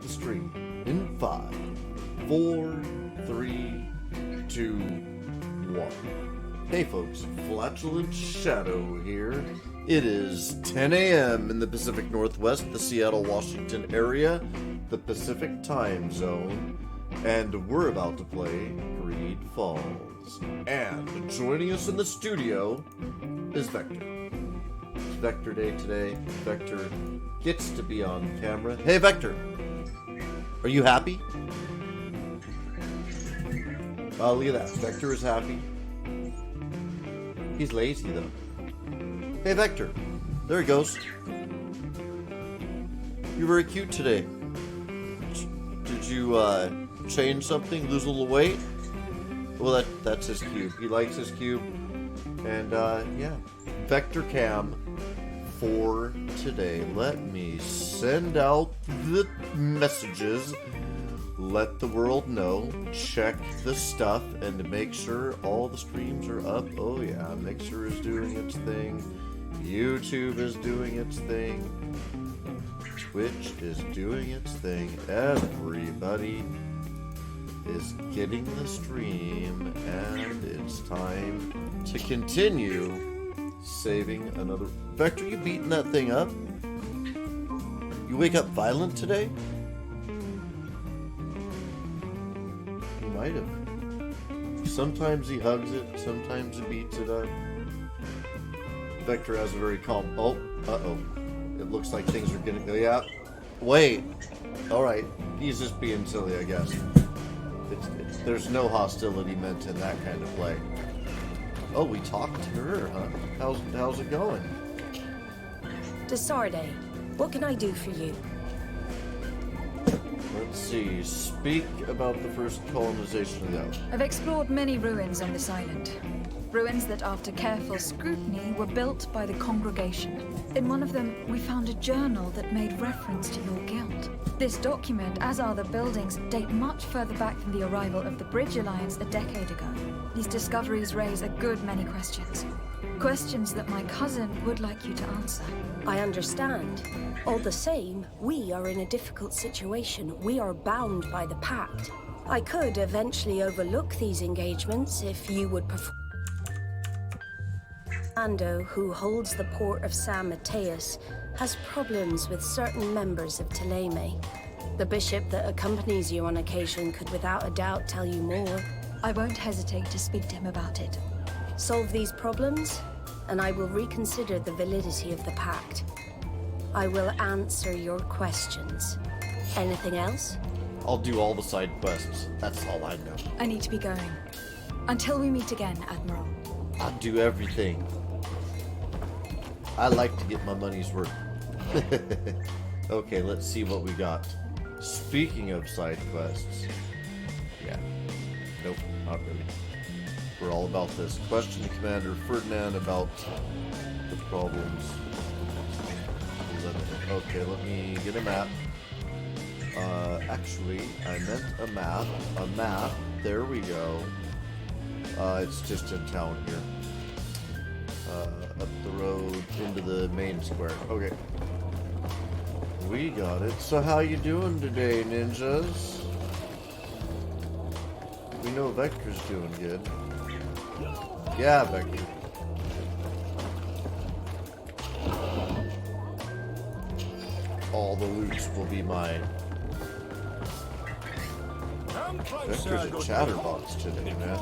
the stream in 5, 4, 3, 2, 1. Hey folks, Flatulent Shadow here. It is 10 a.m. in the Pacific Northwest, the Seattle, Washington area, the Pacific time zone, and we're about to play GreedFall. And joining us in the studio is Vector. It's Vector Day today. Vector gets to be on camera. Hey Vector, are you happy? Oh, look at that. Vector is happy. He's lazy though. Hey Vector, there he goes. You're very cute today. Did you change something? Lose a little weight? Well, that's his cube. He likes his cube. And yeah, Vector Cam for today. Let me send out the messages. Let the world know. Check the stuff and make sure all the streams are up. Oh yeah, Mixer is doing its thing. YouTube is doing its thing. Twitch is doing its thing. Everybody is getting the stream, and it's time to continue saving another. Vector, you beating that thing up? You wake up violent today? He might have. Sometimes he hugs it, sometimes he beats it up. Vector has a very calm. Oh, uh-oh. It looks like things are getting. Yeah. Wait. Alright. He's just being silly, I guess. There's no hostility meant in that kind of play. Oh, we talked to her, huh? How's it going? Desarde, what can I do for you? Let's see. Speak about the first colonization of the island. I've explored many ruins on this island. Ruins that, after careful scrutiny, were built by the congregation. In one of them, we found a journal that made reference to your guild. This document, as are the buildings, date much further back than the arrival of the Bridge Alliance a decade ago. These discoveries raise a good many questions. Questions that my cousin would like you to answer. I understand. All the same, we are in a difficult situation. We are bound by the pact. I could eventually overlook these engagements if you would perform. Ando, who holds the port of San Mateus, has problems with certain members of Teleme. The bishop that accompanies you on occasion could without a doubt tell you more. I won't hesitate to speak to him about it. Solve these problems, and I will reconsider the validity of the pact. I will answer your questions. Anything else? I'll do all the side quests. That's all I know. I need to be going. Until we meet again, Admiral. I'll do everything. I like to get my money's worth. Okay, let's see what we got. Speaking of side quests. Yeah. Nope, not really. We're all about this. Question Commander Ferdinand about the problems. Okay, let me get a map. Actually, I meant a map. A map. There we go. It's just in town here. Up the road into the main square. Okay. We got it. So how you doing today, ninjas? We know Vector's doing good. Yeah, Vector. All the loots will be mine. Vector's a chatterbox today, man.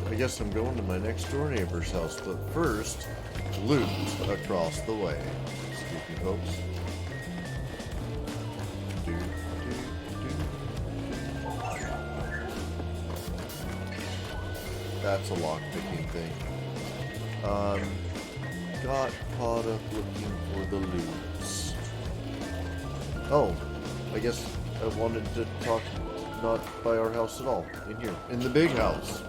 I guess I'm going to my next door neighbor's house, but first, loot across the way. Excuse me, folks. That's a lock-picking thing. Got caught up looking for the loots. Oh, I guess I wanted to talk not by our house at all. In here. In the big house.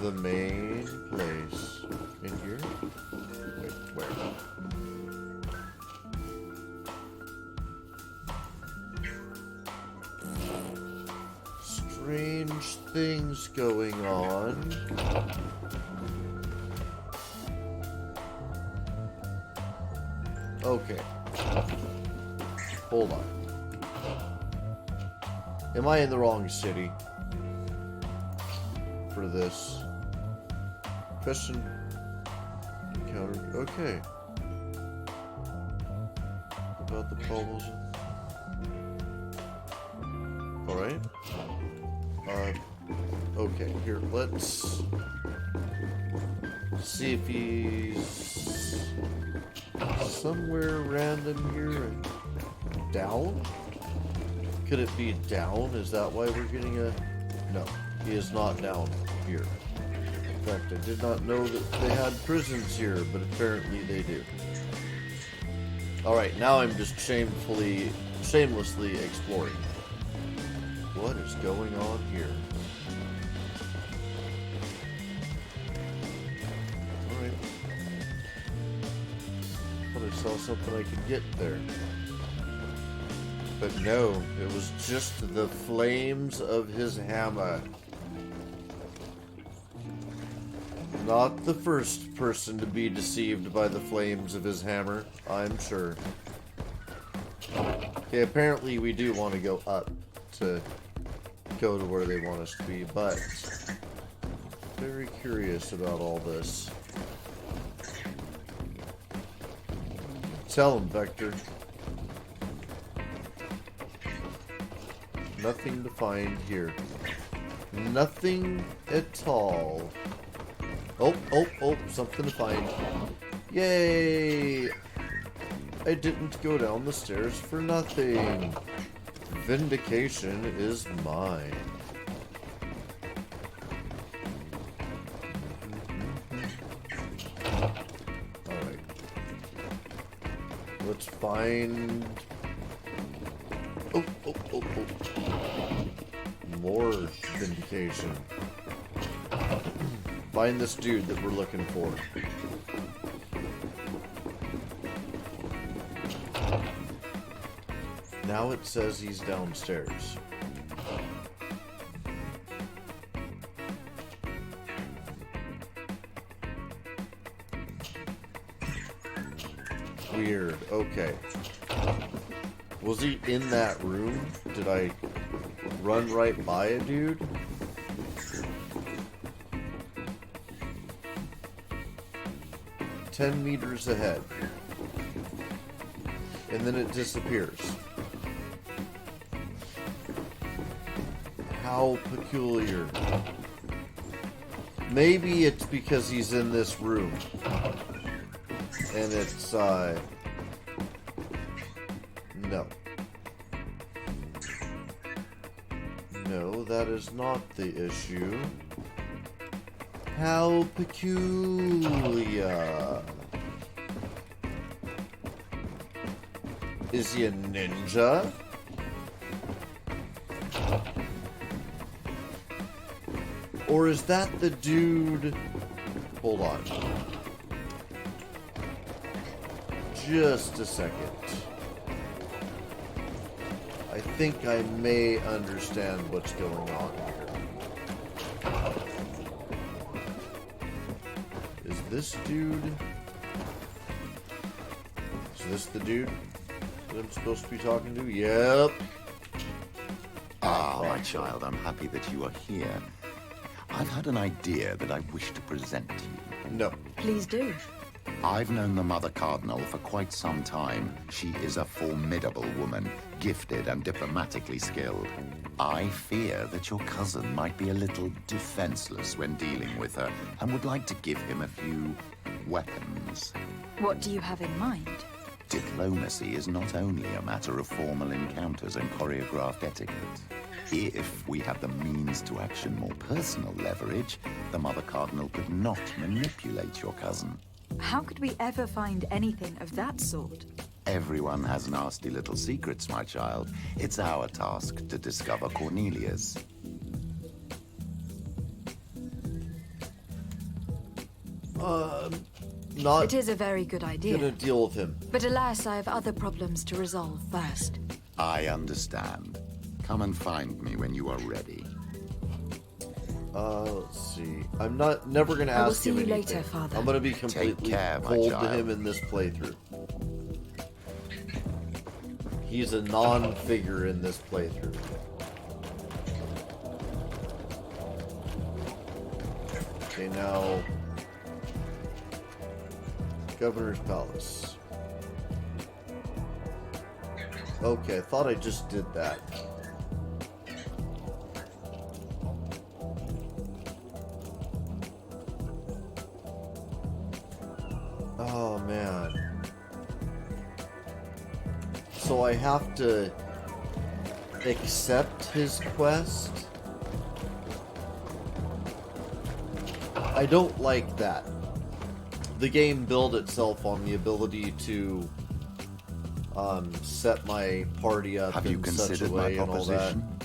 The main place. In here? Wait, where? Strange things going on. Okay. Hold on. Am I in the wrong city for this? Question encountered. Okay. About the problems. Alright. Okay, here, let's see if he's somewhere random here and down? Could it be down? Is that why we're getting a... No, he is not down here. In fact, I did not know that they had prisons here, but apparently they do. Alright, now I'm just shamelessly exploring. What is going on here? Alright. Thought I saw something I could get there. But no, it was just the flames of his hammer. Not the first person to be deceived by the flames of his hammer, I'm sure. Okay, apparently we do want to go up to go to where they want us to be, but very curious about all this. Tell him, Vector. Nothing to find here. Nothing at all. Oh, something to find. Yay! I didn't go down the stairs for nothing. Vindication is mine. Alright. Let's find... Oh. More vindication. Find this dude that we're looking for. Now it says he's downstairs. Weird. Okay. Was he in that room? Did I run right by a dude? "10 meters ahead." And then it disappears. How peculiar. Maybe it's because he's in this room. And it's, no. No, that is not the issue. How peculiar. Is he a ninja? Or is that the dude... Hold on. Just a second. I think I may understand what's going on here. Is this dude... Is this the dude that I'm supposed to be talking to? Yep. Ah, my child, I'm happy that you are here. I've had an idea that I wish to present to you. No. Please do. I've known the Mother Cardinal for quite some time. She is a formidable woman, gifted and diplomatically skilled. I fear that your cousin might be a little defenseless when dealing with her and would like to give him a few weapons. What do you have in mind? Diplomacy is not only a matter of formal encounters and choreographed etiquette. If we had the means to action more personal leverage, the Mother Cardinal could not manipulate your cousin. How could we ever find anything of that sort? Everyone has nasty little secrets, my child. It's our task to discover Cornelius. Not It is a very good idea. gonna deal with him. But alas, I have other problems to resolve first. I understand. Come and find me when you are ready. Let's see. I'm never gonna I will ask see him you anything. later, Father. I'm gonna be completely care, my cold to child. him in this playthrough. He's a non-figure in this playthrough. Okay, now... Governor's Palace. Okay, I thought I just did that. Oh, man. So I have to accept his quest? I don't like that. The game built itself on the ability to set my party up Have you in such a considered way my and all that. proposition?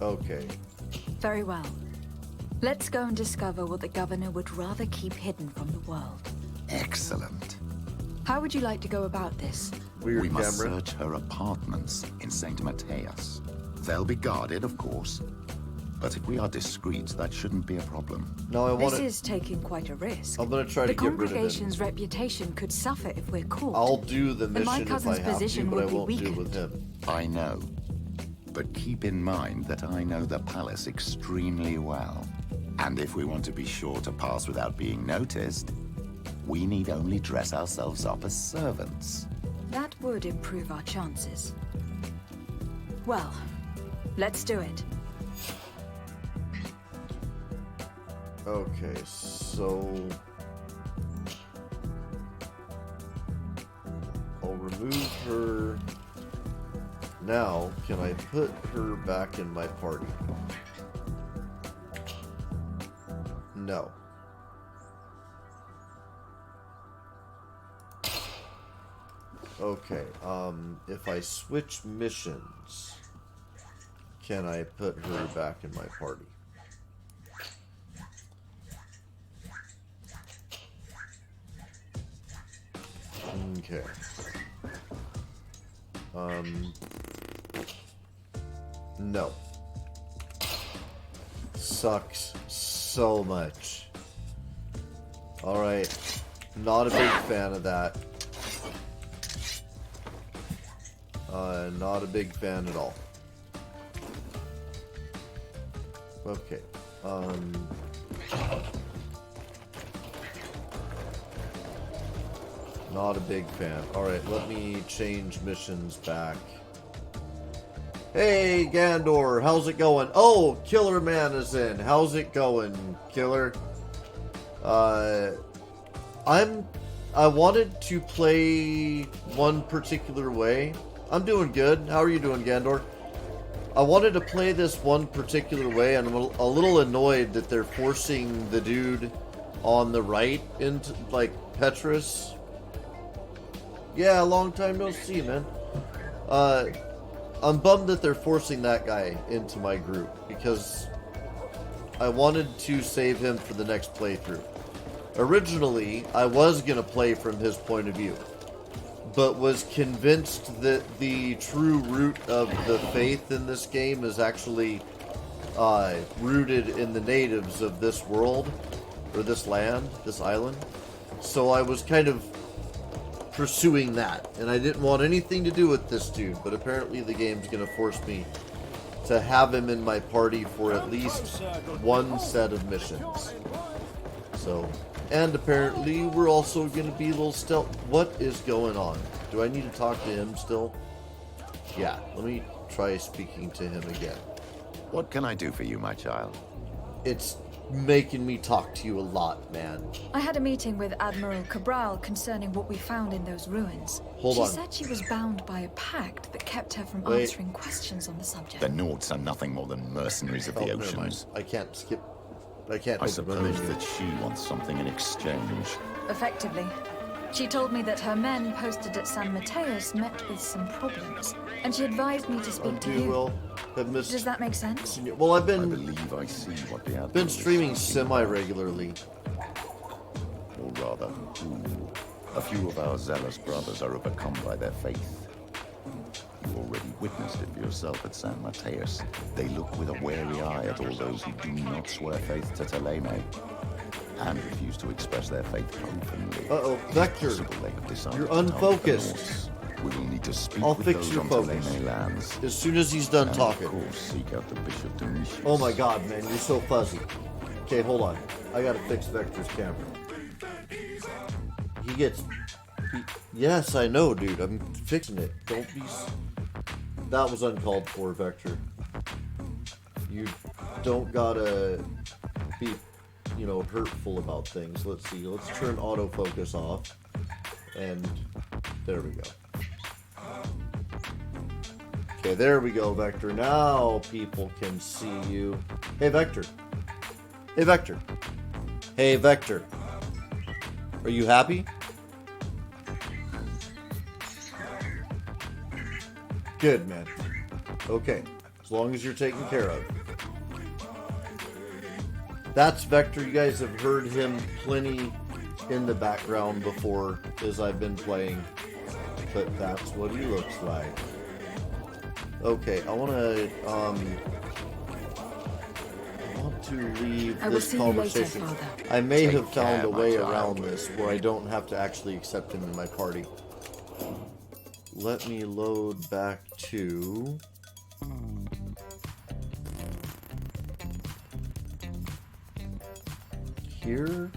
Okay. Very well. Let's go and discover what the governor would rather keep hidden from the world. Excellent. How would you like to go about this? Weird We must camera. search her apartments in St. Matthias. They'll be guarded, of course. But if we are discreet, that shouldn't be a problem. No, I want This to. is taking quite a risk. I'm gonna try The to get rid of him. congregation's reputation could suffer if we're caught. I'll do the And my mission if I cousin's have to, position but I would be won't do it with weakened. him. I know. But keep in mind that I know the palace extremely well. And if we want to be sure to pass without being noticed, we need only dress ourselves up as servants. That would improve our chances. Well, let's do it. Okay, so I'll remove her. Now, can I put her back in my party? No. Okay, if I switch missions, can I put her back in my party? Okay. No. Sucks so much. Alright. Not a big fan of that. Not a big fan at all. Okay. Not a big fan. Alright, let me change missions back. Hey, Gandor, how's it going? Oh, Killer Man is in. How's it going, Killer? I wanted to play one particular way. I'm doing good. How are you doing, Gandor? I wanted to play this one particular way, and I'm a little annoyed that they're forcing the dude on the right into, like, Petrus. Yeah, long time no see, man. I'm bummed that they're forcing that guy into my group, because I wanted to save him for the next playthrough. Originally, I was going to play from his point of view, but was convinced that the true root of the faith in this game is actually rooted in the natives of this world, or this land, this island. So I was kind of pursuing that, and I didn't want anything to do with this dude, but apparently the game's going to force me to have him in my party for at least one set of missions. So, and apparently we're also going to be a little stealth. What is going on? Do I need to talk to him still? Yeah, let me try speaking to him again. What can I do for you, my child? It's making me talk to you a lot, man. I had a meeting with Admiral Cabral concerning what we found in those ruins. Hold she on. said she was bound by a pact that kept her from Wait. answering questions on the subject. The Nords are nothing more than mercenaries of Oh, the never mind. oceans. I can't skip. I can't I open my suppose menu. that she wants something in exchange. Effectively. She told me that her men posted at San Mateus met with some problems, and she advised me to speak to Undo you. will have missed. Does that make sense? Well, I've I been believe I see what the Admiral been is streaming seeking. semi-regularly. Or rather, a few of our zealous brothers are overcome by their faith. You've already witnessed it for yourself at San Mateus. They look with a wary eye at all those who do not swear faith to Teleme, and refuse to express their faith openly. Uh-oh, Vector. Possible they have decided You're to target the unfocused. Norse. We will need to speak I'll with fix those your on focus. Tulane lands. As soon as he's done And talking. of course, seek out the Bishop Domitius. Oh my god, man, you're so fuzzy. Okay, hold on. I gotta fix Vector's camera. He gets... Yes, I know, dude. I'm fixing it. Don't be... That was uncalled for, Vector. You don't gotta be, you know, hurtful about things. Let's see. Let's turn autofocus off. And there we go. Okay, there we go, Vector. Now people can see you. Hey, Vector. Hey, Vector. Hey, Vector. Are you happy? Good, man. Okay. As long as you're taken care of. That's Vector. You guys have heard him plenty in the background before as I've been playing. But that's what he looks like. Okay, I want to leave I will this see you later, conversation. Father. I may Take have found care, a my way child. around this where I don't have to actually accept him in my party. Let me load back to... here?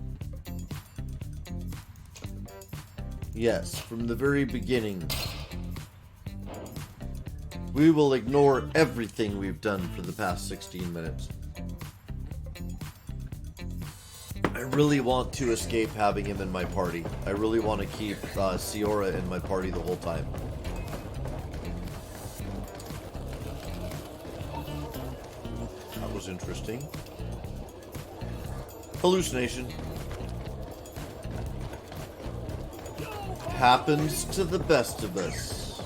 Yes, from the very beginning. We will ignore everything we've done for the past 16 minutes. I really want to escape having him in my party. I really want to keep Siora in my party the whole time. That was interesting. Hallucination. Happens to the best of us.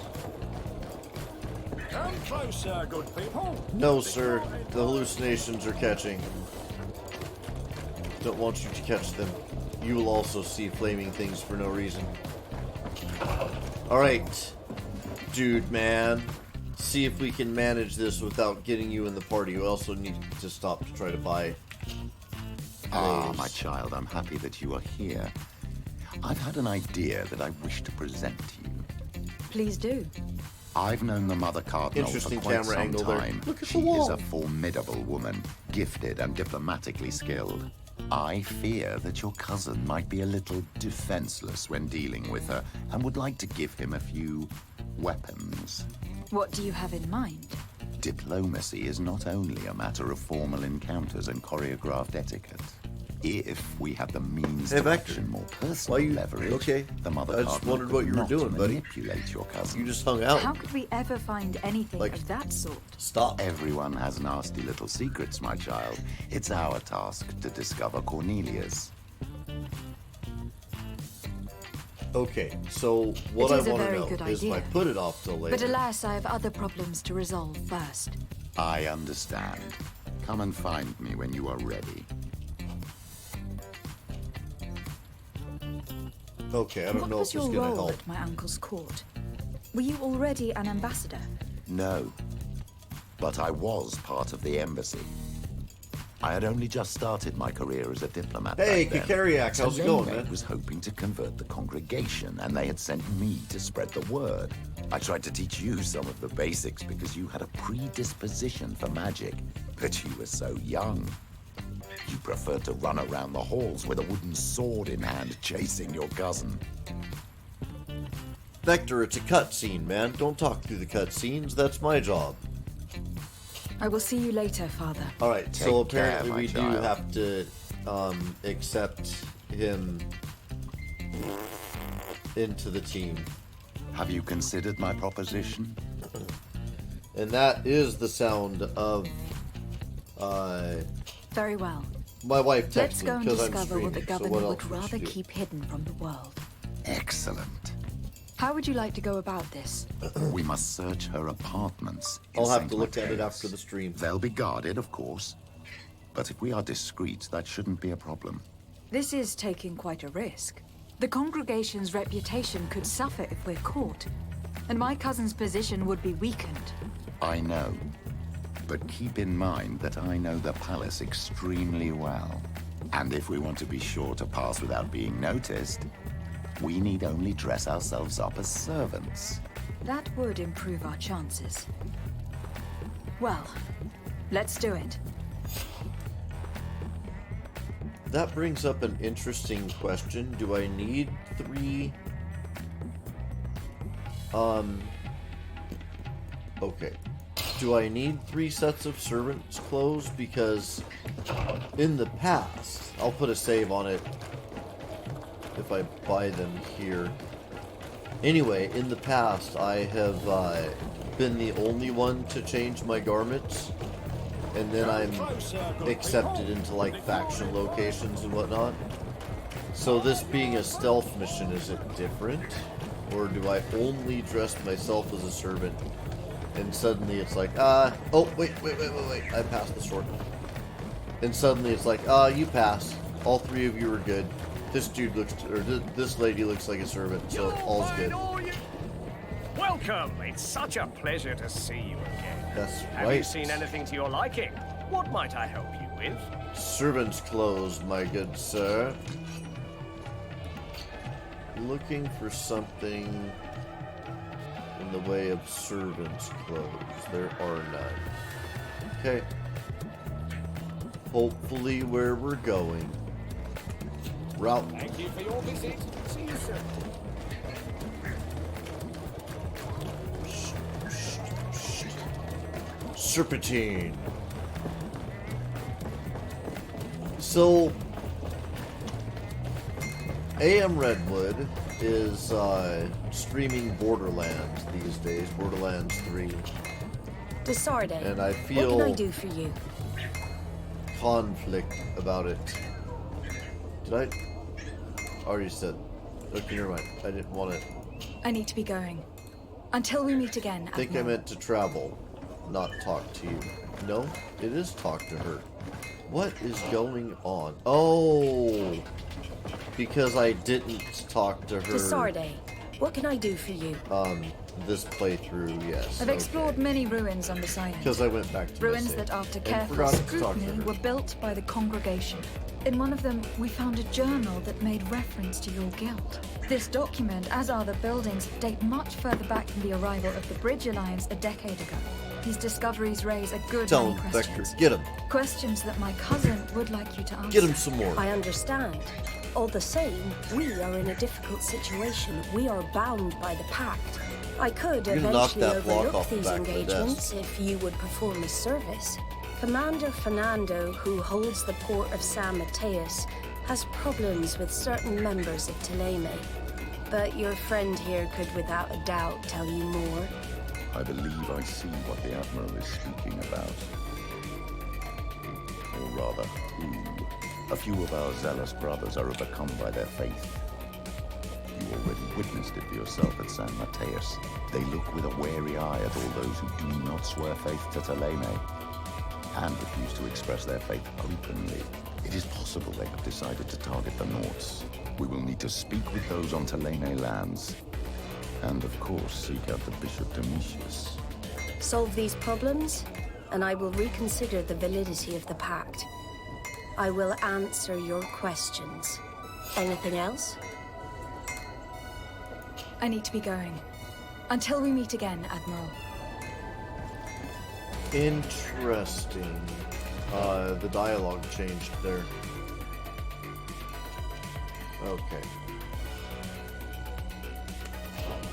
Come closer, good people. No, sir. The hallucinations are catching. Don't want you to catch them. You will also see flaming things for no reason. Alright. Dude, man. See if we can manage this without getting you in the party. You also need to stop to try to buy... Ah, those. my child, I'm happy that you are here. I've had an idea that I wish to present to you. Please do. I've known the Mother Cardinal Interesting for quite camera some angle there. time. Look at the She is wall. a formidable woman, gifted and diplomatically skilled. I fear that your cousin might be a little defenseless when dealing with her, and would like to give him a few weapons. What do you have in mind? Diplomacy is not only a matter of formal encounters and choreographed etiquette. If we had the means Hey, to Vector. action more Why personal you- leverage, okay. the Mother I just Cardinal wondered what could you were not doing, buddy. manipulate your cousin. You just hung out. How could we ever find anything Like- of that sort? Stop. Everyone has nasty little secrets, my child. It's our task to discover Cornelius. Okay, so what It I is a want to very know good is if I idea. put it off till later. But alas, I have other problems to resolve first. I understand. Come and find me when you are ready. Okay, I don't What know was if your it's gonna role help. at my uncle's court? Were you already an ambassador? No. But I was part of the embassy. I had only just started my career as a diplomat. Hey, back then. Kikariak, how's it going, man? was hoping to convert the congregation, and they had sent me to spread the word. I tried to teach you some of the basics because you had a predisposition for magic, but you were so young. You preferred to run around the halls with a wooden sword in hand, chasing your cousin. Vector, it's a cutscene, man. Don't talk through the cutscenes. That's my job. I will see you later, Father. Alright, so Take care, apparently my we child. do have to accept him into the team. Have you considered my proposition? And that is the sound of Very well. my wife Let's texting go and because I'm discover what the streaming. So governor what else would we rather should do? keep hidden from the world. Excellent. How would you like to go about this? We must search her apartments. in I'll have Saint to look at it Mateus. after the stream. They'll be guarded, of course. But if we are discreet, that shouldn't be a problem. This is taking quite a risk. The congregation's reputation could suffer if we're caught, and my cousin's position would be weakened. I know. But keep in mind that I know the palace extremely well. And if we want to be sure to pass without being noticed, We need only dress ourselves up as servants. That would improve our chances. Well, let's do it. That brings up an interesting question. Do I need 3? Okay. Do I need 3 sets of servants' clothes? Because in the past, I'll put a save on it if I buy them here. Anyway, in the past, I have been the only one to change my garments. And then I'm accepted into, like, faction locations and whatnot. So this being a stealth mission, is it different? Or do I only dress myself as a servant? And suddenly it's like, oh, wait, I passed the sword. And suddenly it's like, you pass. All 3 of you are good. This dude looks, or this lady looks like a servant, so all's good. Welcome. It's such a pleasure to see you again. That's Have right. you seen anything to your liking? What might I help you with? Servant's clothes, my good sir. Looking for something in the way of servant's clothes. There are none. Okay. Hopefully where we're going. Route. Thank you for your visit. See you soon. Serpentine. So, AM Redwood is streaming Borderlands these days, Borderlands 3. Desarde, And I what feel can I do for you? conflict about it. Did I already said? Okay, never mind. I didn't want to. I need to be going. Until we meet again, I think I Admiral. meant to travel, not talk to you. No, it is talk to her. What is going on? Oh, because I didn't talk to her. Desarde, what can I do for you? This playthrough, yes. I've explored many ruins on this island. Because I went back to my Ruins save that, after and careful forgot to talk to scrutiny, her. were built by the congregation. In one of them, we found a journal that made reference to your guild. This document, as are the buildings, date much further back than the arrival of the Bridge Alliance a decade ago. These discoveries raise a good Tell many him, questions. Vector. Get him. Questions that my cousin would like you to answer. Get him some more. I understand. All the same, we are in a difficult situation. We are bound by the pact. I could You're gonna knock eventually that block overlook off the these back of the engagements if you would perform a service. Commander Fernando, who holds the port of San Mateus, has problems with certain members of Teleme. But your friend here could without a doubt tell you more. I believe I see what the Admiral is speaking about. Or rather, who. A few of our zealous brothers are overcome by their faith. You already witnessed it for yourself at San Mateus. They look with a wary eye at all those who do not swear faith to Teleme and refuse to express their faith openly. It is possible they have decided to target the Norts. We will need to speak with those on Teleme lands. And of course, seek out the Bishop Domitius. Solve these problems, and I will reconsider the validity of the pact. I will answer your questions. Anything else? I need to be going. Until we meet again, Admiral. Interesting. The dialogue changed there. Okay.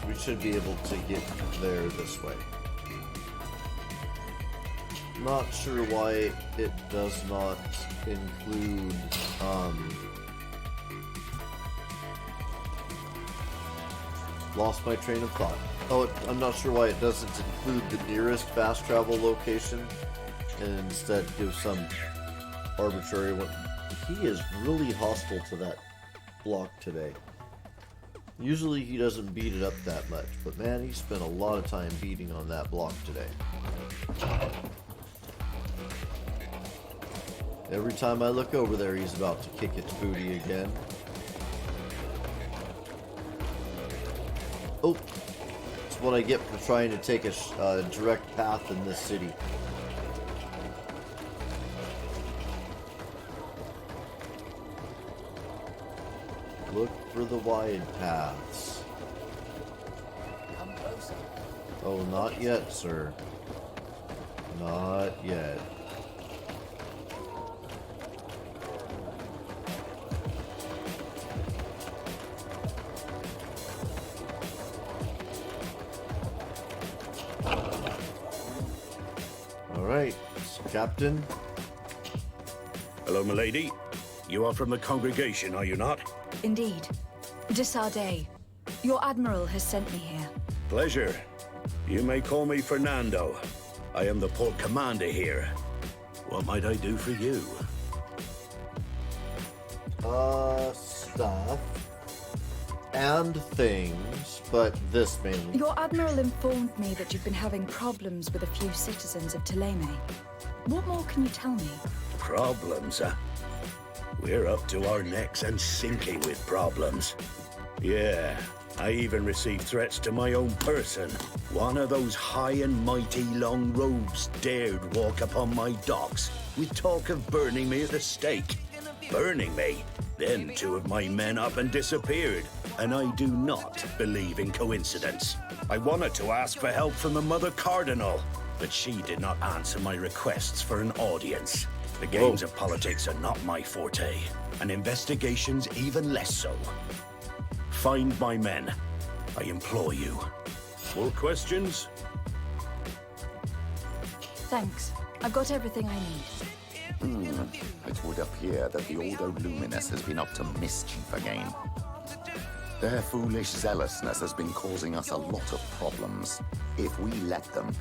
We should be able to get there this way. Not sure why it does not include, lost my train of thought. Oh, I'm not sure why it doesn't include the nearest fast travel location and instead give some arbitrary one. He is really hostile to that block today. Usually he doesn't beat it up that much, but man, he spent a lot of time beating on that block today. Every time I look over there, he's about to kick its booty again. Oh, that's what I get for trying to take a direct path in this city. Look for the wide paths. Come closer. Oh, not yet, sir. Not yet. All right, Captain. Hello, milady. You are from the congregation, are you not? Indeed. De Sardet, your admiral has sent me here. Pleasure. You may call me Fernando. I am the port commander here. What might I do for you? Stuff. And things, but this mainly. Your admiral informed me that you've been having problems with a few citizens of Thélème. What more can you tell me? Problems, huh? We're up to our necks and sinking with problems. Yeah, I even received threats to my own person. One of those high and mighty long robes dared walk upon my docks with talk of burning me at the stake. Burning me? Then two of my men up and disappeared, and I do not believe in coincidence. I wanted to ask for help from the Mother Cardinal, but she did not answer my requests for an audience. The games of politics are not my forte, and investigations even less so. Find my men, I implore you. More questions? Thanks. I've got everything I need. It would appear that the Ordo Luminous has been up to mischief again. Their foolish zealousness has been causing us a lot of problems. If we let them,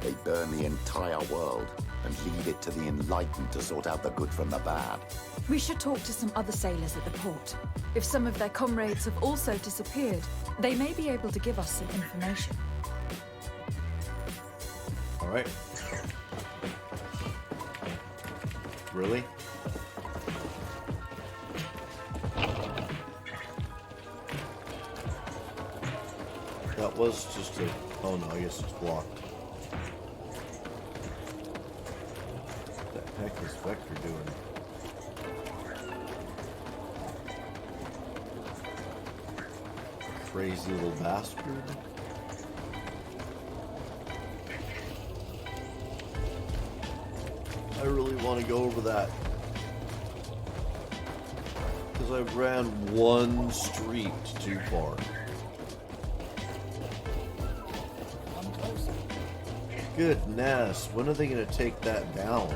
they burn the entire world and leave it to the enlightened to sort out the good from the bad. We should talk to some other sailors at the port. If some of their comrades have also disappeared, they may be able to give us some information. All right. Really? That was just a... Oh no, I guess it's blocked. What the heck is Vector doing? Crazy little bastard. I really want to go over that. Because I ran one street too far. Come closer. Goodness, when are they going to take that down?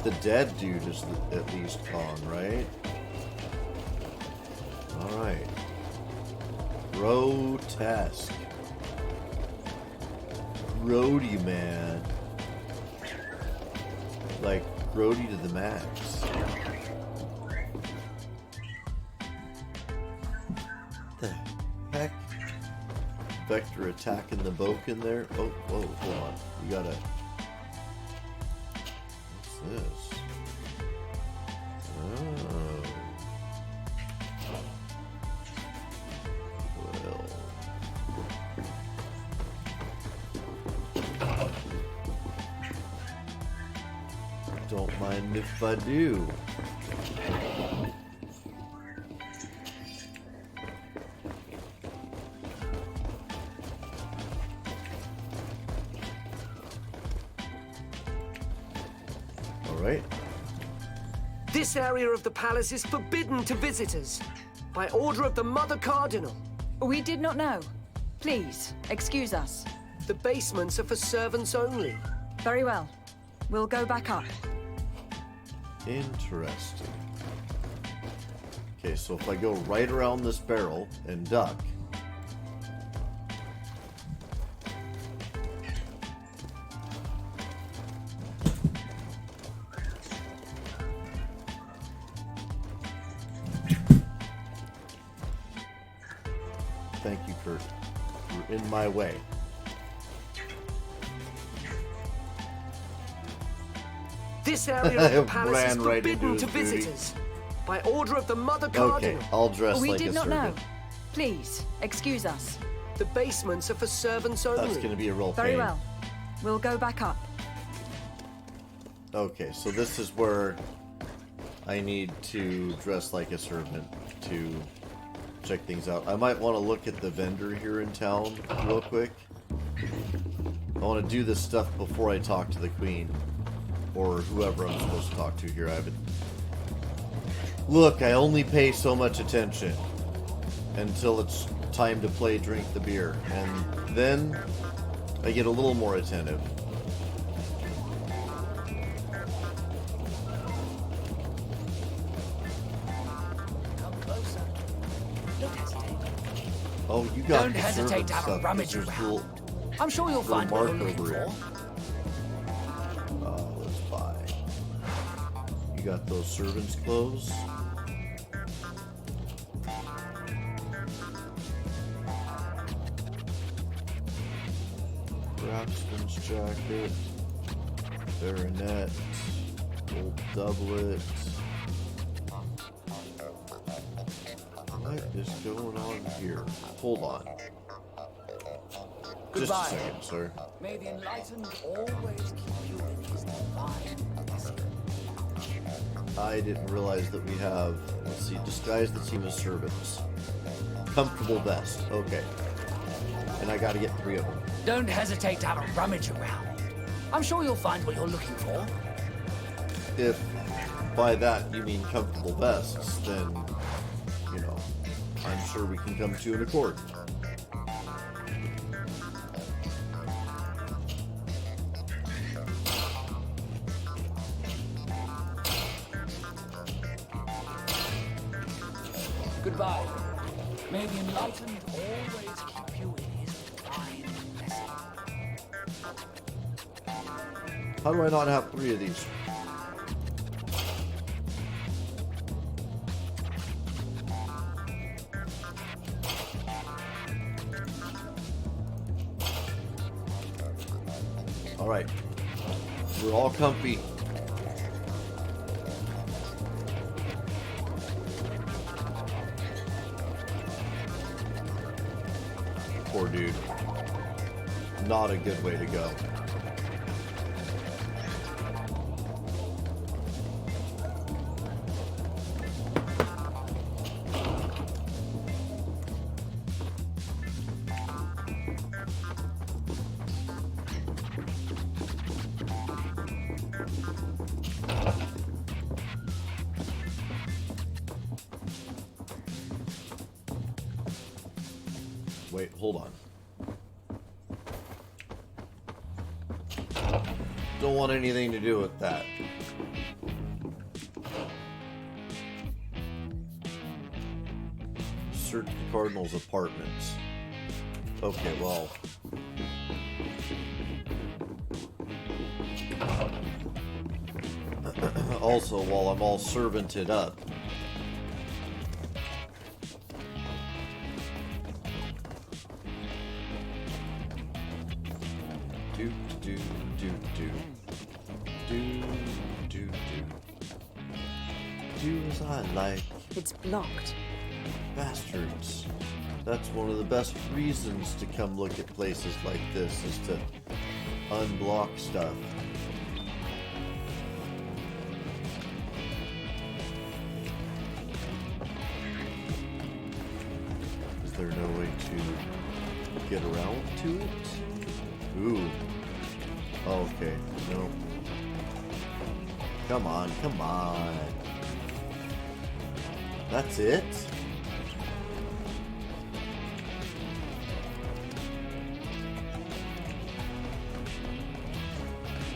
The dead dude is at least gone, right? Alright. Grotesque. Grody, man. Like, grody to the max. The heck? Vector attacking the Boken there? Oh, whoa, hold on. You gotta... What's this? Oh. Well... Don't mind if I do. All right. This area of the palace is forbidden to visitors by order of the Mother Cardinal. We did not know. Please, excuse us. The basements are for servants only. Very well. We'll go back up. Interesting. Okay, so if I go right around this barrel and duck. Thank you, Kurt. You're in my way. This area of the palace is Ran right into forbidden his to booty. visitors by order of the Mother Okay, Cardinal. I'll dress We like did a not servant. know. Please, excuse us. The basements are for servants only. That's gonna be a real pain. Very well. We'll go back up. Okay, so this is where I need to dress like a servant to check things out. I might want to look at the vendor here in town real quick. I want to do this stuff before I talk to the queen. Or whoever I'm supposed to talk to here. I haven't... Look, I only pay so much attention until it's time to play Drink the Beer. And then I get a little more attentive. Come closer. Don't hesitate. Oh, you got Don't the hesitate servant to have a stuff. rummage There's around. little- I'm sure you'll little find what you're mark looking over it. for. Let's buy. You got those servants' clothes? Craftsman's jacket. Baronet. Gold doublet. What is going on here? Hold on. Just a Goodbye. second, sir. May the enlightened always keep you in his divine blessing. I didn't realize that we have, let's see, disguise the team as servants. Comfortable vest, okay. And I gotta get 3 of them. Don't hesitate to have a rummage around. I'm sure you'll find what you're looking for. If by that you mean comfortable vests, then, you know, I'm sure we can come to an accord. Goodbye. May the enlightened always keep you in his divine blessing. How do I not have 3 of these? Alright. We're all comfy. Poor dude. Not a good way to go. Wait, hold on. Don't want anything to do with that. Search the Cardinal's apartments. Okay, well. Also, while I'm all servanted up. Do do do do do do do do as I like. It's blocked. Bastards. That's one of the best reasons to come look at places like this, is to unblock stuff. Is there no way to get around to it? Ooh. Oh, okay. No. Come on, come on. That's it?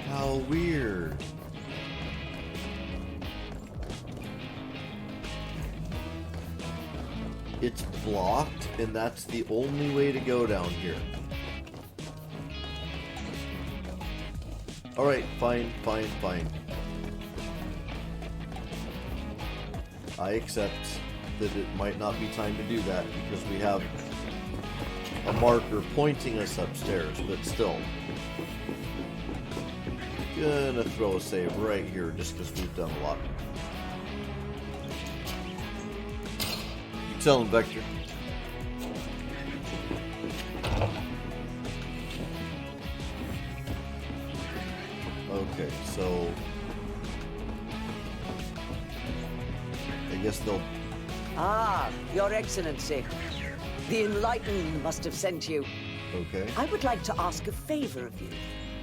How weird. It's blocked, and that's the only way to go down here. Alright, fine, fine, fine. I accept that it might not be time to do that because we have a marker pointing us upstairs, but still. Gonna throw a save right here just because we've done a lot. You tell him, Vector. Okay, so filled. Ah, Your Excellency. The Enlightened must have sent you. Okay. I would like to ask a favor of you.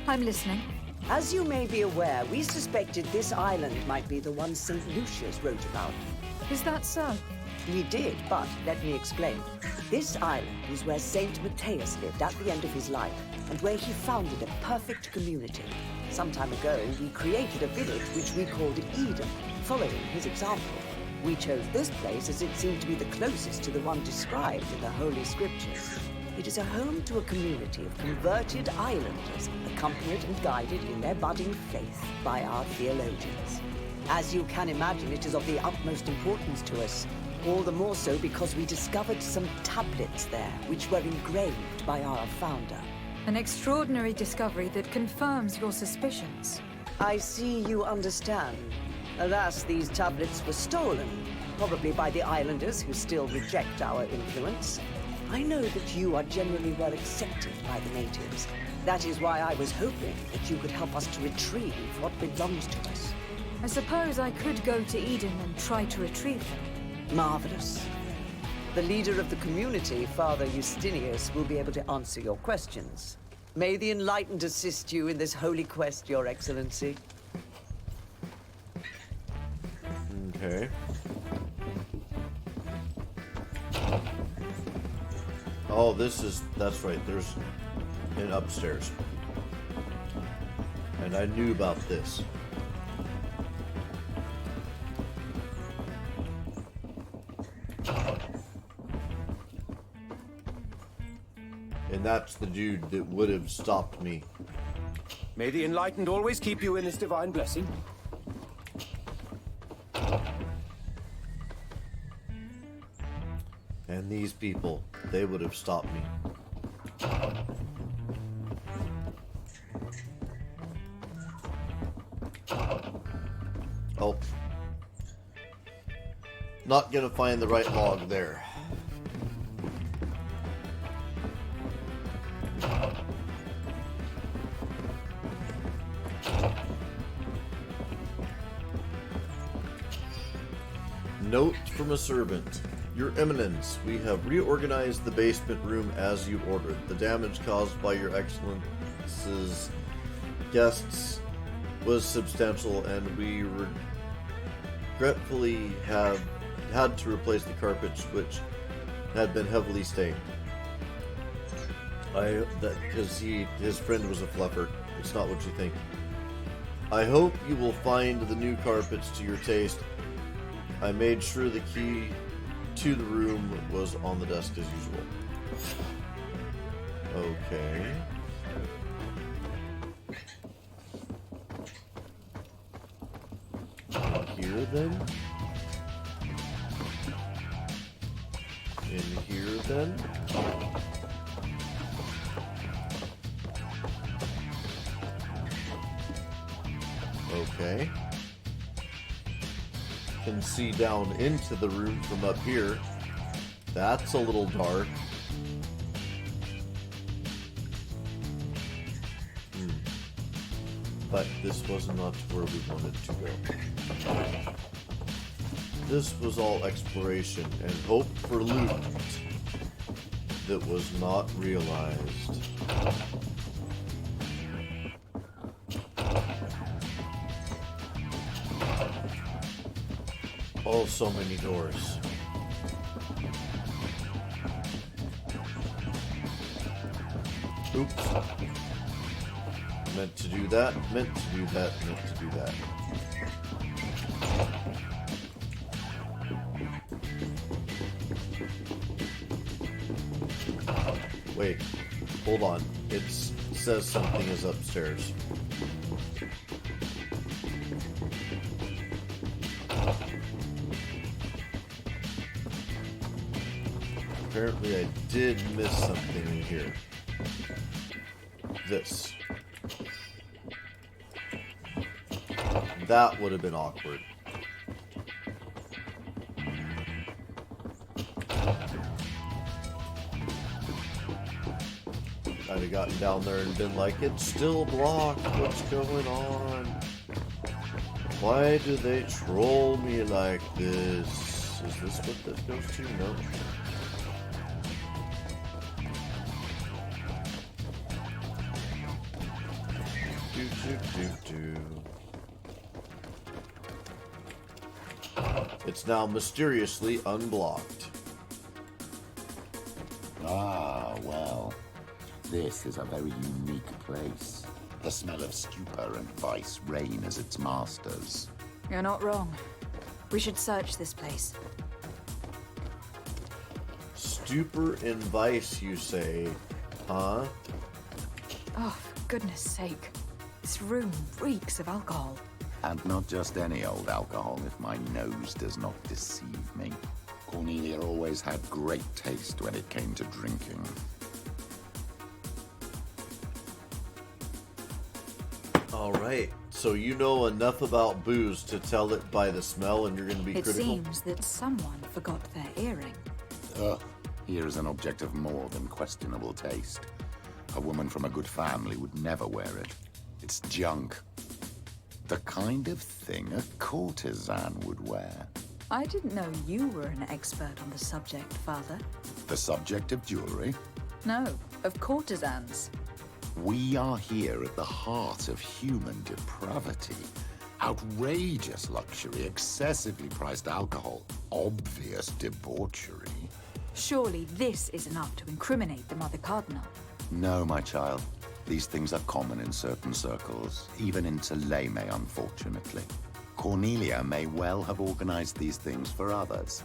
I'm listening. As you may be aware, we suspected this island might be the one St. Lucius wrote about. Is that so? We did, but let me explain. This island is where St. Matthias lived at the end of his life, and where he founded a perfect community. Some time ago, we created a village which we called Eden, following his example. We chose this place as it seemed to be the closest to the one described in the Holy Scriptures. It is a home to a community of converted islanders, accompanied and guided in their budding faith by our theologians. As you can imagine, it is of the utmost importance to us, all the more so because we discovered some tablets there, which were engraved by our founder. An extraordinary discovery that confirms your suspicions. I see you understand. Alas, these tablets were stolen, probably by the islanders who still reject our influence. I know that you are generally well accepted by the natives. That is why I was hoping that you could help us to retrieve what belongs to us. I suppose I could go to Eden and try to retrieve them. Marvelous. The leader of the community, Father Justinius, will be able to answer your questions. May the Enlightened assist you in this holy quest, Your Excellency. Okay. Oh, that's right, there's an upstairs. And I knew about this. And that's the dude that would have stopped me. May the Enlightened always keep you in his divine blessing. And these people, they would have stopped me. Oh. Not gonna find the right log there. Note from a servant. Your Eminence, we have reorganized the basement room as you ordered. The damage caused by your Excellence's guests was substantial, and we regretfully have had to replace the carpets, which had been heavily stained. Because his friend was a fluffer. It's not what you think. I hope you will find the new carpets to your taste. I made sure the key to the room was on the desk as usual. Okay. Here then? In here then? Okay. Can see down into the room from up here. That's a little dark. But this was not where we wanted to go. This was all exploration and hope for loot that was not realized. Oh, so many doors. Oops. Meant to do that, meant to do that, meant to do that. Wait, hold on. It says something is upstairs. Apparently I did miss something in here. This. That would have been awkward. I'd have gotten down there and been like, it's still blocked. What's going on? Why do they troll me like this? Is this what that goes to? No. It's now mysteriously unblocked. Ah, well. This is a very unique place. The smell of stupor and vice reign as its masters. You're not wrong. We should search this place. Stupor and vice, you say? Huh? Oh, for goodness sake. This room reeks of alcohol. And not just any old alcohol, if my nose does not deceive me. Cornelia always had great taste when it came to drinking. Alright, so you know enough about booze to tell it by the smell and you're going to be It critical? seems that someone forgot their earring. Ugh, here is an object of more than questionable taste. A woman from a good family would never wear it. It's junk. The kind of thing a courtesan would wear. I didn't know you were an expert on the subject, Father. The subject of jewelry? No, of courtesans. We are here at the heart of human depravity. Outrageous luxury, excessively priced alcohol, obvious debauchery. Surely this is enough to incriminate the Mother Cardinal. No, my child. These things are common in certain circles, even in Thélème, unfortunately. Cornelia may well have organized these things for others.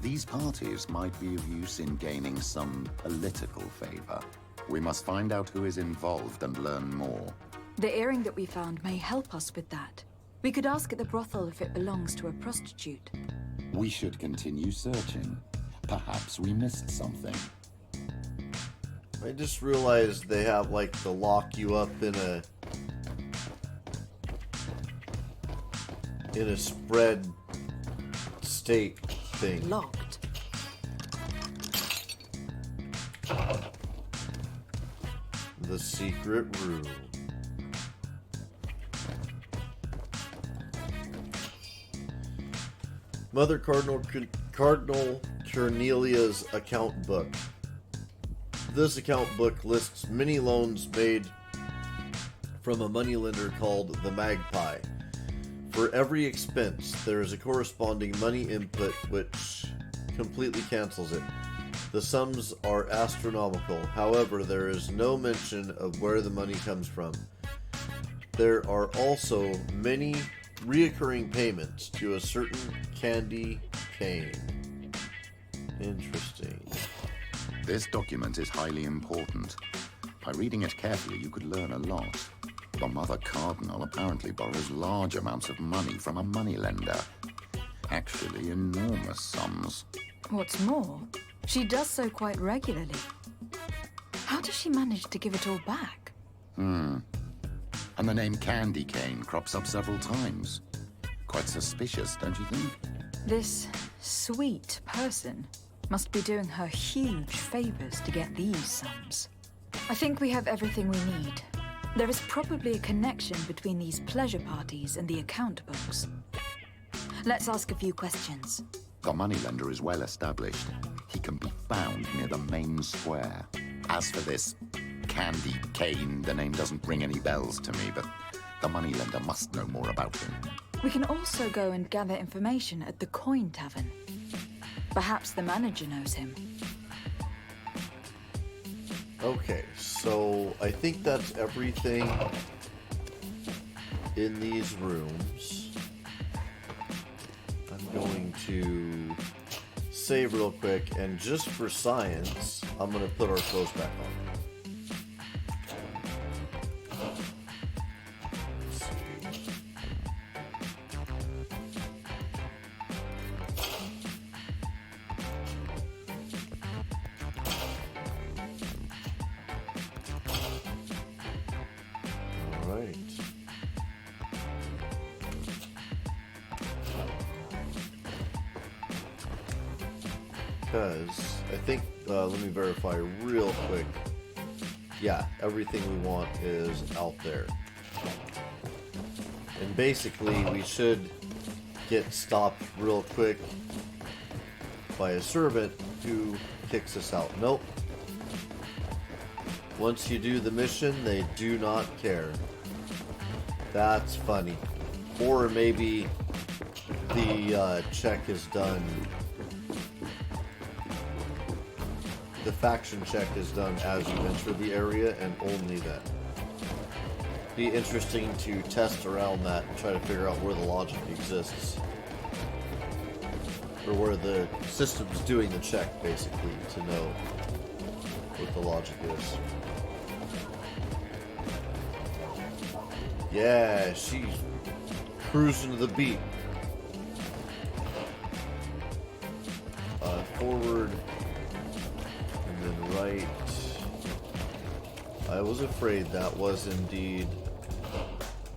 These parties might be of use in gaining some political favor. We must find out who is involved and learn more. The earring that we found may help us with that. We could ask at the brothel if it belongs to a prostitute. We should continue searching. Perhaps we missed something. I just realized they have like to lock you up in a spread state thing. Locked. The secret room. Mother Cardinal Cornelia's account book. This account book lists many loans made from a moneylender called the Magpie. For every expense, there is a corresponding money input which completely cancels it. The sums are astronomical. However, there is no mention of where the money comes from. There are also many reoccurring payments to a certain candy cane. Interesting. This document is highly important. By reading it carefully, you could learn a lot. The Mother Cardinal apparently borrows large amounts of money from a moneylender. Actually, enormous sums. What's more, she does so quite regularly. How does she manage to give it all back? And the name Candy Cane crops up several times. Quite suspicious, don't you think? This sweet person must be doing her huge favors to get these sums. I think we have everything we need. There is probably a connection between these pleasure parties and the account books. Let's ask a few questions. The moneylender is well established. He can be found near the main square. As for this Candy Cane, the name doesn't ring any bells to me, but the moneylender must know more about him. We can also go and gather information at the Coin Tavern. Perhaps the manager knows him. Okay, so I think that's everything in these rooms. I'm going to save real quick, and just for science, I'm going to put our clothes back on. Let's see. All right. Because I think, let me verify real quick. Yeah, everything we want is out there. And basically, we should get stopped real quick by a servant who kicks us out. Nope. Once you do the mission, they do not care. That's funny. Or maybe the check is done. The faction check is done as you enter the area and only then. Be interesting to test around that and try to figure out where the logic exists. Or where the system's doing the check, basically, to know what the logic is. Yeah, she's cruising to the beat. Forward and then right. I was afraid that was indeed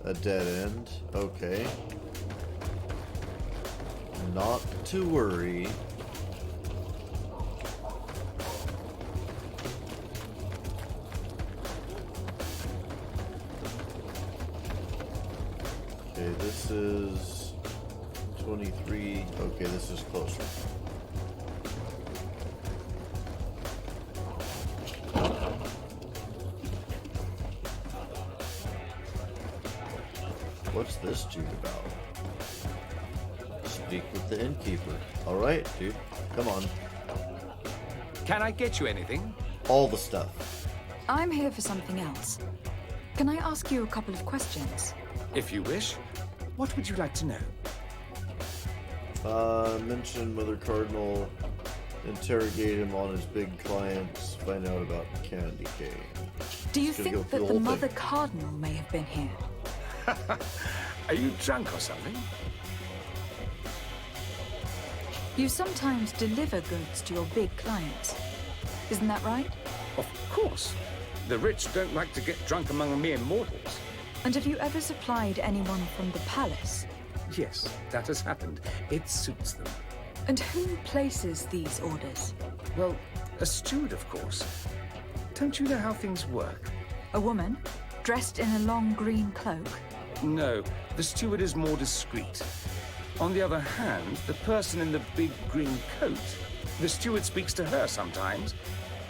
a dead end. Okay. Not to worry. Okay, this is 23. Okay, this is closer. What's this dude about? Speak with the innkeeper. Alright, dude. Come on. Can I get you anything? All the stuff. I'm here for something else. Can I ask you a couple of questions? If you wish. What would you like to know? Mention Mother Cardinal. Interrogate him on his big clients. Find out about Candy Cane. Do you Just gonna think go that through the whole Mother thing. Cardinal may have been here? Are you drunk or something? You sometimes deliver goods to your big clients. Isn't that right? Of course. The rich don't like to get drunk among mere mortals. And have you ever supplied anyone from the palace? Yes, that has happened. It suits them. And who places these orders? Well, a steward, of course. Don't you know how things work? A woman, dressed in a long green cloak? No, the steward is more discreet. On the other hand, the person in the big green coat, the steward speaks to her sometimes.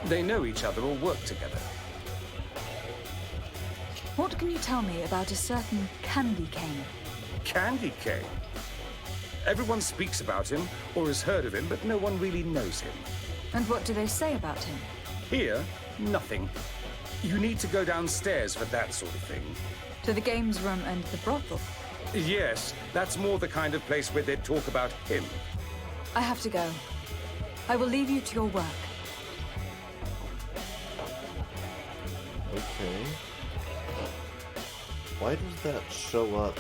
They know each other or work together. What can you tell me about a certain Candy Cane? Candy Cane. Everyone speaks about him or has heard of him, but no one really knows him. And what do they say about him? Here, nothing. You need to go downstairs for that sort of thing. To the games room and the brothel? Yes, that's more the kind of place where they talk about him. I have to go. I will leave you to your work. Okay. Why does that show up?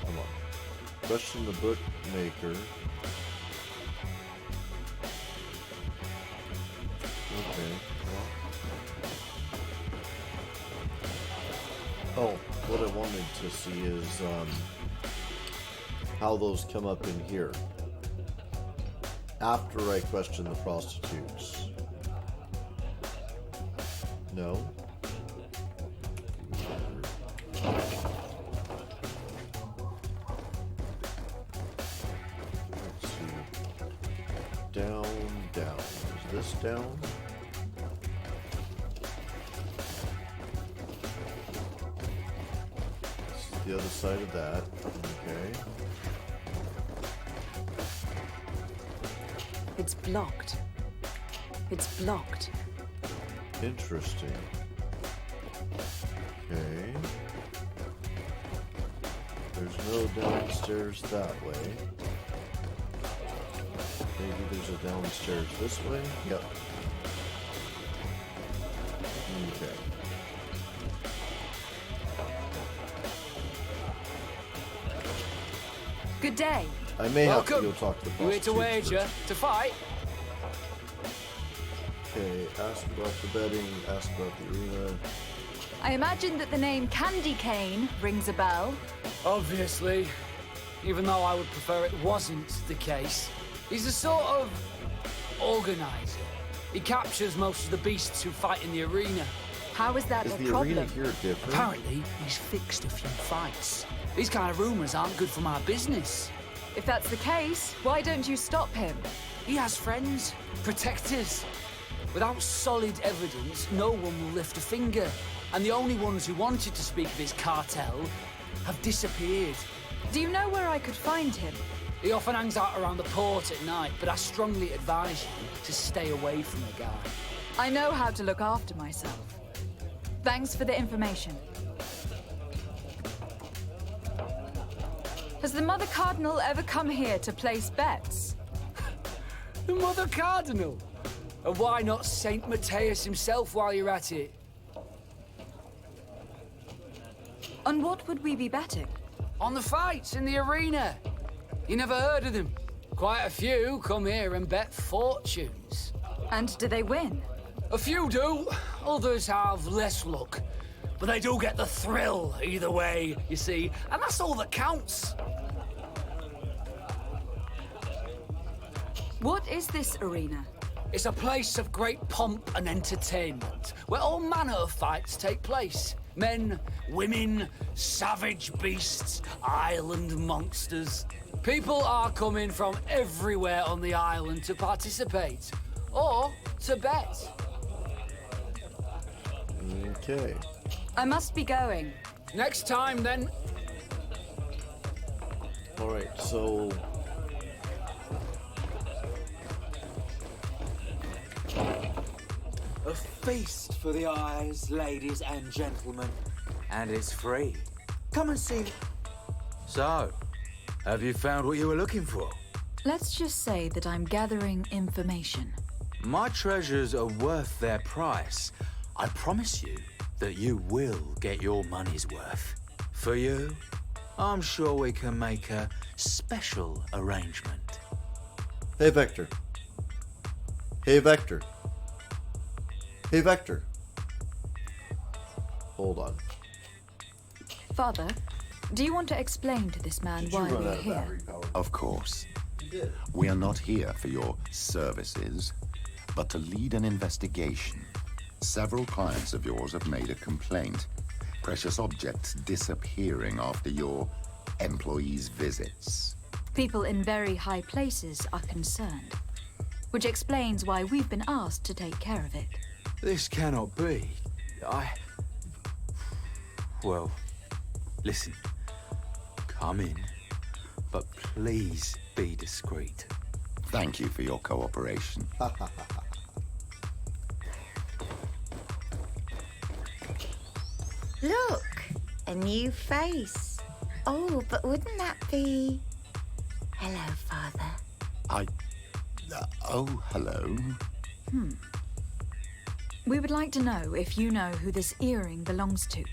Come on. Question the bookmaker. Okay. Well. Oh, what I wanted to see is how those come up in here. After I question the prostitutes. No. Let's see. Down, down. Is this down? This is the other side of that. Okay. It's blocked. It's blocked. Interesting. Okay. There's no downstairs that way. Maybe there's a downstairs this way? Yep. Okay. Good day. I may have to Welcome. go talk to the You here to prostitutes wager? first. To fight? Okay, ask about the betting, ask about the arena. I imagine that the name Candy Cane rings a bell. Obviously. Even though I would prefer it wasn't the case. He's a sort of organizer. He captures most of the beasts who fight in the arena. How is that Is a the problem? arena here different? Apparently, he's fixed a few fights. These kind of rumors aren't good for my business. If that's the case, why don't you stop him? He has friends, protectors. Without solid evidence, no one will lift a finger. And the only ones who wanted to speak of his cartel have disappeared. Do you know where I could find him? He often hangs out around the port at night, but I strongly advise you to stay away from the guy. I know how to look after myself. Thanks for the information. Has the Mother Cardinal ever come here to place bets? The Mother Cardinal? And why not Saint Matthias himself while you're at it? On what would we be betting? On the fights in the arena. You never heard of them? Quite a few come here and bet fortunes. And do they win? A few do, others have less luck. But they do get the thrill either way, you see, and that's all that counts. What is this arena? It's a place of great pomp and entertainment, where all manner of fights take place. Men, women, savage beasts, island monsters. People are coming from everywhere on the island to participate, or to bet. Okay. I must be going. Next time, then. Alright, so... A feast for the eyes, ladies and gentlemen. And it's free. Come and see. So, have you found what you were looking for? Let's just say that I'm gathering information. My treasures are worth their price. I promise you that you will get your money's worth. For you, I'm sure we can make a special arrangement. Hey, Vector. Hey, Vector. Hey, Vector. Hold on. Father, do you want to explain to this man Did you why run we're out of here? battery power? Of course. You did. We are not here for your services, but to lead an investigation. Several clients of yours have made a complaint. Precious objects disappearing after your employees' visits. People in very high places are concerned, which explains why we've been asked to take care of it. This cannot be. Well, listen. Come in, but please be discreet. Thank you for your cooperation. Look, a new face. Oh, but wouldn't that be... Hello, Father. Oh, hello. We would like to know if you know who this earring belongs to.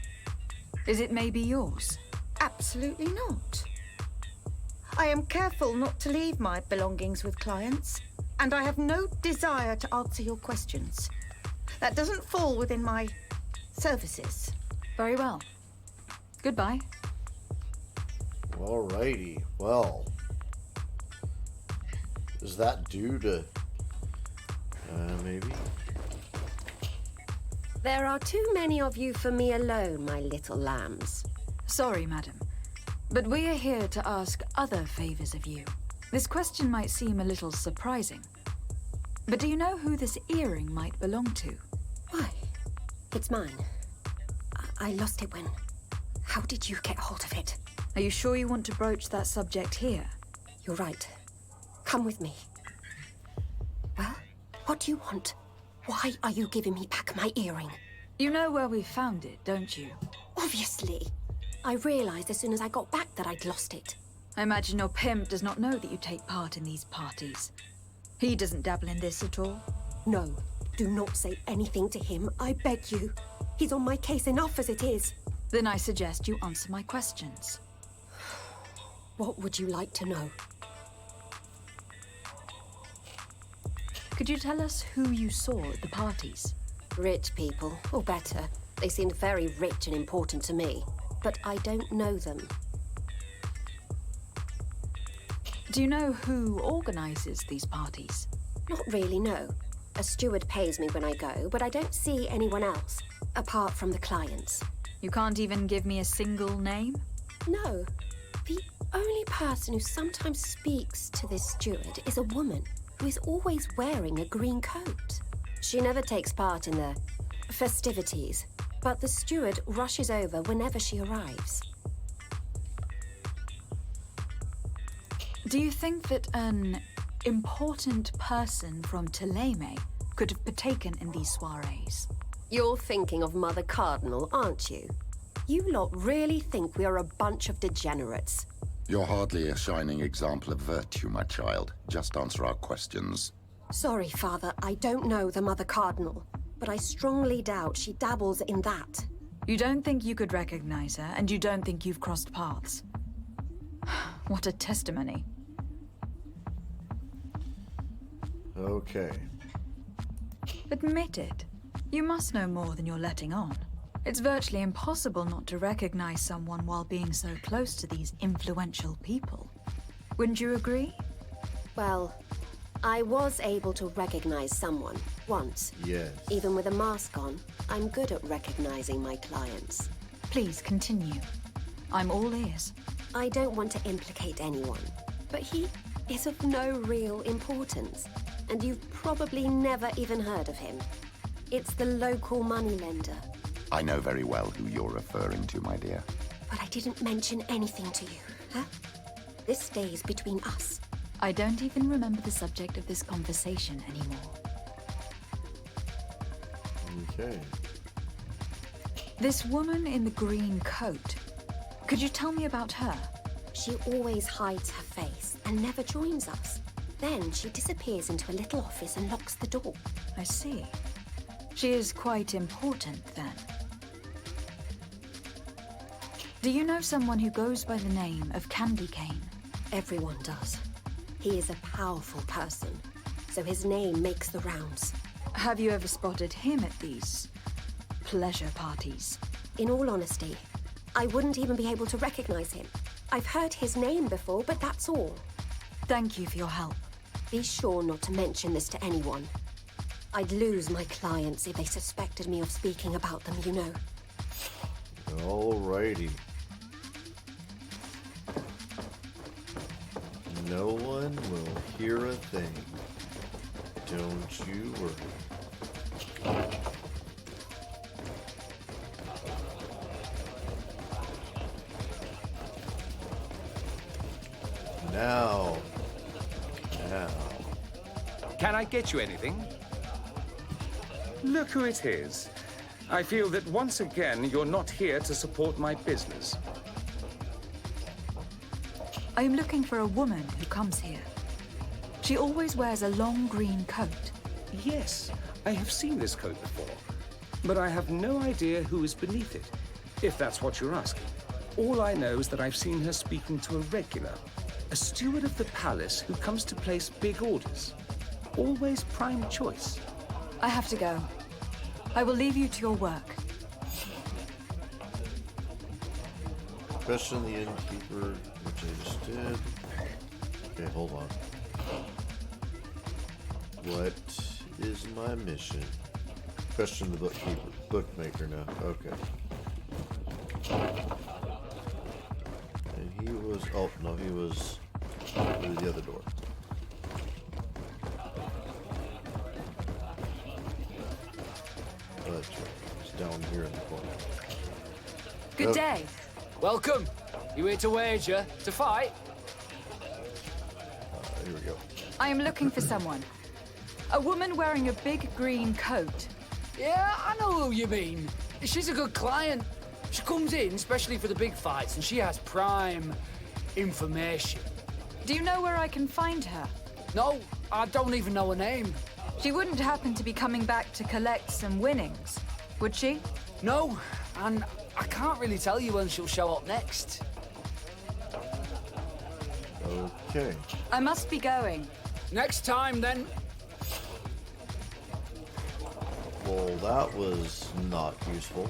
Is it maybe yours? Absolutely not. I am careful not to leave my belongings with clients, and I have no desire to answer your questions. That doesn't fall within my services. Very well. Goodbye. Alrighty. Well. Is that due to... maybe? There are too many of you for me alone, my little lambs. Sorry, madam, but we are here to ask other favors of you. This question might seem a little surprising, but do you know who this earring might belong to? Why? It's mine. I lost it when... How did you get hold of it? Are you sure you want to broach that subject here? You're right. Come with me. Well, what do you want? Why are you giving me back my earring? You know where we found it, don't you? Obviously. I realized as soon as I got back that I'd lost it. I imagine your pimp does not know that you take part in these parties. He doesn't dabble in this at all? No, do not say anything to him, I beg you. He's on my case enough as it is. Then I suggest you answer my questions. What would you like to know? Could you tell us who you saw at the parties? Rich people, or better. They seemed very rich and important to me, but I don't know them. Do you know who organizes these parties? Not really, no. A steward pays me when I go, but I don't see anyone else, apart from the clients. You can't even give me a single name? No. The only person who sometimes speaks to this steward is a woman who is always wearing a green coat. She never takes part in the festivities, but the steward rushes over whenever she arrives. Do you think that an important person from Thélème could have partaken in these soirees? You're thinking of Mother Cardinal, aren't you? You lot really think we are a bunch of degenerates. You're hardly a shining example of virtue, my child. Just answer our questions. Sorry, Father, I don't know the Mother Cardinal, but I strongly doubt she dabbles in that. You don't think you could recognize her, and you don't think you've crossed paths. What a testimony. Okay. Admit it. You must know more than you're letting on. It's virtually impossible not to recognize someone while being so close to these influential people. Wouldn't you agree? Well, I was able to recognize someone once. Yes. Even with a mask on, I'm good at recognizing my clients. Please continue. I'm all ears. I don't want to implicate anyone, but he is of no real importance, and you've probably never even heard of him. It's the local moneylender. I know very well who you're referring to, my dear. But I didn't mention anything to you, huh? This stays between us. I don't even remember the subject of this conversation anymore. Okay. This woman in the green coat. Could you tell me about her? She always hides her face and never joins us. Then she disappears into a little office and locks the door. I see. She is quite important, then. Do you know someone who goes by the name of Candy Cane? Everyone does. He is a powerful person, so his name makes the rounds. Have you ever spotted him at these pleasure parties? In all honesty, I wouldn't even be able to recognize him. I've heard his name before, but that's all. Thank you for your help. Be sure not to mention this to anyone. I'd lose my clients if they suspected me of speaking about them, you know. Alrighty. No one will hear a thing. Don't you worry. Now. Can I get you anything? Look who it is. I feel that once again you're not here to support my business. I am looking for a woman who comes here. She always wears a long green coat. Yes, I have seen this coat before, but I have no idea who is beneath it, if that's what you're asking. All I know is that I've seen her speaking to a regular, a steward of the palace who comes to place big orders. Always prime choice. I have to go. I will leave you to your work. Question the innkeeper, which I just did. Okay, hold on. What is my mission? Question the bookmaker now. Okay. And he was, oh no, he was through the other door. Oh, that's right. It's down here in the corner. Good day. Welcome. You here to wager? To fight? Here we go. I am looking for someone. A woman wearing a big green coat. Yeah, I know who you mean. She's a good client. She comes in especially for the big fights, and she has prime information. Do you know where I can find her? No, I don't even know her name. She wouldn't happen to be coming back to collect some winnings, would she? No, and I can't really tell you when she'll show up next. Okay. I must be going. Next time, then. Well, that was not useful.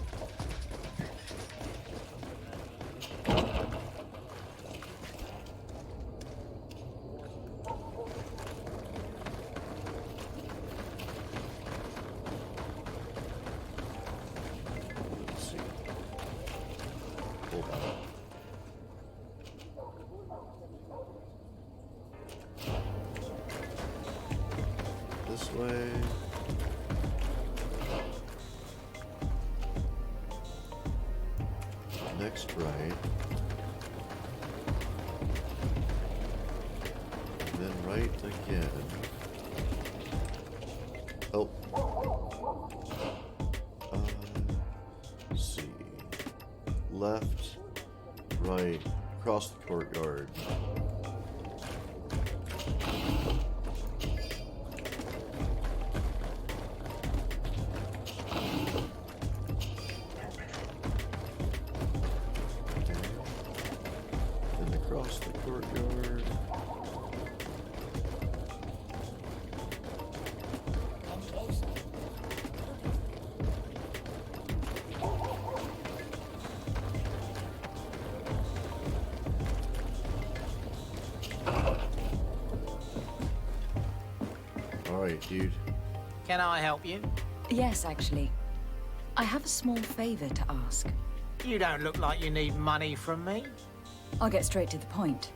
Let's see. Hold on. this way. Next right. And then right again. Oh. Let's see. Left, right, across the courtyard. Then across the courtyard. Alright, dude. Can I help you? Yes, actually. I have a small favor to ask. You don't look like you need money from me. I'll get straight to the point.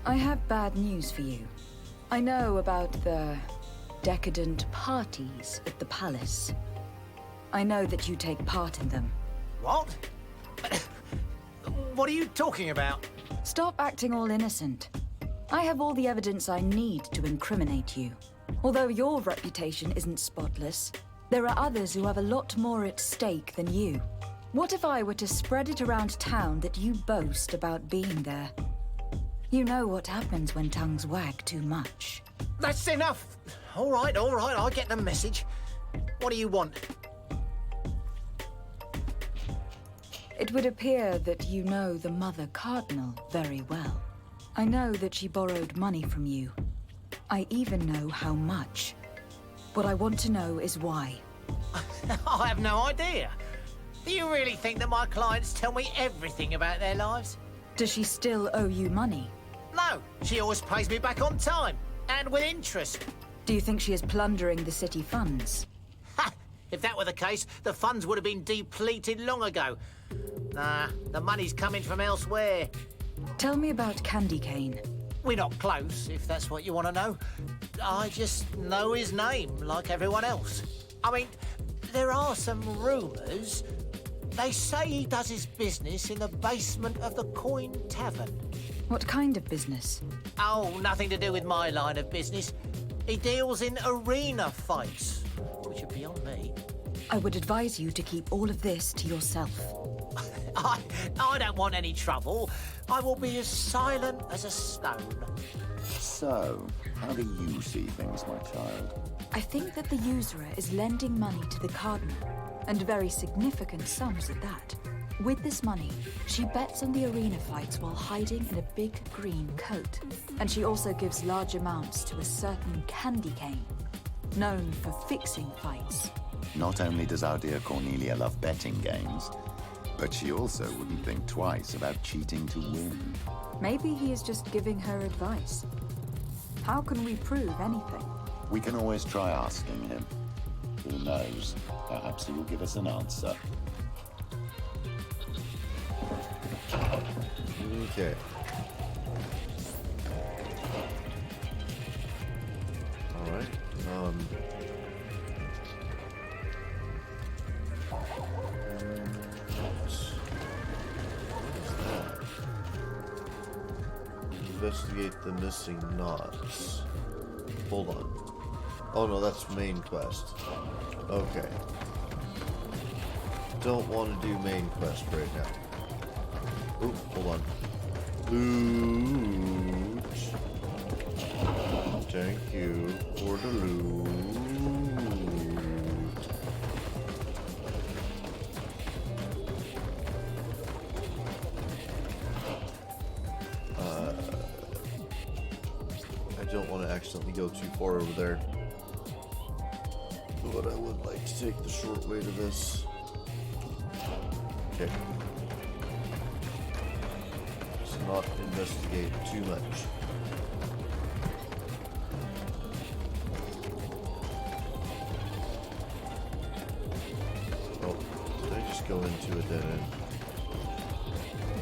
I have bad news for you. I know about the decadent parties at the palace. I know that you take part in them. What? What are you talking about? Stop acting all innocent. I have all the evidence I need to incriminate you. Although your reputation isn't spotless, there are others who have a lot more at stake than you. What if I were to spread it around town that you boast about being there? You know what happens when tongues wag too much. That's enough. All right, I get the message. What do you want? It would appear that you know the Mother Cardinal very well. I know that she borrowed money from you. I even know how much. What I want to know is why. I have no idea. Do you really think that my clients tell me everything about their lives? Does she still owe you money? No, she always pays me back on time, and with interest. Do you think she is plundering the city funds? Ha! If that were the case, the funds would have been depleted long ago. Nah, the money's coming from elsewhere. Tell me about Candy Cane. We're not close, if that's what you want to know. I just know his name, like everyone else. I mean, there are some rumours. They say he does his business in the basement of the Coin Tavern. What kind of business? Oh, nothing to do with my line of business. He deals in arena fights, which are beyond me. I would advise you to keep all of this to yourself. I don't want any trouble. I will be as silent as a stone. So, how do you see things, my child? I think that the usurer is lending money to the Cardinal, and very significant sums at that. With this money, she bets on the arena fights while hiding in a big green coat. And she also gives large amounts to a certain Candy Cane, known for fixing fights. Not only does our dear Cornelia love betting games, but she also wouldn't think twice about cheating to win. Maybe he is just giving her advice. How can we prove anything? We can always try asking him. Who knows? Perhaps he will give us an answer. Okay. Alright. Investigate the missing knots. Hold on. Oh no, that's main quest. Okay. Don't want to do main quest right now. Ooh, hold on. Loot. Thank you for the loot. I don't want to accidentally go too far over there. But I would like to take the short way to this. Okay. Let's not investigate too much. Oh, did I just go into a dead end?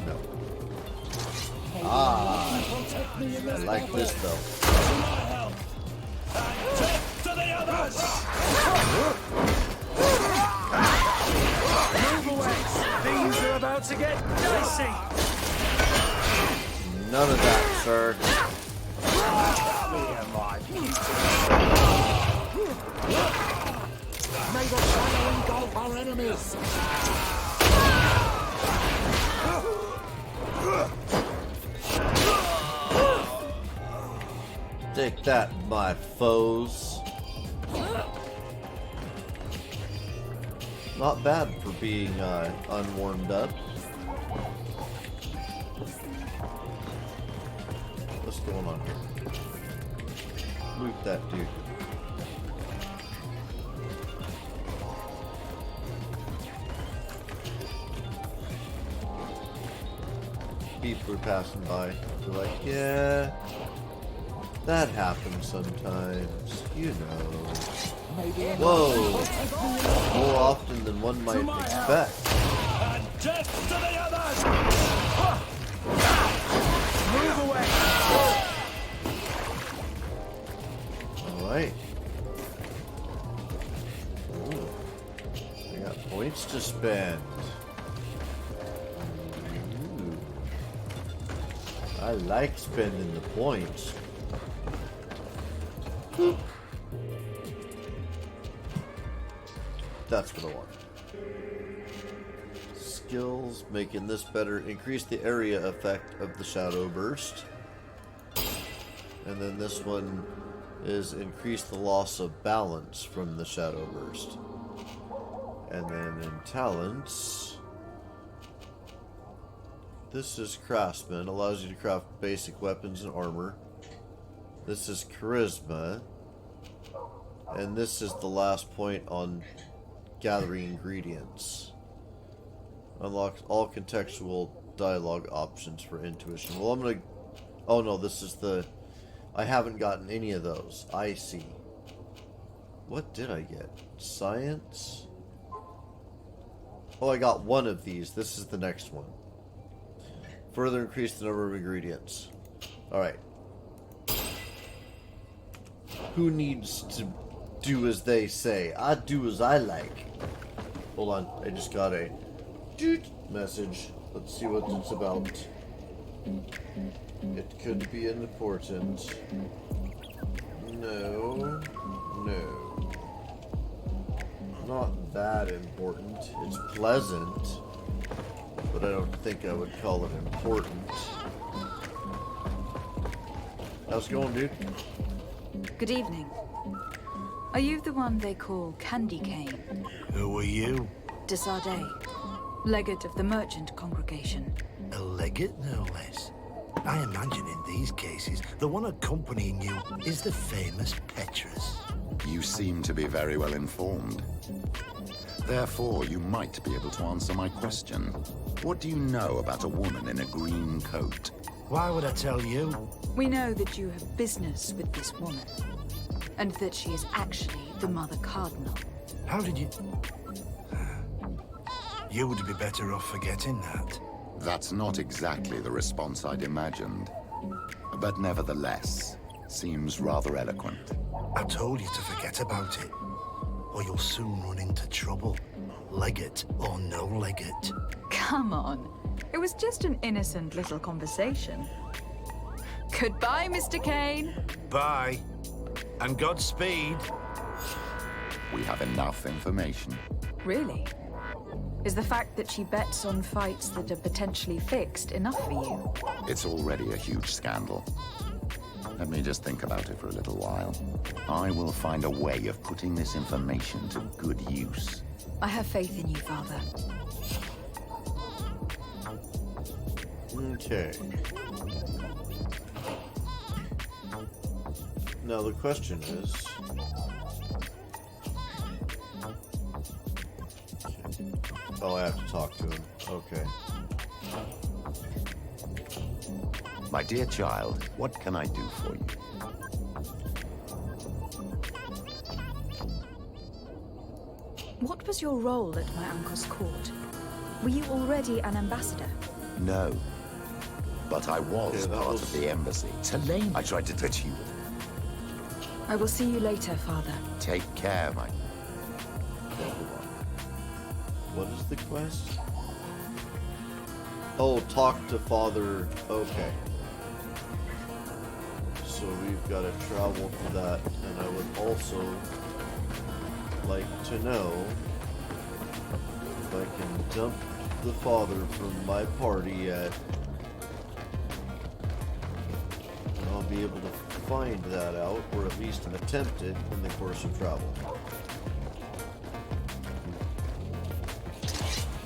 No. Ah, I like this though. May the shadow engulf our enemies! Take that, my foes. Not bad for being unwarmed up. What's going on here? Loot that dude. People are passing by. They're like, yeah, that happens sometimes, you know. Whoa! More often than one might expect. And death to the others! Move away! Alright. Ooh. I got points to spend. Ooh. I like spending the points. That's what I want. Skills, making this better. Increase the area effect of the shadow burst. And then this one is increase the loss of balance from the shadow burst. And then in talents, this is craftsman, allows you to craft basic weapons and armor. This is charisma. And this is the last point on gathering ingredients. Unlocks all contextual dialogue options for intuition. Well, I'm gonna... Oh no, this is the... I haven't gotten any of those. I see. What did I get? Science? Oh, I got one of these. This is the next one. Further increase the number of ingredients. Alright. Who needs to do as they say? I do as I like. Hold on. I just got a message. Let's see what it's about. It could be important. No. No. Not that important. It's pleasant. But I don't think I would call it important. How's it going, dude? Good evening. Are you the one they call Candy Cane? Who are you? Desardet, legate of the merchant congregation. A legate, no less. I imagine in these cases, the one accompanying you is the famous Petrus. You seem to be very well informed. Therefore, you might be able to answer my question. What do you know about a woman in a green coat? Why would I tell you? We know that you have business with this woman, and that she is actually the Mother Cardinal. How did you... You would be better off forgetting that. That's not exactly the response I'd imagined. But nevertheless, seems rather eloquent. I told you to forget about it, or you'll soon run into trouble. Legate or no legate. Come on. It was just an innocent little conversation. Goodbye, Mr. Kane. Bye. And Godspeed. We have enough information. Really? Is the fact that she bets on fights that are potentially fixed enough for you? It's already a huge scandal. Let me just think about it for a little while. I will find a way of putting this information to good use. I have faith in you, Father. Okay. Now the question is... Oh, I have to talk to him. Okay. My dear child, what can I do for you? What was your role at my uncle's court? Were you already an ambassador? No. But I was Yeah, part of the embassy. Tulane. I tried to touch you. I will see you later, Father. Take care, my... What is the quest? Oh, talk to Father... Okay. So So we've got to travel to that, and I would also like to know if I can dump the father from my party yet. And I'll be able to find that out, or at least attempt it in the course of travel.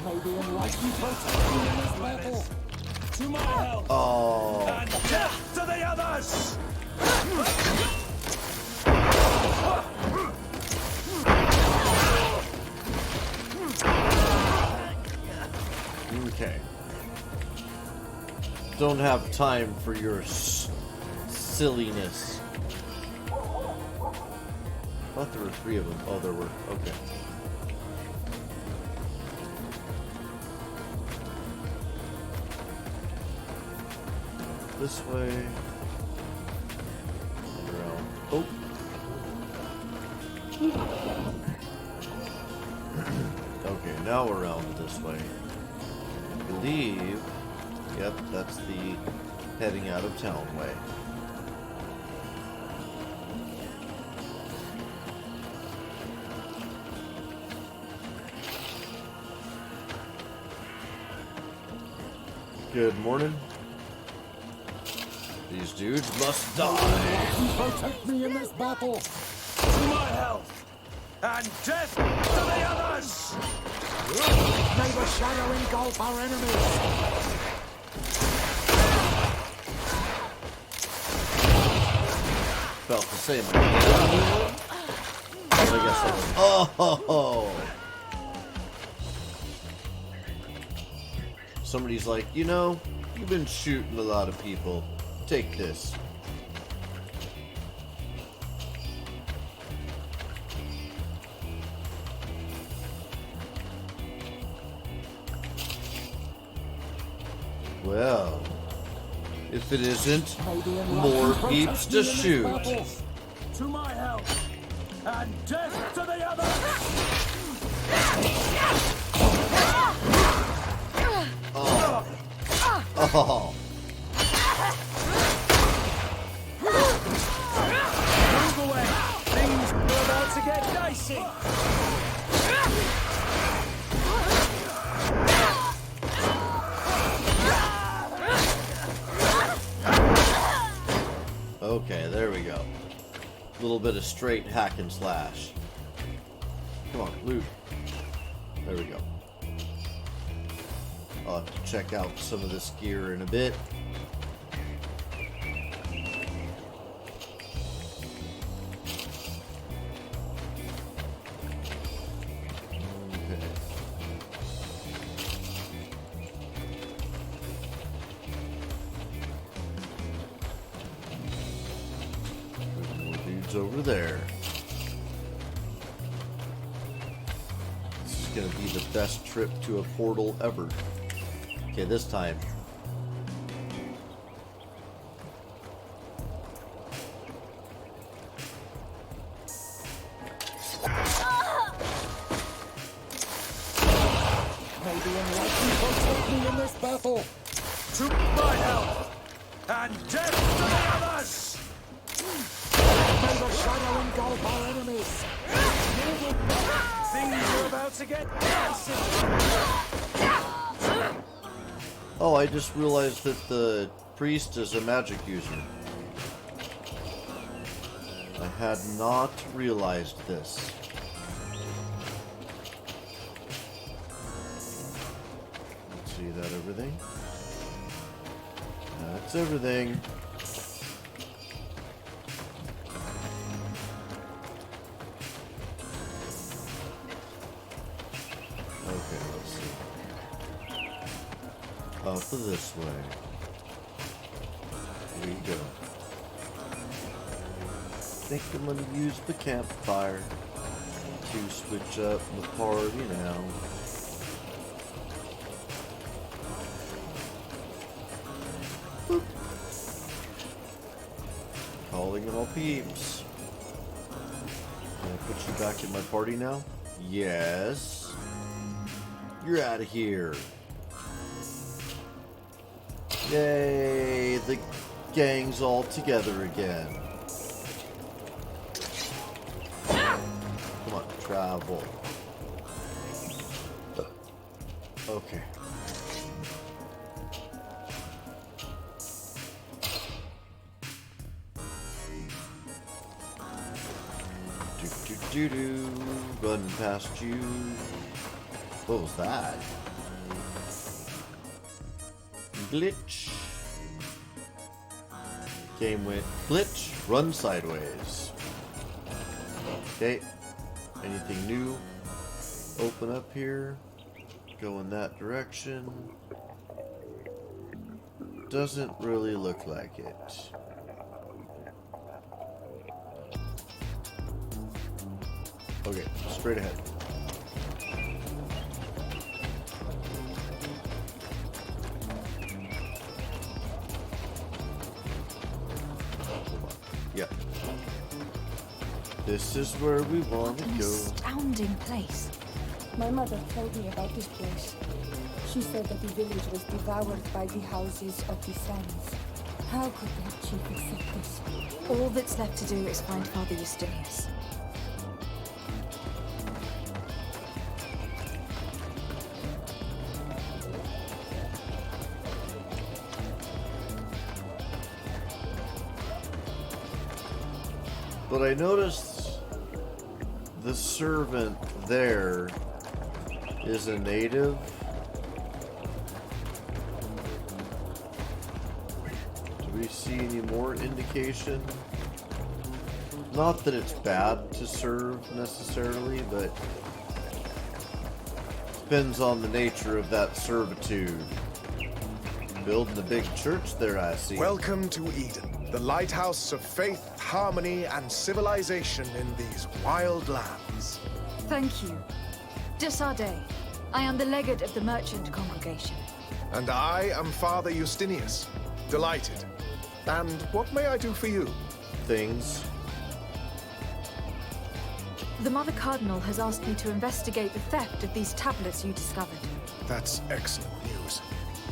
Maybe enlightened protect me in this battle. To my help! Oh. And death to the others! Okay. Don't have time for your silliness. I thought there were 3 of them. Oh, there were. Okay. This way. Around. Oh. Okay, now around this way. I believe. Yep, that's the heading out of town way. Good morning. These dudes must die. Protect me in this battle. To my health. And death to the others! May the shadow engulf our enemies! Felt the same. I guess that was. Oh! Somebody's like, you know, you've been shooting a lot of people. Take this. Well, if it isn't, more peeps to shoot. To my help, and death to the others! Oh. Oh. Move away! Things are about to get dicey! Okay, there we go. A little bit of straight hack and slash. Come on, loot. There we go. I'll have to check out some of this gear in a bit. Over there. This is going to be the best trip to a portal ever. Okay, this time. Maybe enlightened protect me in this battle. To my help, and death to the others! May the shadow engulf our enemies! Things are about to get dicey! Oh, I just realized that the priest is a magic user. I had not realized this. Let's see, that everything? That's everything. Okay, let's see. Up this way. Here we go. I think I'm gonna use the campfire to switch up the party now. Boop. Calling it all peeps. Can I put you back in my party now? Yes. You're out of here. Yay! The gang's all together again. Come on, travel. Okay. Do-do-do-do. Running past you. What was that? Glitch. Game went glitch, run sideways. Okay. Anything new? Open up here. Go in that direction. Doesn't really look like it. Okay, straight ahead. Yeah. This is where we want to An go. astounding place. My mother told me about this place. She said that the village was devoured by the houses of the Sons. How could their chief accept this? All that's left to do is find Father Justinius. But I noticed the servant there is a native. Do we see any more indication? Not that it's bad to serve necessarily, but depends on the nature of that servitude. Building a big church there, I see. Welcome to Eden, the lighthouse of faith, harmony, and civilization in these wild lands. Thank you. De Sardet. I am the legate of the merchant congregation. And I am Father Justinius. Delighted. And what may I do for you? Things. The Mother Cardinal has asked me to investigate the theft of these tablets you discovered. That's excellent news.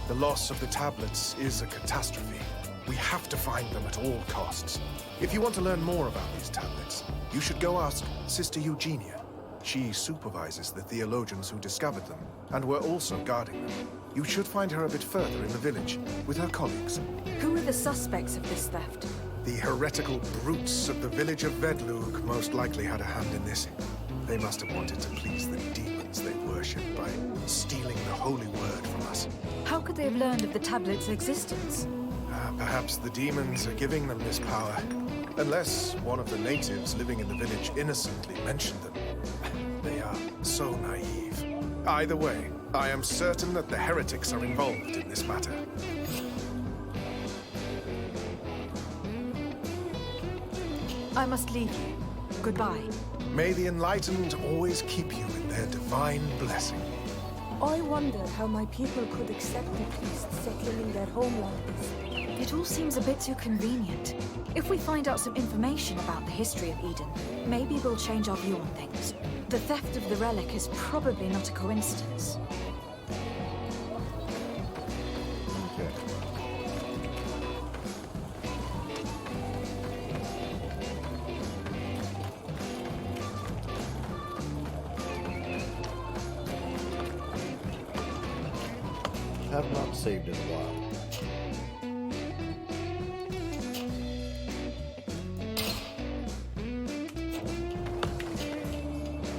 The loss of the tablets is a catastrophe. We have to find them at all costs. If you want to learn more about these tablets, you should go ask Sister Eugenia. She supervises the theologians who discovered them, and were also guarding them. You should find her a bit further in the village, with her colleagues. Who are the suspects of this theft? The heretical brutes of the village of Vedlug most likely had a hand in this. They must have wanted to please the demons they worship by stealing the holy word from us. How could they have learned of the tablet's existence? Perhaps the demons are giving them this power. Unless one of the natives living in the village innocently mentioned them. They are so naive. Either way, I am certain that the heretics are involved in this matter. I must leave you. Goodbye. May the enlightened always keep you in their divine blessing. I wonder how my people could accept the priests settling in their homeland. It all seems a bit too convenient. If we find out some information about the history of Eden, maybe we'll change our view on things. The theft of the relic is probably not a coincidence. Okay. Have not saved in a while.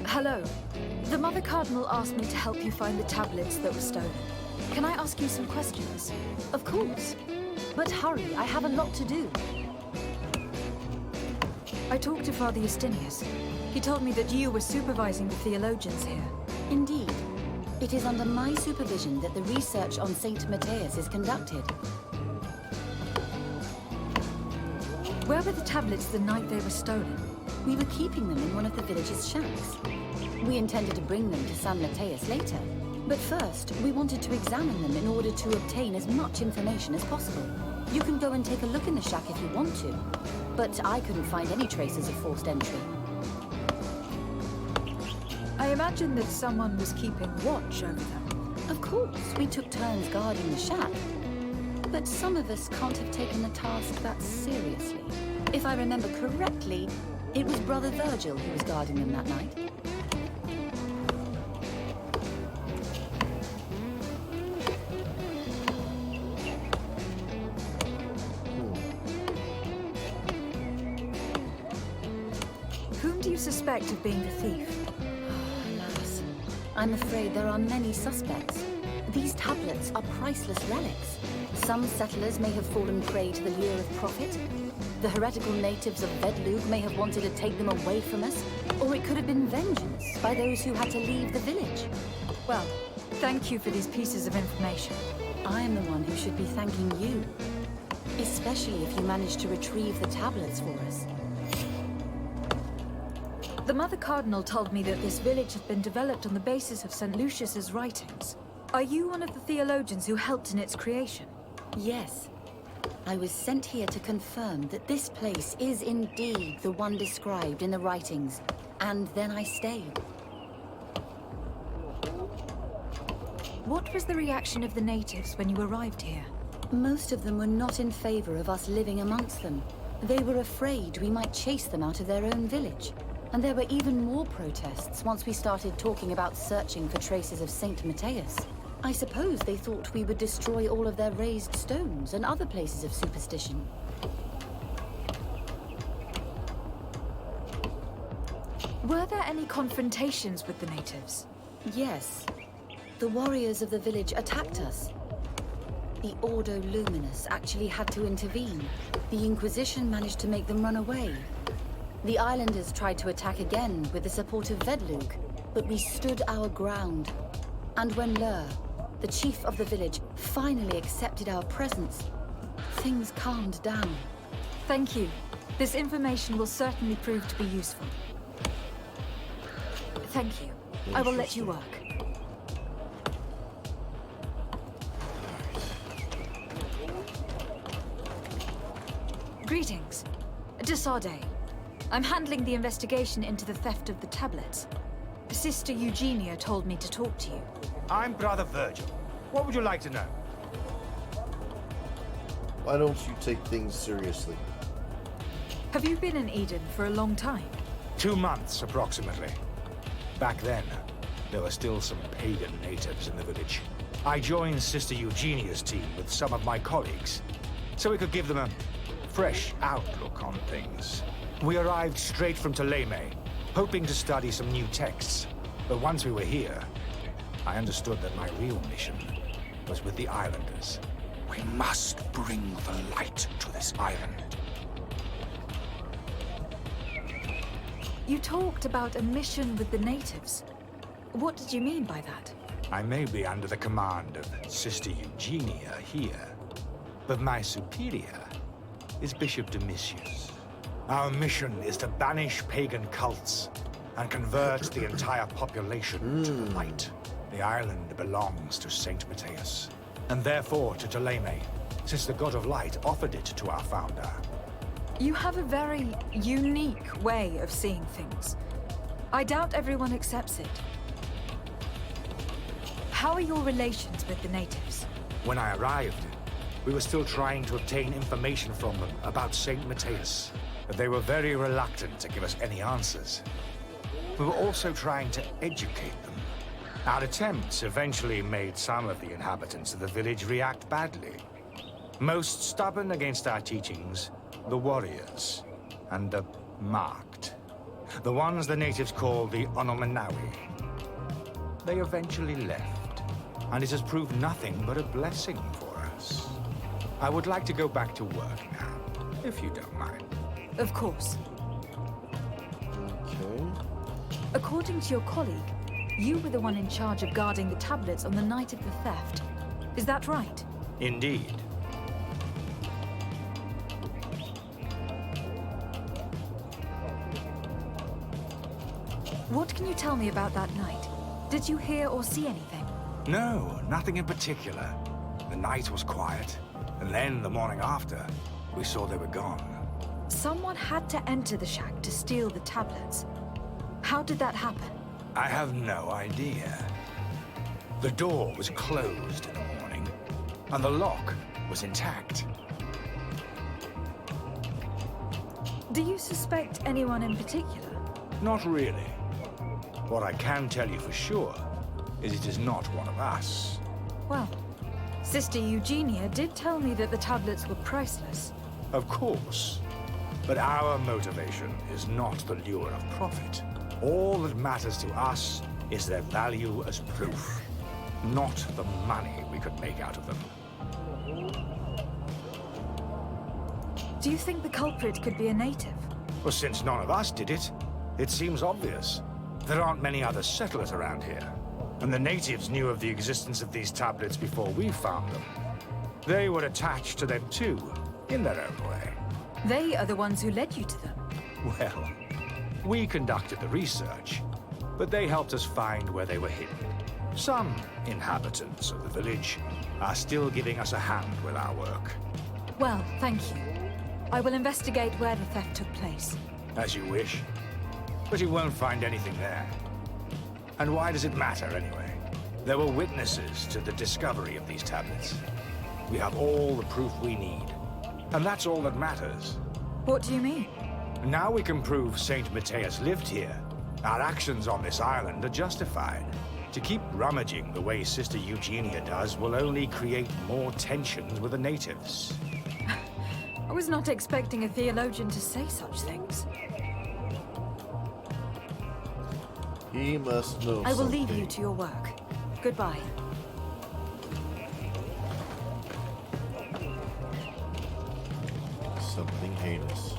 Hello. The Mother Cardinal asked me to help you find the tablets that were stolen. Can I ask you some questions? Of course. But hurry, I have a lot to do. I talked to Father Justinius. He told me that you were supervising the theologians here. Indeed. It is under my supervision that the research on Saint Matthias is conducted. Where were the tablets the night they were stolen? We were keeping them in one of the village's shacks. We intended to bring them to San Matthias later. But first, we wanted to examine them in order to obtain as much information as possible. You can go and take a look in the shack if you want to. But I couldn't find any traces of forced entry. I imagine that someone was keeping watch over them. Of course, we took turns guarding the shack. But some of us can't have taken the task that seriously. If I remember correctly, it was Brother Virgil who was guarding them that night. Whom do you suspect of being the thief? Alas, I'm afraid there are many suspects. These tablets are priceless relics. Some settlers may have fallen prey to the lure of profit. The heretical natives of Vedlug may have wanted to take them away from us, or it could have been vengeance by those who had to leave the village. Well, thank you for these pieces of information. I am the one who should be thanking you, especially if you managed to retrieve the tablets for us. The Mother Cardinal told me that this village had been developed on the basis of St. Lucius's writings. Are you one of the theologians who helped in its creation? Yes. I was sent here to confirm that this place is indeed the one described in the writings, and then I stayed. What was the reaction of the natives when you arrived here? Most of them were not in favor of us living amongst them. They were afraid we might chase them out of their own village. And there were even more protests once we started talking about searching for traces of Saint Matthias. I suppose they thought we would destroy all of their raised stones and other places of superstition. Were there any confrontations with the natives? Yes. The warriors of the village attacked us. The Ordo Luminous actually had to intervene. The Inquisition managed to make them run away. The islanders tried to attack again with the support of Vedlug, but we stood our ground. And when Lur, the chief of the village, finally accepted our presence, things calmed down. Thank you. This information will certainly prove to be useful. Thank you. I will let you work. Greetings. Desarde. I'm handling the investigation into the theft of the tablets. Sister Eugenia told me to talk to you. I'm Brother Virgil. What would you like to know? Why don't you take things seriously? Have you been in Eden for a long time? 2 months, approximately. Back then, there were still some pagan natives in the village. I joined Sister Eugenia's team with some of my colleagues, so we could give them a fresh outlook on things. We arrived straight from Ptolemy, hoping to study some new texts. But once we were here, I understood that my real mission was with the islanders. We must bring the light to this island. You talked about a mission with the natives. What did you mean by that? I may be under the command of Sister Eugenia here, but my superior is Bishop Domitius. Our mission is to banish pagan cults and convert the entire population to the light. The island belongs to Saint Matthias, and therefore to Ptolemy, since the God of Light offered it to our founder. You have a very unique way of seeing things. I doubt everyone accepts it. How are your relations with the natives? When I arrived, we were still trying to obtain information from them about Saint Matthias, but they were very reluctant to give us any answers. We were also trying to educate them. Our attempts eventually made some of the inhabitants of the village react badly. Most stubborn against our teachings, the warriors, and the marked. The ones the natives call the Onomanawi. They eventually left, and it has proved nothing but a blessing for us. I would like to go back to work now, if you don't mind. Of course. Okay. According to your colleague, you were the one in charge of guarding the tablets on the night of the theft. Is that right? Indeed. What can you tell me about that night? Did you hear or see anything? No, nothing in particular. The night was quiet, and then the morning after, we saw they were gone. Someone had to enter the shack to steal the tablets. How did that happen? I have no idea. The door was closed in the morning, and the lock was intact. Do you suspect anyone in particular? Not really. What I can tell you for sure is it is not one of us. Well, Sister Eugenia did tell me that the tablets were priceless. Of course. But our motivation is not the lure of profit. All that matters to us is their value as proof, not the money we could make out of them. Do you think the culprit could be a native? Well, since none of us did it, it seems obvious. There aren't many other settlers around here, and the natives knew of the existence of these tablets before we found them. They were attached to them too, in their own way. They are the ones who led you to them. Well, we conducted the research, but they helped us find where they were hidden. Some inhabitants of the village are still giving us a hand with our work. Well, thank you. I will investigate where the theft took place. As you wish. But you won't find anything there. And why does it matter, anyway? There were witnesses to the discovery of these tablets. We have all the proof we need. And that's all that matters. What do you mean? Now we can prove Saint Matthias lived here. Our actions on this island are justified. To keep rummaging the way Sister Eugenia does will only create more tensions with the natives. I was not expecting a theologian to say such things. He must know I will something. leave you to your work. Goodbye. Something heinous.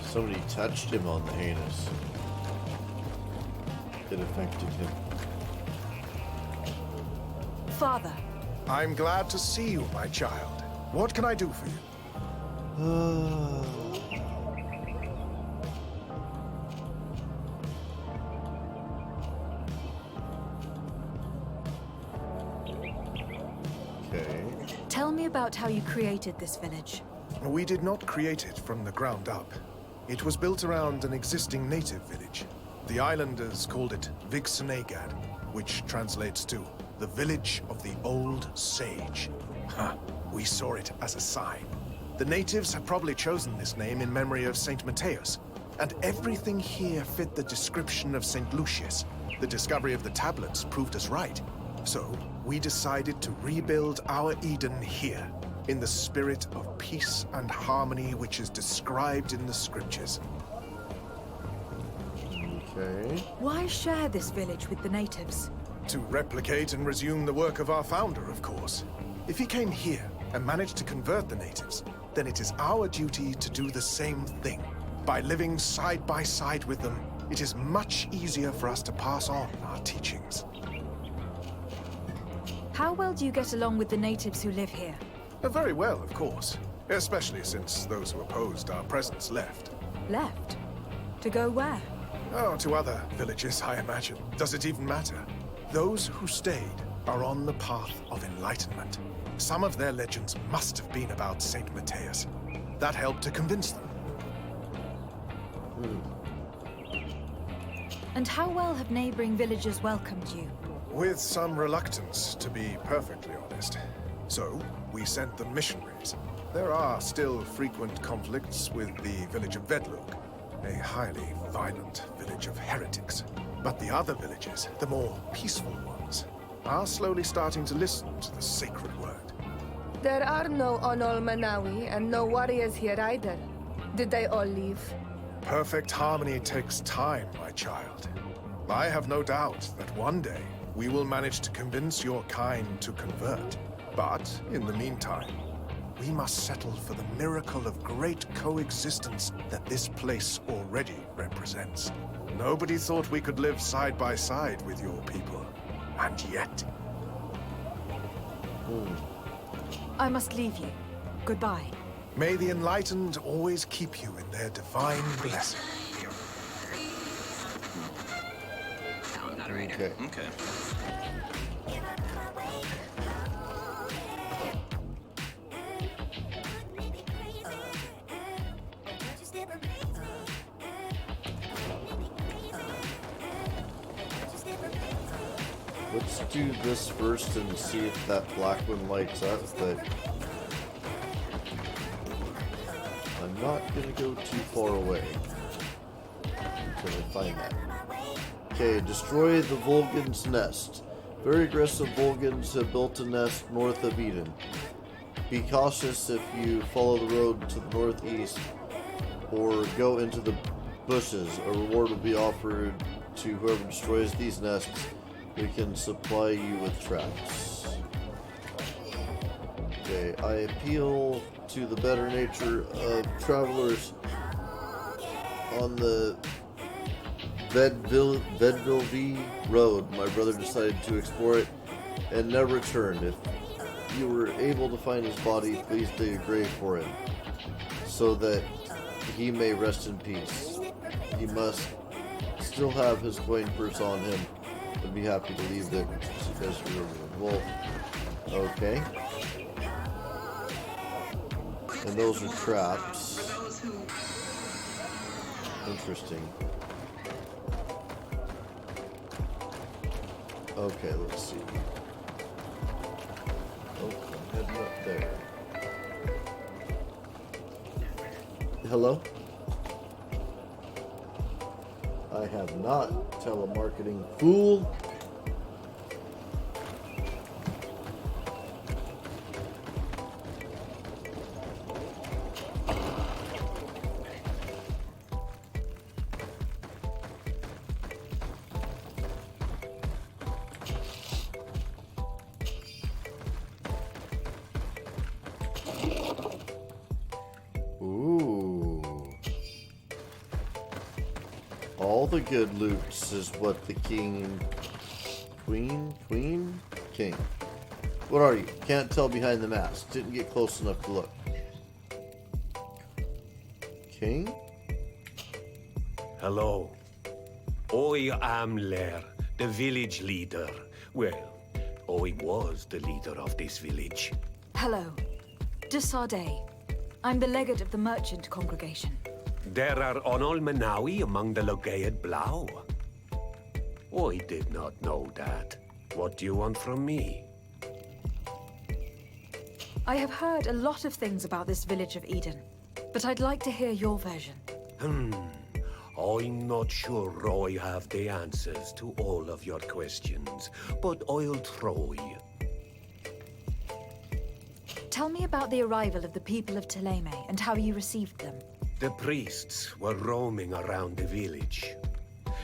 Somebody touched him on the heinous. It affected him. Father. I'm glad to see you, my child. What can I do for you? Okay. Tell me about how you created this village. We did not create it from the ground up. It was built around an existing native village. The islanders called it Vixenagad, which translates to the village of the old sage. We saw it as a sign. The natives had probably chosen this name in memory of Saint Matthias, and everything here fit the description of Saint Lucius. The discovery of the tablets proved us right. So, we decided to rebuild our Eden here, in the spirit of peace and harmony which is described in the scriptures. Okay. Why share this village with the natives? To replicate and resume the work of our founder, of course. If he came here and managed to convert the natives, then it is our duty to do the same thing. By living side by side with them, it is much easier for us to pass on our teachings. How well do you get along with the natives who live here? Very well, of course. Especially since those who opposed our presence left. Left? To go where? Oh, to other villages, I imagine. Does it even matter? Those who stayed are on the path of enlightenment. Some of their legends must have been about Saint Matthias. That helped to convince them. And how well have neighboring villages welcomed you? With some reluctance, to be perfectly honest. So, we sent them missionaries. There are still frequent conflicts with the village of Vedlug, a highly violent village of heretics. But the other villages, the more peaceful ones, are slowly starting to listen to the sacred word. There are no Onol Manawi and no warriors here either. Did they all leave? Perfect harmony takes time, my child. I have no doubt that one day we will manage to convince your kind to convert. But, in the meantime, we must settle for the miracle of great coexistence that this place already represents. Nobody thought we could live side by side with your people. And yet... I must leave you. Goodbye. May the enlightened always keep you in their divine blessing. Okay. Okay. Let's do this first and see if that black one lights up, but I'm not going to go too far away until I find that. Okay, destroy the Volgan's nest. Very aggressive Volgans have built a nest north of Eden. Be cautious if you follow the road to the northeast or go into the bushes. A reward will be offered to whoever destroys these nests. We can supply you with traps. Okay, I appeal to the better nature of travelers on the Vedville V road. My brother decided to explore it and never returned. If you were able to find his body, please dig a grave for him so that he may rest in peace. He must still have his coin purse on him. I'd be happy to leave it as your wolf. Okay. And those are traps. Interesting. Okay, let's see. Oh, I'm heading up there. Hello? I have not telemarketing, fool. All the good loots is what the king, queen, king. What are you? Can't tell behind the mask. Didn't get close enough to look. King? Hello. I am Lair, the village leader. Well, I was the leader of this village. Hello. De Sardet. I'm the legate of the merchant congregation. There are Onol Manawi among the Logead Blau. I did not know that. What do you want from me? I have heard a lot of things about this village of Eden, but I'd like to hear your version. I'm not sure I have the answers to all of your questions, but I'll try. Tell me about the arrival of the people of Thélème and how you received them. The priests were roaming around the village.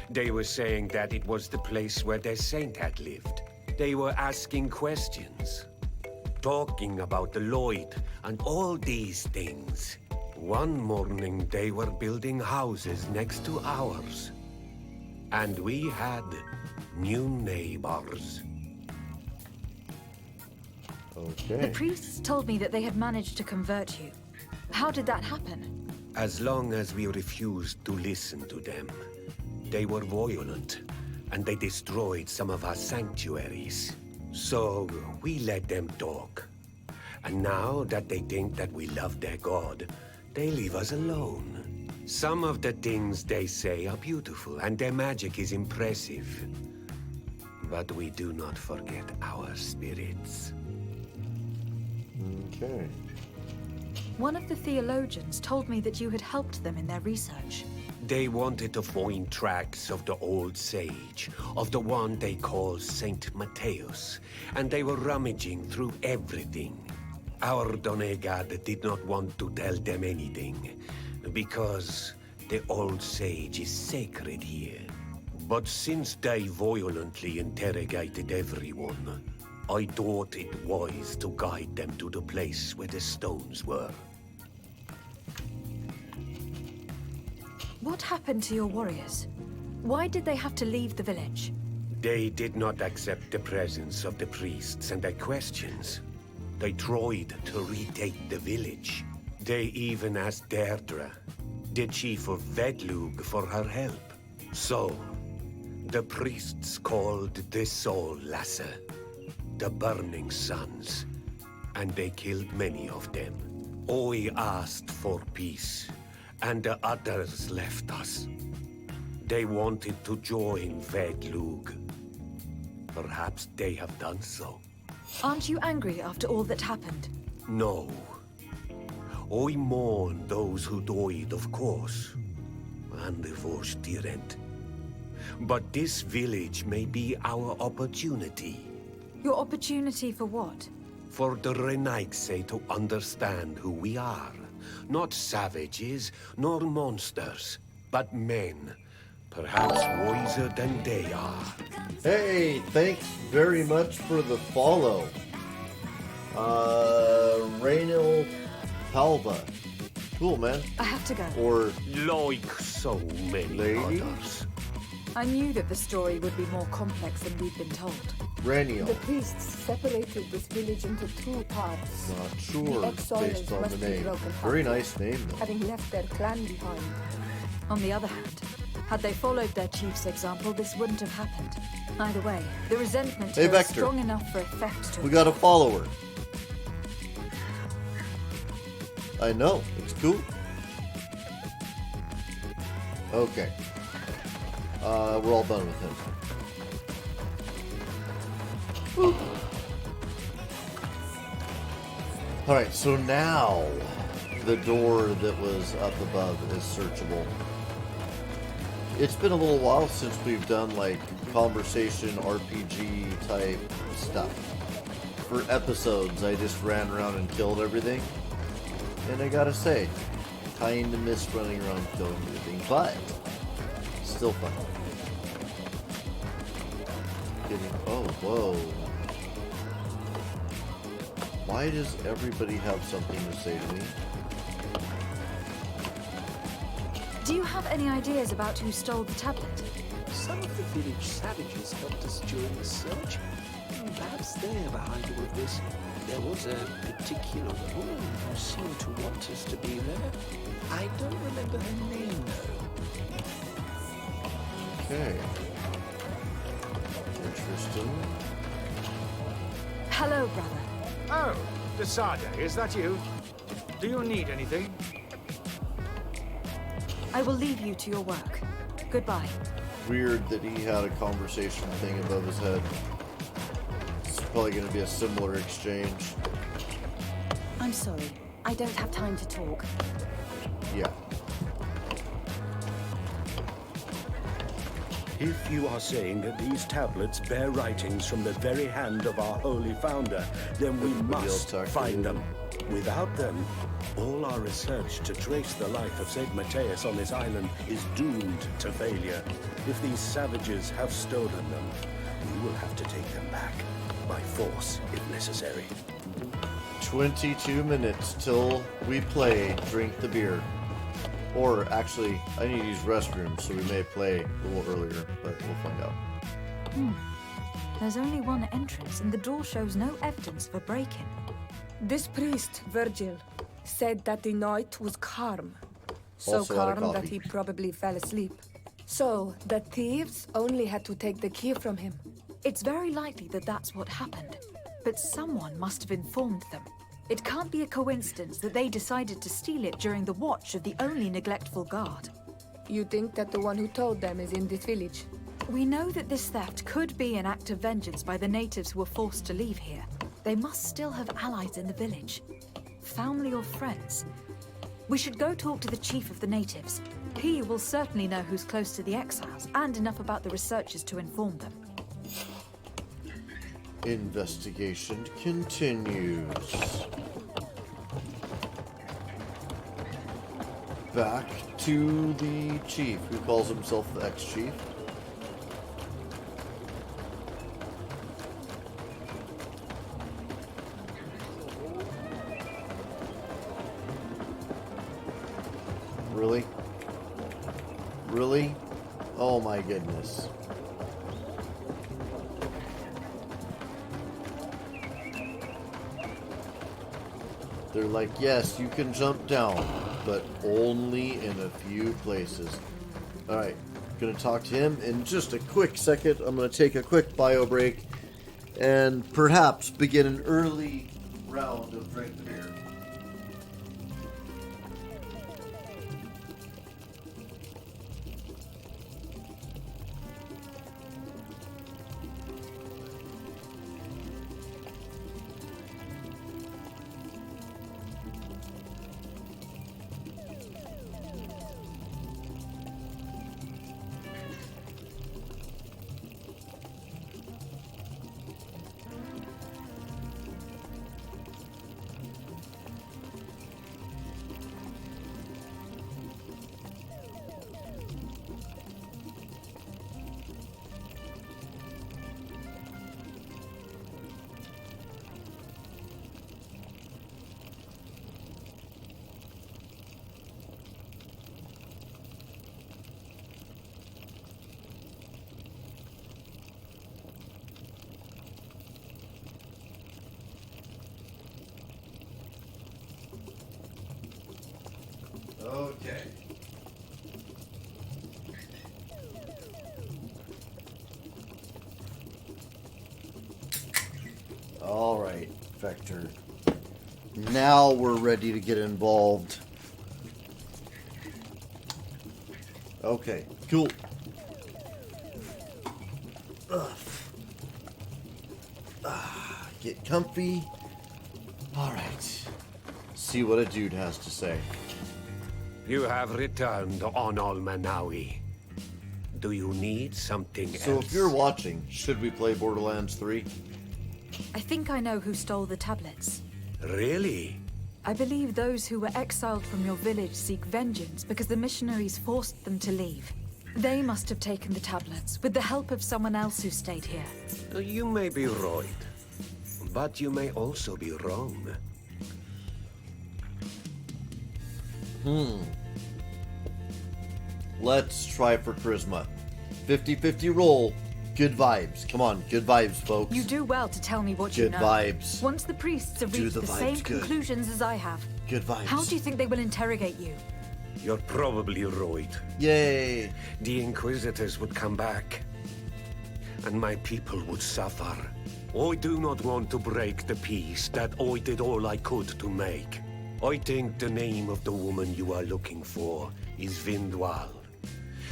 They were saying that it was the place where their saint had lived. They were asking questions, talking about the Lloyd and all these things. One morning they were building houses next to ours. And we had new neighbors. Okay. The priests told me that they had managed to convert you. How did that happen? As long as we refused to listen to them, they were violent, and they destroyed some of our sanctuaries. So we let them talk. And now that they think that we love their god, they leave us alone. Some of the things they say are beautiful, and their magic is impressive. But we do not forget our spirits. Okay. One of the theologians told me that you had helped them in their research. They wanted to find tracks of the old sage, of the one they call Saint Matthäus, and they were rummaging through everything. Our Donegad did not want to tell them anything, because the old sage is sacred here. But since they violently interrogated everyone, I thought it wise to guide them to the place where the stones were. What happened to your warriors? Why did they have to leave the village? They did not accept the presence of the priests and their questions. They tried to retake the village. They even asked Deirdre, the chief of Vedlug, for her help. So, the priests called the Soul Lasser, the Burning Suns, and they killed many of them. I asked for peace, and the others left us. They wanted to join Vedlug. perhaps they have done so. Aren't you angry after all that happened? No. I mourn those who died, of course, and the Vorstiren. But this village may be our opportunity. Your opportunity for what? For the Renaigse to understand who we are. Not savages, nor monsters, but men. Perhaps wiser than they are. Hey, thanks very much for the follow. Rainil Palva. Cool, man. I have to go. Or like so many others. I knew that the story would be more complex than we'd been told. Raniel. The priests separated this village into two parts. Not sure, The exiles based on must the be name. broken-hearted, Very nice name, though. having left their clan behind. On the other hand, had they followed their chief's example, this wouldn't have happened. Either way, the resentment Hey, here is Vector. strong enough for effect to... We got a follower. I know, it's cool. Okay. We're all done with him. Woo. Alright, so now the door that was up above is searchable. It's been a little while since we've done like conversation RPG type stuff. For episodes, I just ran around and killed everything. And I gotta say, kinda miss running around killing everything, but still fun. Oh, whoa. Why does everybody have something to say to me? Do you have any ideas about who stole the tablet? Some of the village savages helped us during the search. Perhaps they're behind all of this. There was a particular woman who seemed to want us to be there. I don't remember her name, though. Okay. Interesting. Hello, brother. Oh, Desade, is that you? Do you need anything? I will leave you to your work. Goodbye. Weird that he had a conversation thing above his head. It's probably going to be a similar exchange. I'm sorry. I don't have time to talk. Yeah. If you are saying that these tablets bear writings from the very hand of our holy founder, then we must find them. Without them, all our research to trace the life of St. Matthias on this island is doomed to failure. If these savages have stolen them, we will have to take them back, by force if necessary. 22 minutes till we play Drink the Beer. Or, actually, I need to use restrooms, so we may play a little earlier, but we'll find out. There's only one entrance, and the door shows no evidence of a break-in. This priest, Virgil, said that the night was calm. So Also out of calm that coffee. he probably fell asleep. So, the thieves only had to take the key from him. It's very likely that that's what happened, but someone must have informed them. It can't be a coincidence that they decided to steal it during the watch of the only neglectful guard. You think that the one who told them is in this village? We know that this theft could be an act of vengeance by the natives who were forced to leave here. They must still have allies in the village. Family or friends. We should go talk to the chief of the natives. He will certainly know who's close to the exiles, and enough about the researchers to inform them. Investigation continues. Back to the chief, who calls himself the ex-chief. Really? Really? Oh my goodness. They're like, yes, you can jump down, but only in a few places. Alright, gonna talk to him in just a quick second. I'm gonna take a quick bio break and perhaps begin an early round of Drink the Beer. Okay. All right, Vector. Now we're ready to get involved. Okay, cool. Get comfy. All right. See what a dude has to say. You have returned on Manawi. Do you need something So else? if you're watching, should we play Borderlands 3? I think I know who stole the tablets. Really? I believe those who were exiled from your village seek vengeance because the missionaries forced them to leave. They must have taken the tablets with the help of someone else who stayed here. You may be right, but you may also be wrong. Let's try for charisma. 50-50 roll. Good vibes. Come on, good vibes, folks. You do well to tell me what you Good know. vibes. Once the priests have Do reached the the vibes same good. conclusions as I have, Good vibes. how do you think they will interrogate you? You're probably right. Yay. The Inquisitors would come back, and my people would suffer. I do not want to break the peace that I did all I could to make. I think the name of the woman you are looking for is Vindwal.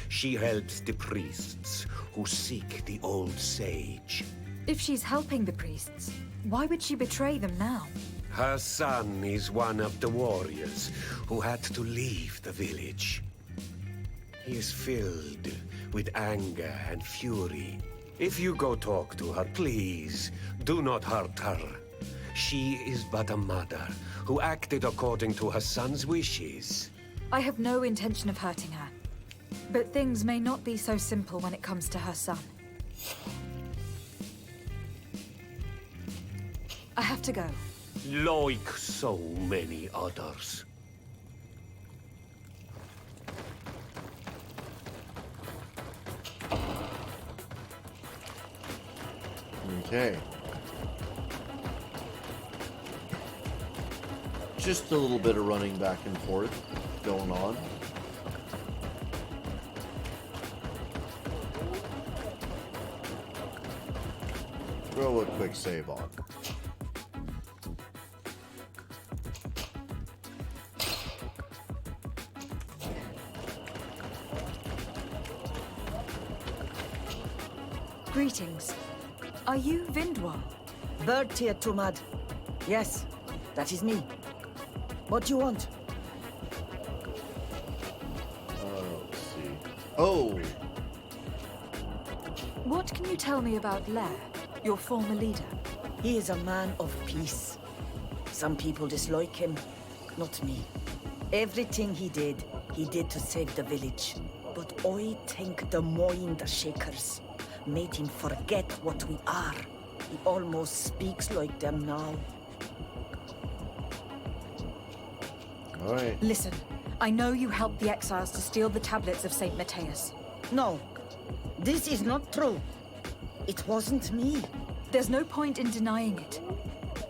She helps the priests who seek the old sage. If she's helping the priests, why would she betray them now? Her son is one of the warriors who had to leave the village. He is filled with anger and fury. If you go talk to her, please, do not hurt her. She is but a mother who acted according to her son's wishes. I have no intention of hurting her. But things may not be so simple when it comes to her son. I have to go. Like so many others. Okay. Just a little bit of running back and forth going on. Throw a quick save on. Greetings. Are you Vindwal? Bertia Tumad. Yes, that is me. What do you want? Let's see. Oh! What can you tell me about Lair, your former leader? He is a man of peace. Some people dislike him, not me. Everything he did to save the village. But I think the Mind Shakers made him forget what we are. He almost speaks like them now. Alright. Listen, I know you helped the exiles to steal the tablets of St. Matthias. No, this is not true. It wasn't me. There's no point in denying it.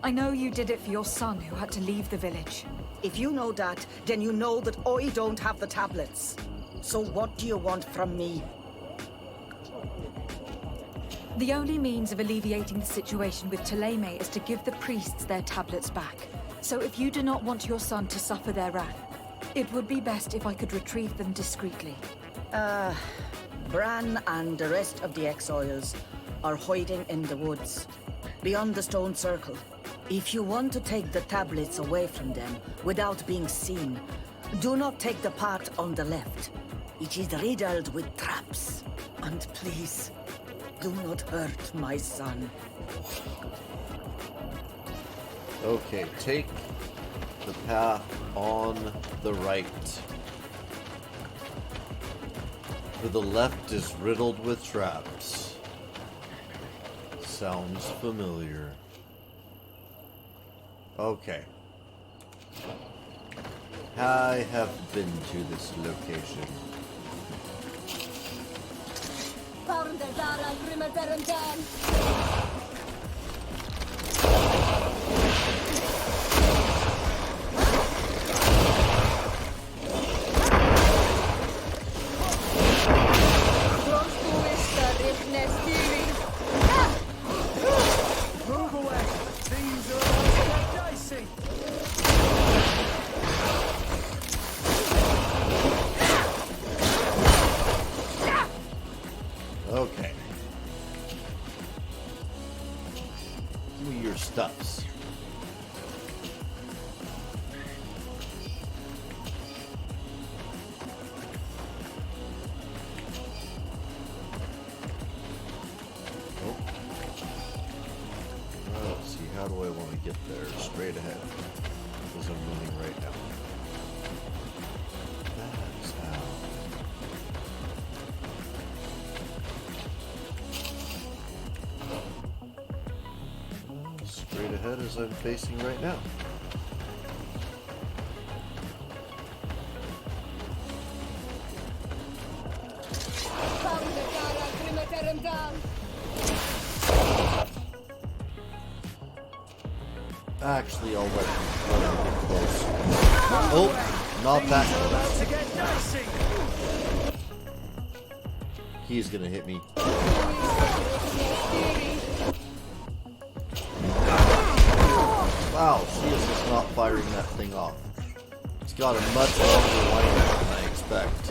I know you did it for your son who had to leave the village. If you know that, then you know that I don't have the tablets. So what do you want from me? The only means of alleviating the situation with Thélème is to give the priests their tablets back. So if you do not want your son to suffer their wrath, it would be best if I could retrieve them discreetly. Bran and the rest of the exiles are hiding in the woods, beyond the stone circle. If you want to take the tablets away from them without being seen, do not take the path on the left. It is riddled with traps. And please, do not hurt my son. Okay, take the path on the right. For the left is riddled with traps. Sounds familiar. Okay. I have been to this location. stuffs. Let's see, how do I want to get there? Straight ahead. Because I'm running right now. That's how. Straight ahead as I'm facing right now. Actually, I'll let him get close. Oh, not that close. He's gonna hit me. Wow, she is just not firing that thing off. It's got a much longer line than I expect.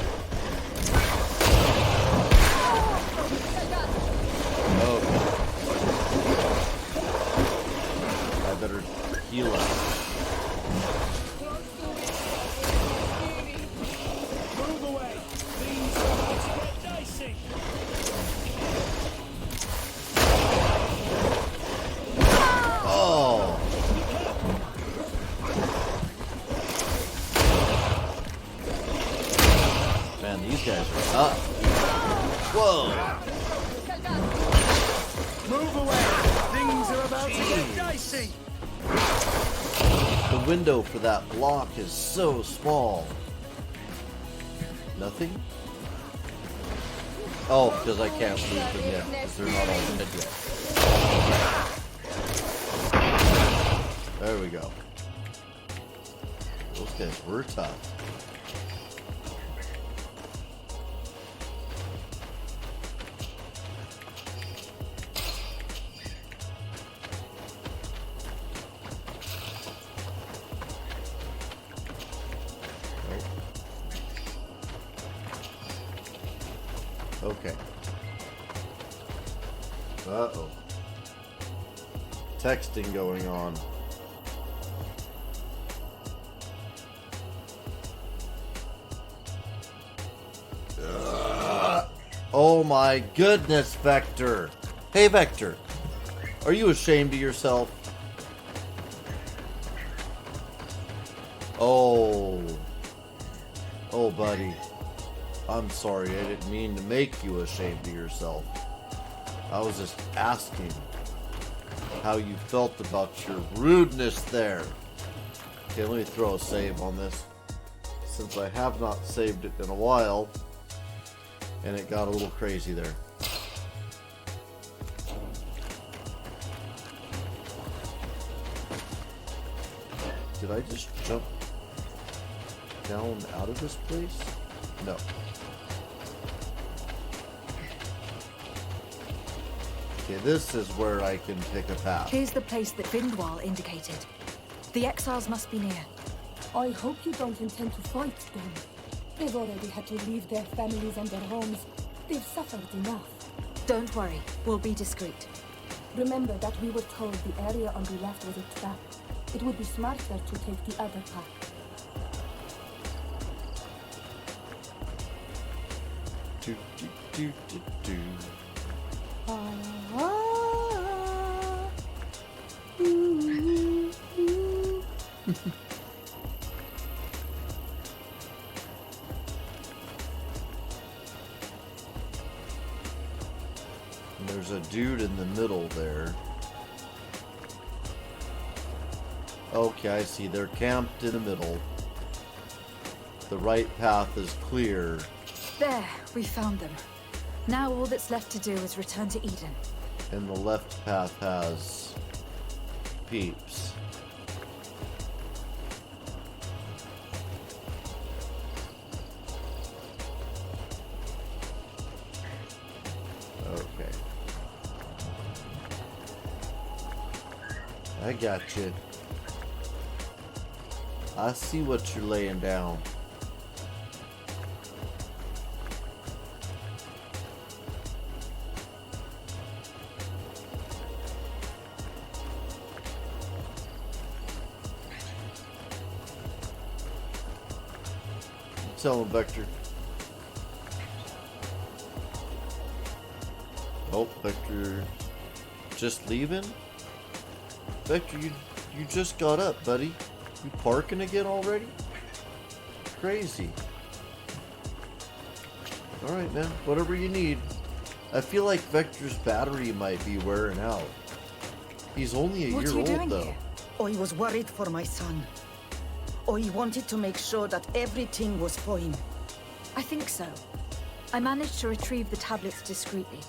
Okay. I better heal up. Move away. Things are about to get dicey. Oh. Man, these guys are up. Whoa. Move away. Things are about to get dicey. The window for that block is so small. Nothing? Oh, because I can't move them yet, because they're not all dead yet. There we go. Those guys were tough. Okay. Uh-oh. Texting going on. Oh my goodness, Vector. Hey, Vector. Are you ashamed of yourself? Oh. Oh, buddy. I'm sorry, I didn't mean to make you ashamed of yourself. I was just asking how you felt about your rudeness there. Okay, let me throw a save on this, since I have not saved it in a while, and it got a little crazy there. Did I just jump down out of this place? No. Okay, this is where I can pick a path. Here's the place that Vindwal indicated. The exiles must be near. I hope you don't intend to fight them. They've already had to leave their families and their homes. They've suffered enough. Don't worry, we'll be discreet. Remember that we were told the area on the left was a trap. It would be smarter to take the other path. Do, do, do, do, do. And there's a dude in the middle there. Okay, I see. They're camped in the middle. The right path is clear. There, we found them. Now all that's left to do is return to Eden. And the left path has peeps. Okay. I got you. I see what you're laying down. tell him, Vector. Oh, Vector just leaving? Vector, you just got up, buddy. You parking again already? Crazy. Alright, man. Whatever you need. I feel like Vector's battery might be wearing out. He's only a year old, though. I was worried for my son. I wanted to make sure that everything was fine. I think so. I managed to retrieve the tablets discreetly.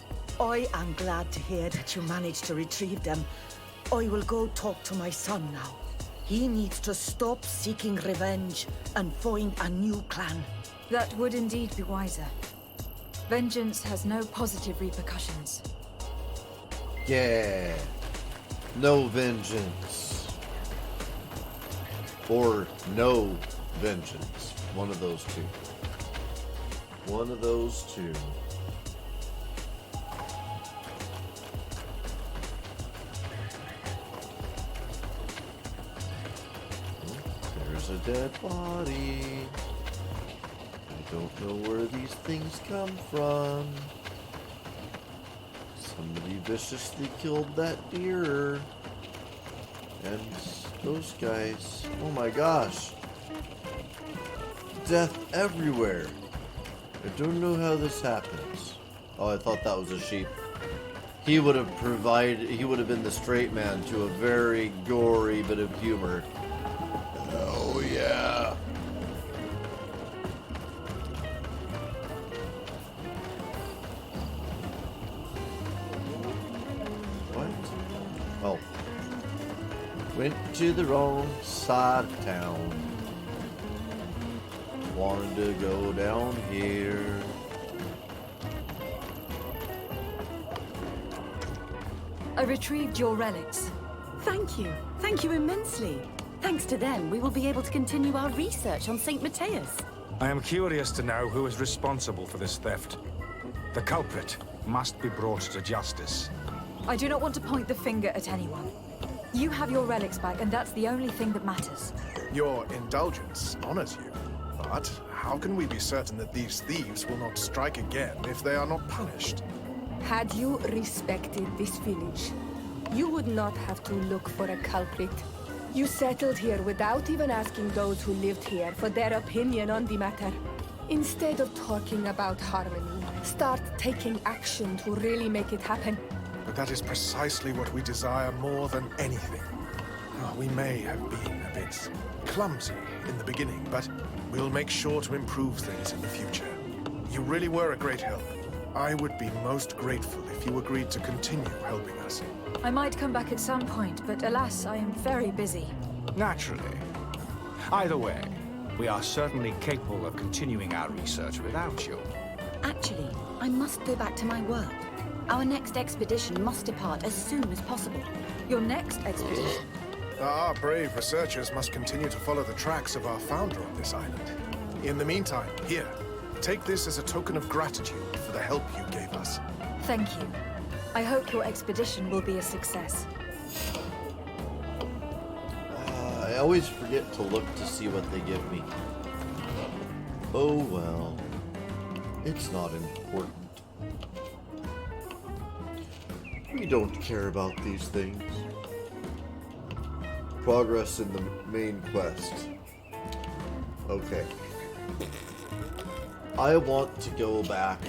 I am glad to hear that you managed to retrieve them. I will go talk to my son now. He needs to stop seeking revenge and find a new clan. That would indeed be wiser. Vengeance has no positive repercussions. Yeah. No vengeance. Or no vengeance. One of those two. One of those two. There's a dead body. I don't know where these things come from. Somebody viciously killed that deer. And those guys. Oh my gosh. Death everywhere. I don't know how this happens. Oh, I thought that was a sheep. He would have been the straight man to a very gory bit of humor. Oh yeah. What? Oh. Went to the wrong side of town. Wanted to go down here. I retrieved your relics. Thank you. Thank you immensely. Thanks to them, we will be able to continue our research on St. Matthias. I am curious to know who is responsible for this theft. The culprit must be brought to justice. I do not want to point the finger at anyone. You have your relics back, and that's the only thing that matters. Your indulgence honors you. But how can we be certain that these thieves will not strike again if they are not punished? Had you respected this village, you would not have to look for a culprit. You settled here without even asking those who lived here for their opinion on the matter. Instead of talking about harmony, start taking action to really make it happen. But that is precisely what we desire more than anything. We may have been a bit clumsy in the beginning, but we'll make sure to improve things in the future. You really were a great help. I would be most grateful if you agreed to continue helping us. I might come back at some point, but alas, I am very busy. Naturally. Either way, we are certainly capable of continuing our research without you. Actually, I must go back to my work. Our next expedition must depart as soon as possible. Your next expedition? Our brave researchers must continue to follow the tracks of our founder on this island. In the meantime, here, take this as a token of gratitude for the help you gave us. Thank you. I hope your expedition will be a success. I always forget to look to see what they give me. Oh well. It's not important. We don't care about these things. Progress in the main quest. Okay. I want to go back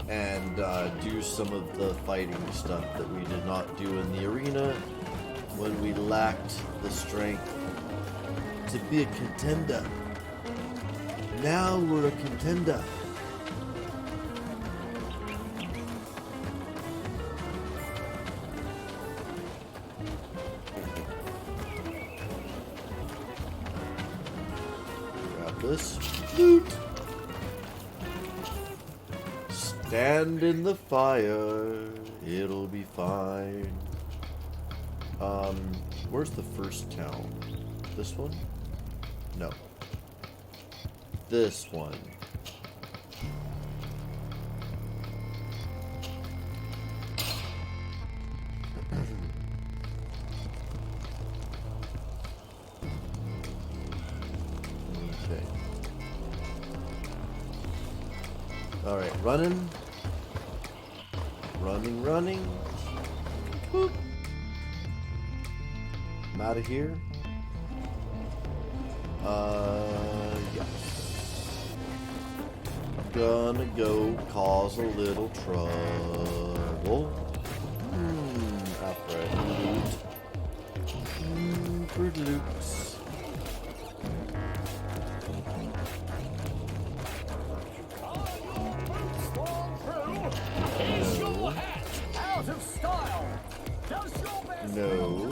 and do some of the fighting stuff that we did not do in the arena when we lacked the strength to be a contender. Now we're a contender. Grab this loot. Stand in the fire, it'll be fine. Where's the first town? This one? No. This one. Okay. Alright, running. Running. Boop. I'm out of here. Yes. Gonna go cause a little trouble. After I loot. Fruit Loops. No.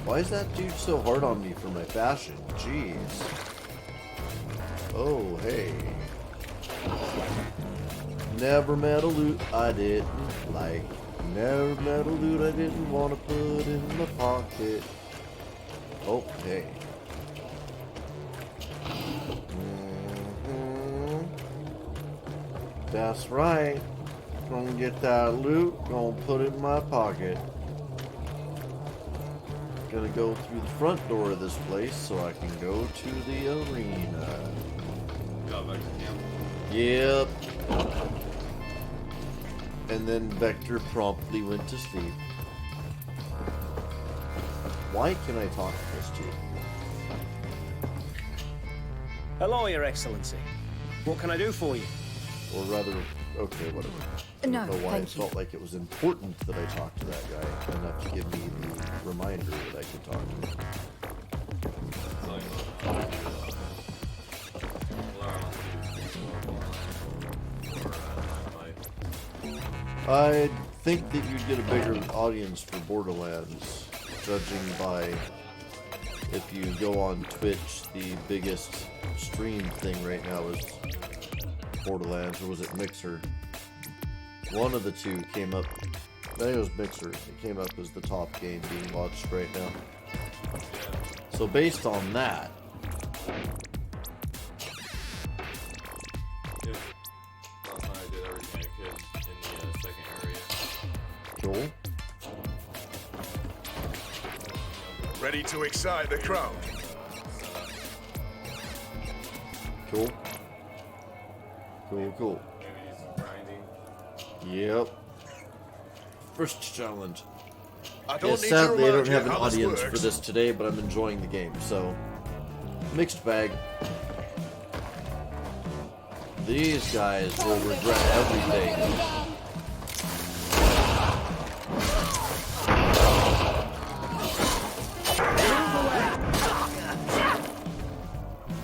Why is that dude so hard on me for my fashion? Jeez. Oh, hey. Never met a loot I didn't like. Never met a loot I didn't want to put in my pocket. Oh, hey. That's right. Gonna get that loot, gonna put it in my pocket. Gonna go through the front door of this place so I can go to the arena. Yep. And then Vector promptly went to sleep. Why can I talk to this dude? Hello, Your Excellency. What can I do for you? Or rather, okay, whatever. No, I don't know why thank it felt like it was important that I talk to that guy enough to give me the reminder that I could talk to him. I think that you'd get a bigger audience for Borderlands, judging by if you go on Twitch, the biggest stream thing right now is Borderlands, or was it Mixer? One of the two came up. I think it was Mixer. It came up as the top game being watched right now. So based on that, cool. Ready to excite the crowd. Cool. Cool. Yep. First challenge. Yeah, sadly I don't have an audience for this today, but I'm enjoying the game, so mixed bag. These guys will regret everything.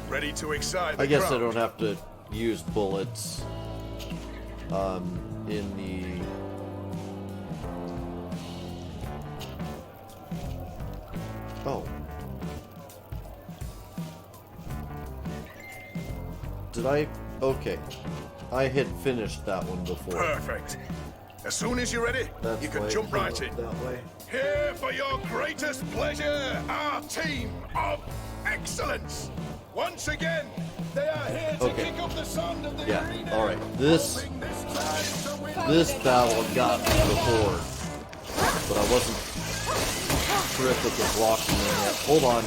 Ready to excite the I guess crowd. I don't have to use bullets in the Did I? Okay. I had finished that one before. Perfect. As soon as you're ready, That's you can why it jump came right up in. that way. Here for your greatest pleasure, our team of excellence. Once again, they are here to Okay. kick up the sound of the Yeah, arena. alright. This battle got me before, but I wasn't terrific at blocking them yet. Hold on.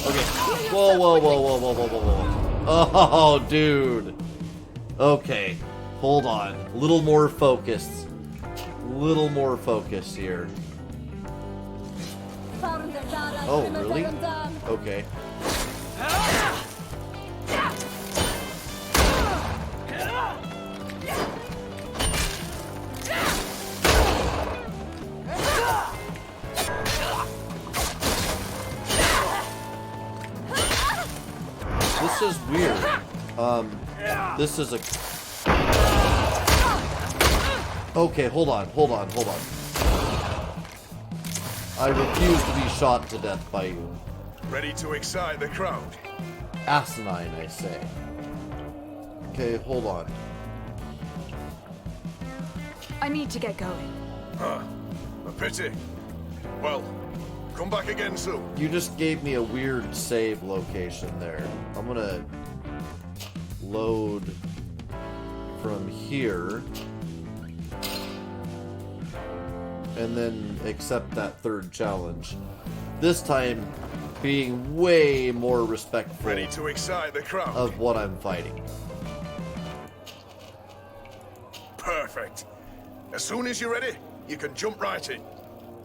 Okay. Whoa. Oh, dude. Okay. Hold on. A little more focus. Little more focus here. Oh, really? Okay. This is weird. This is a... Okay, hold on. I refuse to be shot to death by you. Ready to excite the crowd. Asinine, I say. Okay, hold on. I need to get going. A pity. Well, come back again soon. You just gave me a weird save location there. I'm gonna load from here and then accept that third challenge. This time, being way more respectful Ready to excite the crowd. of what I'm fighting. Perfect. As soon as you're ready, you can jump right in.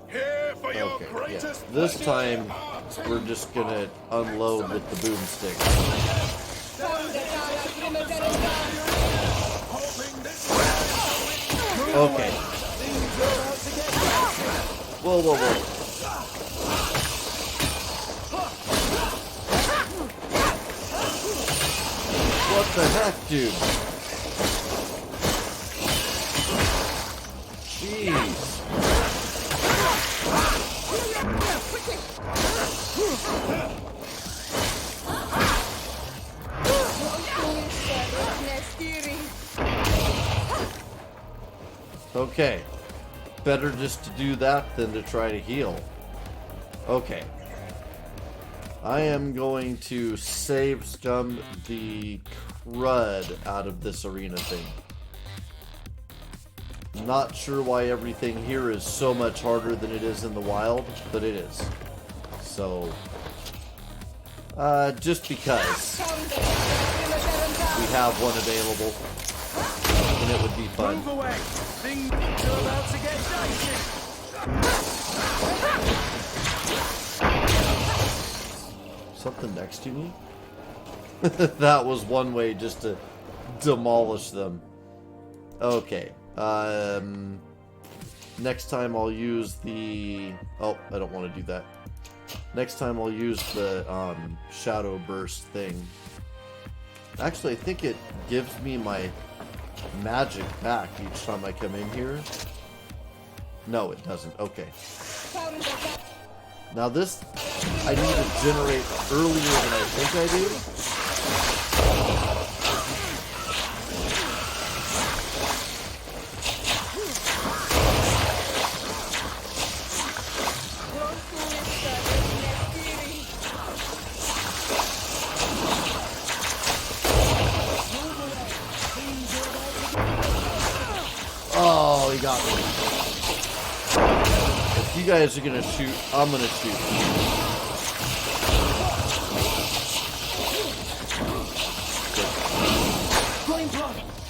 Here for your Okay, yeah. greatest. This time, we're just gonna unload with the boomstick. Okay. Whoa, whoa, whoa. What the heck, dude? Jeez. Okay. Better just to do that than to try to heal. Okay. I am going to save scum the crud out of this arena thing. Not sure why everything here is so much harder than it is in the wild, but it is. So, just because we have one available, and it would be fun. Move away! Things are about to get dicey! Something next to me? That was one way just to demolish them. Okay. Next time I'll use the... Oh, I don't want to do that. Next time I'll use the shadow burst thing. Actually, I think it gives me my magic back each time I come in here. No, it doesn't. Okay. Now this, I need to generate earlier than I think I do. Oh, he got me. If you guys are gonna shoot, I'm gonna shoot.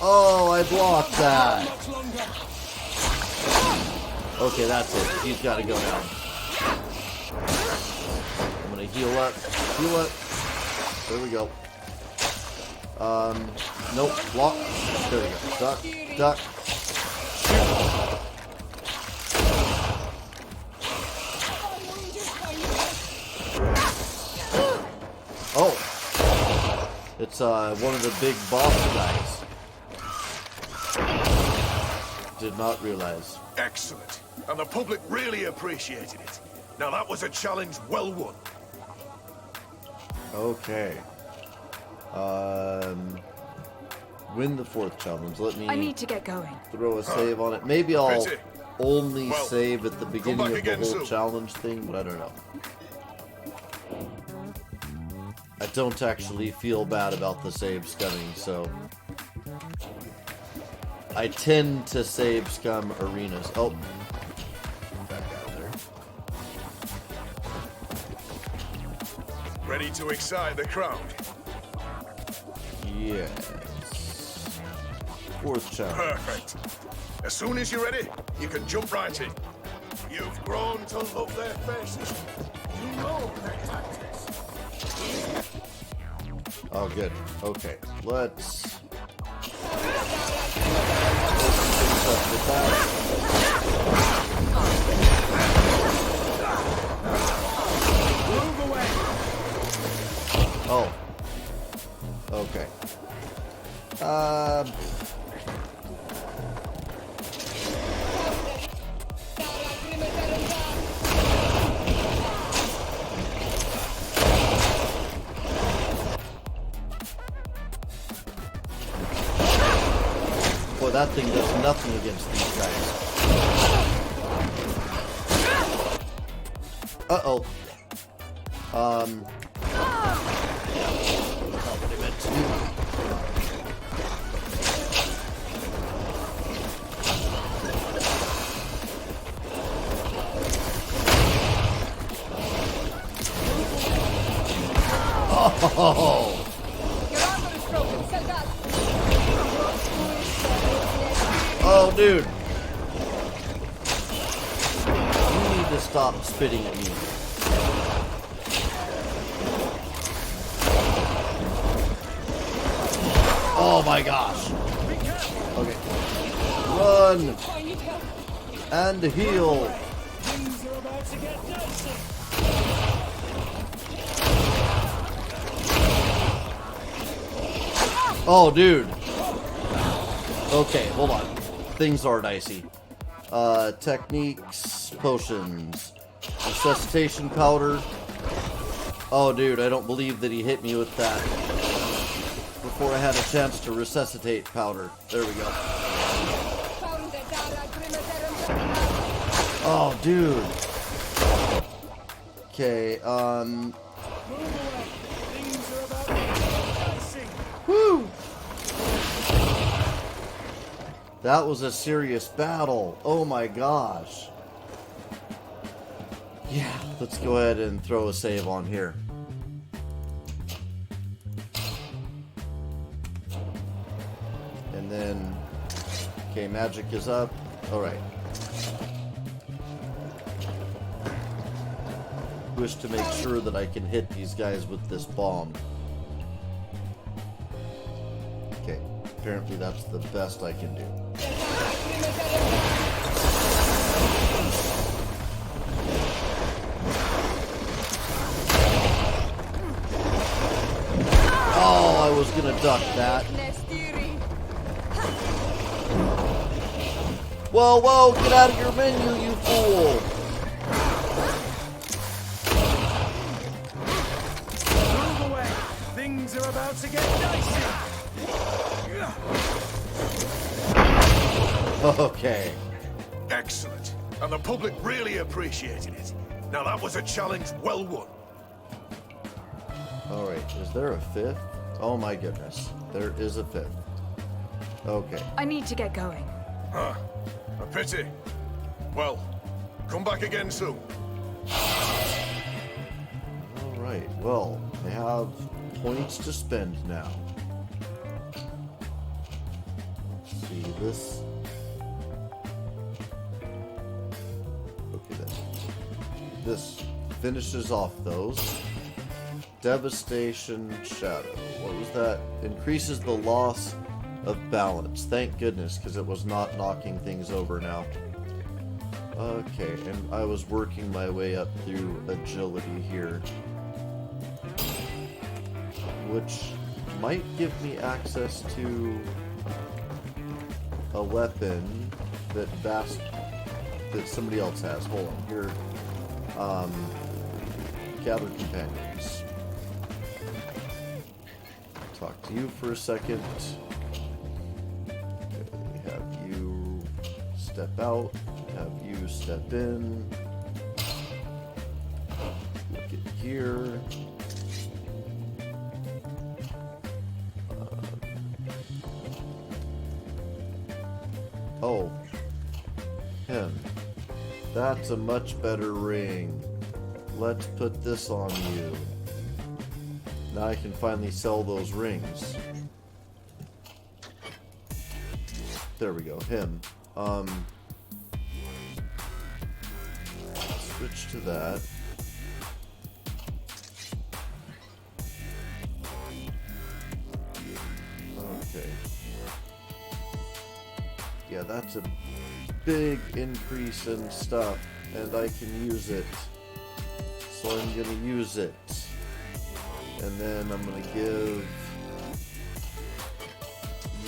Oh, I blocked that. Okay, that's it. He's gotta go down. I'm gonna heal up. Heal up. There we go. Nope. Block. There we go. Duck. Duck. Oh, it's one of the big boss guys. Did not realize. Excellent. And the public really appreciated it. Now that was a challenge well won. Okay. Win the 4th challenge. Let me I need to get going. throw a save on it. Maybe I'll only save at the beginning of the whole challenge thing, but I don't know. I don't actually feel bad about the save scumming, so I tend to save scum arenas. Oh, back out of there. Ready to excite the crowd. Yes. 4th challenge. Perfect. As soon as you're ready, you can jump right in. You've grown to love their faces. You know their tactics. Oh, good. Okay, let's open things up with that. Move away! Oh. Okay. Boy, that thing does nothing against these guys. Uh-oh. Not what I meant to do. Oh! Oh, dude. You need to stop spitting at me. Oh my gosh. Okay. Run. And heal. Oh, dude. Okay, hold on. Things are dicey. Techniques, potions, resuscitation powder. Oh, dude, I don't believe that he hit me with that before I had a chance to resuscitate powder. There we go. Oh, dude. Okay, woo! That was a serious battle. Oh my gosh. Yeah, let's go ahead and throw a save on here. And then, okay, magic is up. All right. Wish to make sure that I can hit these guys with this bomb. Okay, apparently that's the best I can do. Oh, I was gonna duck that. Whoa, whoa, get out of your menu, you fool! Move away! Things are about to get dicey! Okay. Excellent. And the public really appreciated it. Now that was a challenge well won. Alright, is there a fifth? Oh my goodness. There is a fifth. Okay. I need to get going. Huh. A pity. Well, come back again soon. Alright, well, I have points to spend now. Let's see, this... Okay, then. This finishes off those. Devastation Shadow. What was that? Increases the loss of balance. Thank goodness, because it was not knocking things over now. Okay, and I was working my way up through agility here, which might give me access to a weapon that somebody else has. Hold on, here. Gather companions. Talk to you for a second. Okay, have you step out. Have you step in. Look at here. Oh. Him. That's a much better ring. Let's put this on you. Now I can finally sell those rings. There we go, him. Switch to that. Okay. Yeah, that's a big increase in stuff, and I can use it. So I'm gonna use it. And then I'm gonna give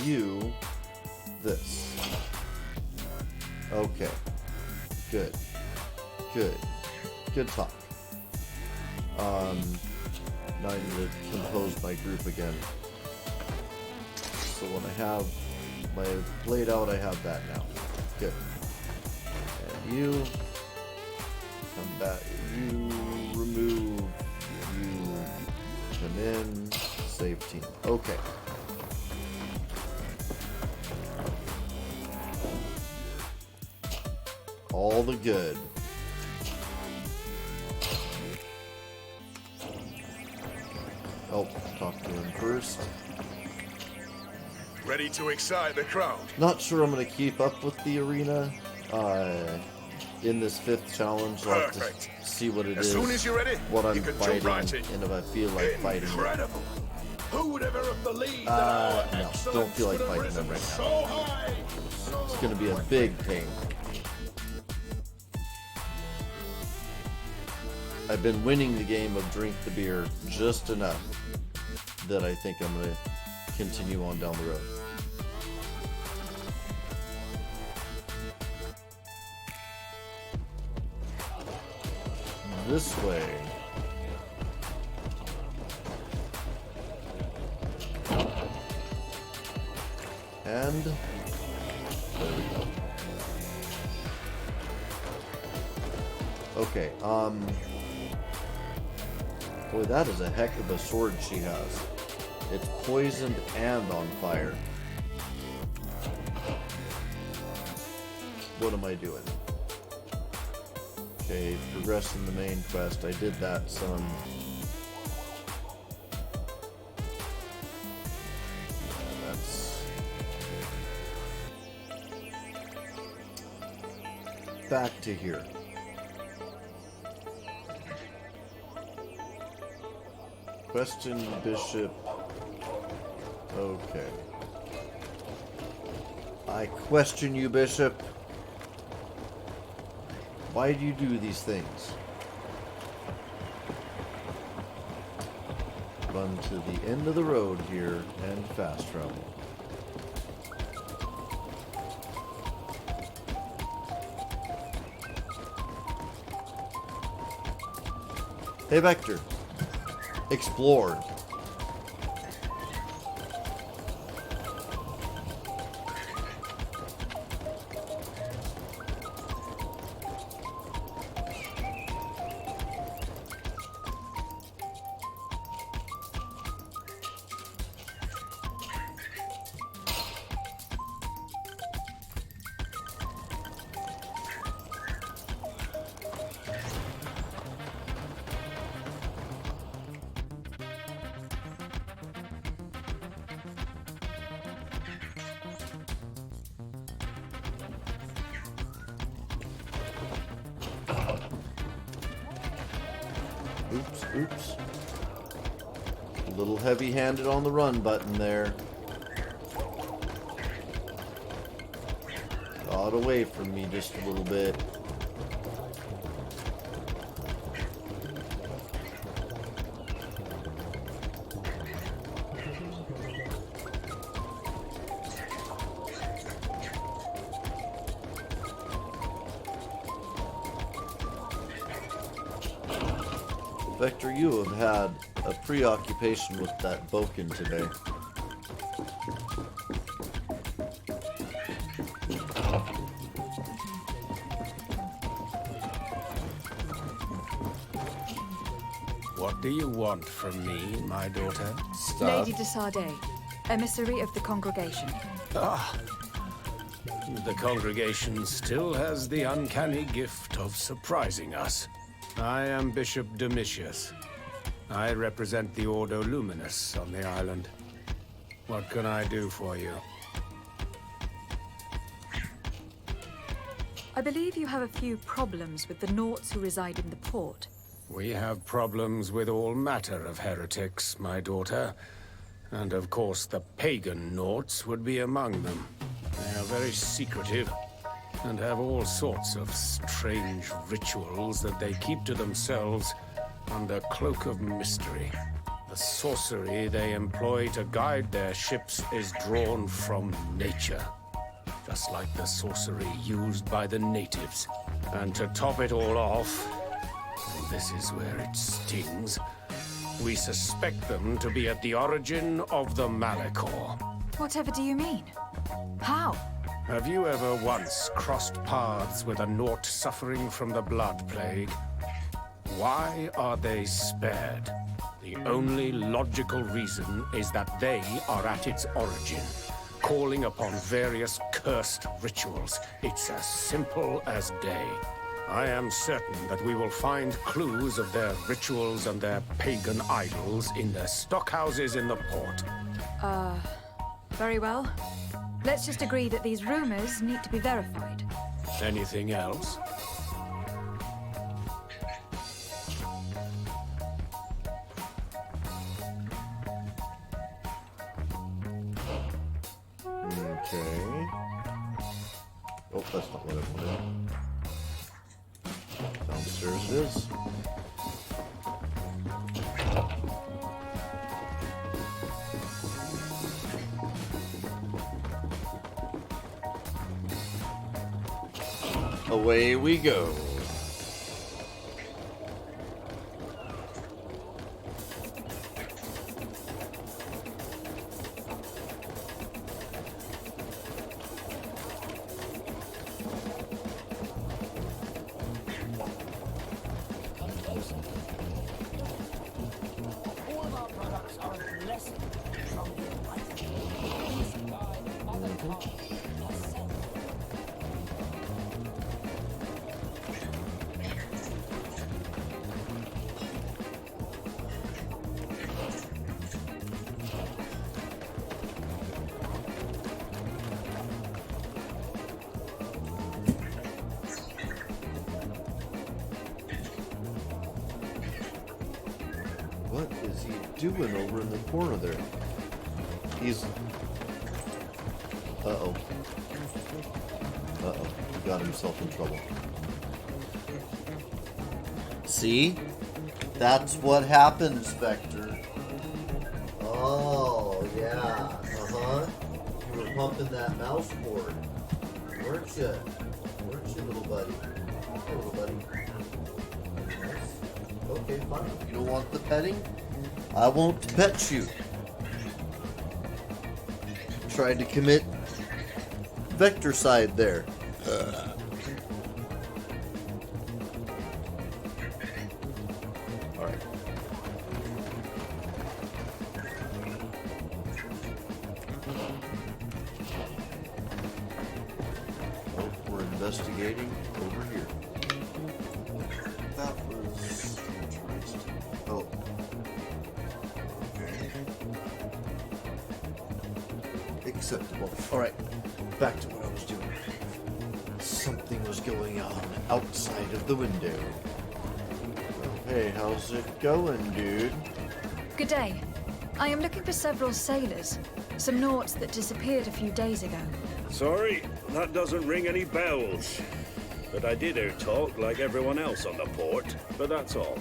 you this. Okay. Good. Good. Good talk. Now I need to compose my group again. So when I have my blade out, I have that now. Good. And you come back. You remove. You come in. Save team. Okay. All the good. Oh, talk to him first. Ready to excite the crowd? Not sure I'm going to keep up with the arena in this 5th challenge. I'll have to see what it is. As soon as you're ready, what I'm you can fighting, jump right in. and if I feel like fighting it. Incredible! Who would ever have believed that our No, excellence don't feel like would have fighting them risen right now. so high? It's going to be a big pain. I've been winning the game of drink the beer just enough that I think I'm going to continue on down the road. This way. And there we go. Okay, boy, that is a heck of a sword she has. It's poisoned and on fire. What am I doing? Okay, progressing the main quest. I did that some. That's back to here. Question Bishop. Okay. I question you, Bishop. Why do you do these things? Run to the end of the road here and fast travel. Hey, Vector. Explore. Oops. A little heavy-handed on the run button there. Got away from me just a little bit. Vector, you have had a preoccupation with that Boken today. What do you want from me, my daughter? Lady de Sardet, emissary of the congregation. Ah, the congregation still has the uncanny gift of surprising us. I am Bishop Domitius. I represent the Ordo Luminous on the island. What can I do for you? I believe you have a few problems with the Nauts who reside in the port. We have problems with all matter of heretics, my daughter. And of course the pagan Nauts would be among them. They are very secretive and have all sorts of strange rituals that they keep to themselves under cloak of mystery. The sorcery they employ to guide their ships is drawn from nature, just like the sorcery used by the natives. And to top it all off, and this is where it stings, we suspect them to be at the origin of the Malachor. Whatever do you mean? How? Have you ever once crossed paths with a Naut suffering from the Blood Plague? Why are they spared? The only logical reason is that they are at its origin, calling upon various cursed rituals. It's as simple as day. I am certain that we will find clues of their rituals and their pagan idols in the stockhouses in the port. Very well. Let's just agree that these rumors need to be verified. Anything else? Okay. Oh, that's not what I wanted. Downstairs it is. Away we go. All of our products are a blessing from the Almighty. These guide other parts are sent. What is he doing over in the corner there? He's... Uh-oh. Uh-oh. He got himself in trouble. See? That's what happens, Vector. Oh, yeah. Uh-huh. You were pumping that mouse board. Weren't you? Weren't you, little buddy? Hey, little buddy. Okay, fine. You don't want the petting? I won't pet you. Tried to commit vectorcide there. Alright. Oh, we're investigating over here. That was... Oh. Okay. Acceptable. Alright, back to what I was doing. Something was going on outside of the window. Well, hey, how's it going, dude? Good day. I am looking for several sailors. Some nauts that disappeared a few days ago. Sorry, that doesn't ring any bells. But I did hear talk like everyone else on the port, but that's all.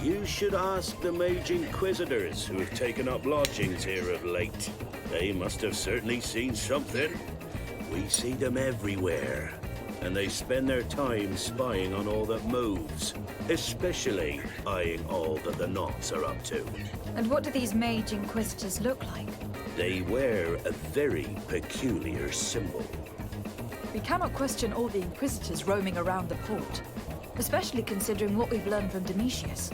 You should ask the Mage Inquisitors who have taken up lodgings here of late. They must have certainly seen something. We see them everywhere, and they spend their time spying on all that moves, especially eyeing all that the Knots are up to. And what do these Mage Inquisitors look like? They wear a very peculiar symbol. We cannot question all the Inquisitors roaming around the port, especially considering what we've learned from Domitius.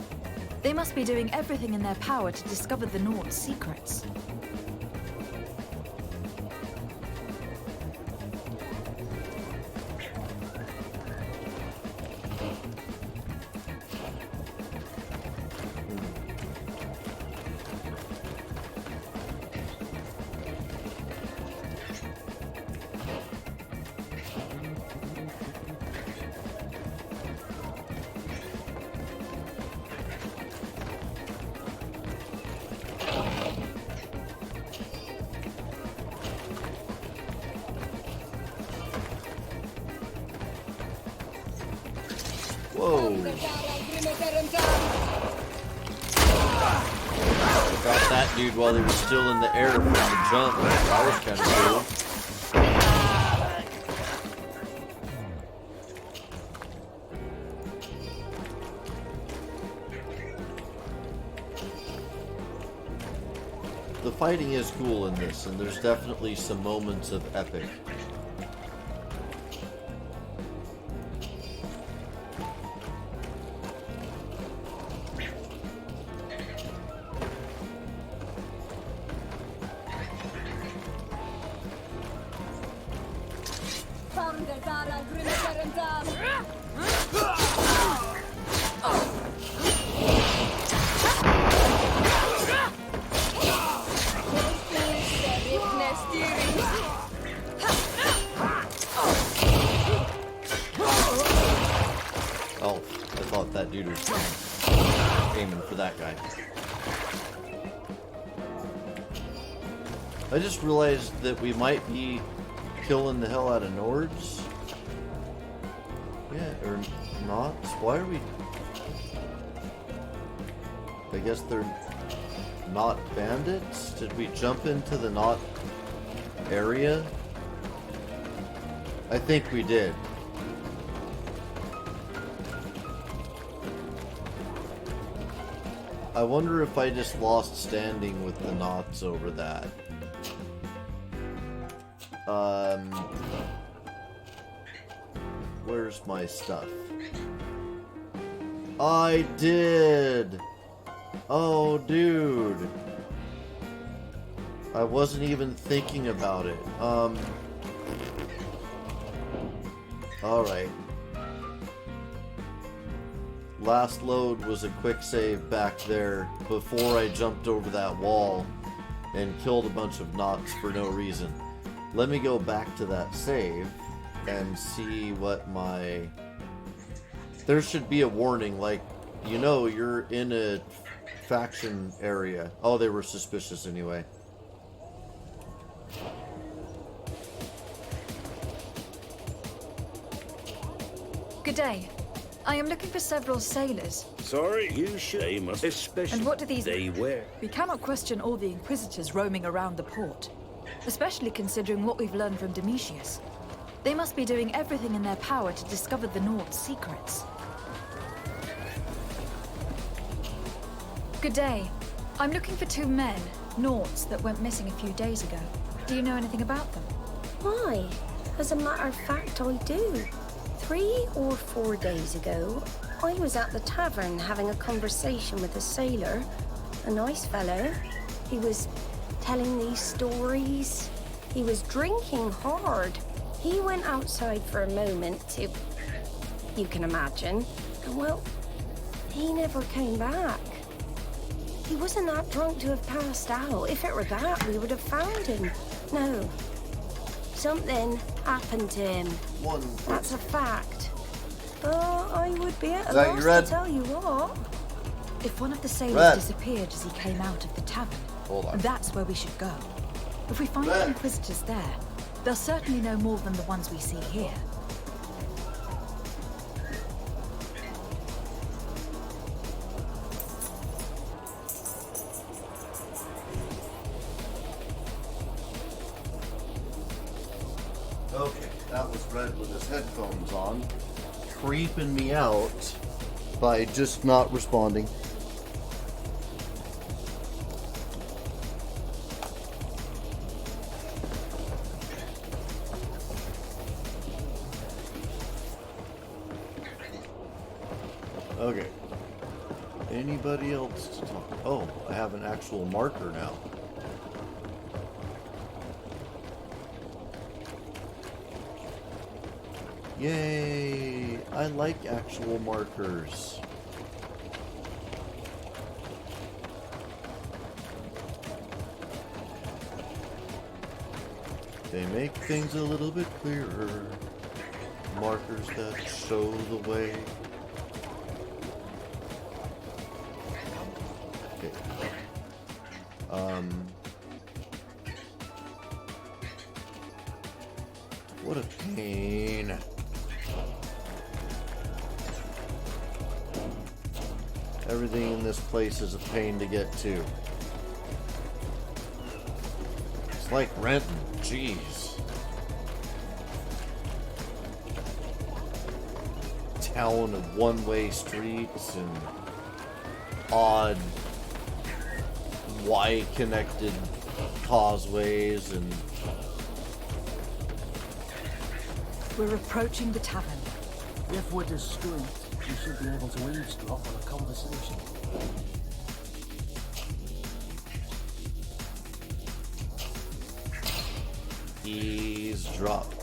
They must be doing everything in their power to discover the Nord's secrets. Whoa. Got that dude while he was still in the air from the jump. That was kind of cool. The fighting is cool in this, and there's definitely some moments of epic. aiming for that guy. I just realized that we might be killing the hell out of Nords. Yeah, or not. Why are we... I guess they're not bandits? Did we jump into the not area? I think we did. I wonder if I just lost standing with the knots over that. Where's my stuff? I did! Oh, dude. I wasn't even thinking about it. Alright. Last load was a quick save back there before I jumped over that wall and killed a bunch of knots for no reason. Let me go back to that save and see what my... There should be a warning, like, you know, you're in a faction area. Oh, they were suspicious anyway. Good day. I am looking for several sailors. Sorry, you shame us. Especially And what do these... they wear. We cannot question all the Inquisitors roaming around the port, especially considering what we've learned from Domitius. They must be doing everything in their power to discover the Nord's secrets. Good day. I'm looking for 2 men, Nords, that went missing a few days ago. Do you know anything about them? Why? As a matter of fact, I do. 3 or 4 days ago, I was at the tavern having a conversation with a sailor. A nice fellow. He was telling these stories. He was drinking hard. He went outside for a moment to... You can imagine. And well, he never came back. He wasn't that drunk to have passed out. If it were that, we would have found him. No. Something happened to him. That's a fact. But I would be at a loss to tell you what. If one of the sailors disappeared as he came out of the tavern, that's where we should go. If we find the Inquisitors there, they'll certainly know more than the ones we see here. Okay, that was Red with his headphones on, creeping me out by just not responding. Okay. Anybody else to talk? Oh, I have an actual marker now. Yay! I like actual markers. They make things a little bit clearer. Markers that show the way. Okay. What a pain. Everything in this place is a pain to get to. It's like renting. Jeez. Town of one-way streets and odd Y-connected causeways and... We're approaching the tavern. If we're discreet, you should be able to eavesdrop on a conversation. Eavesdrop.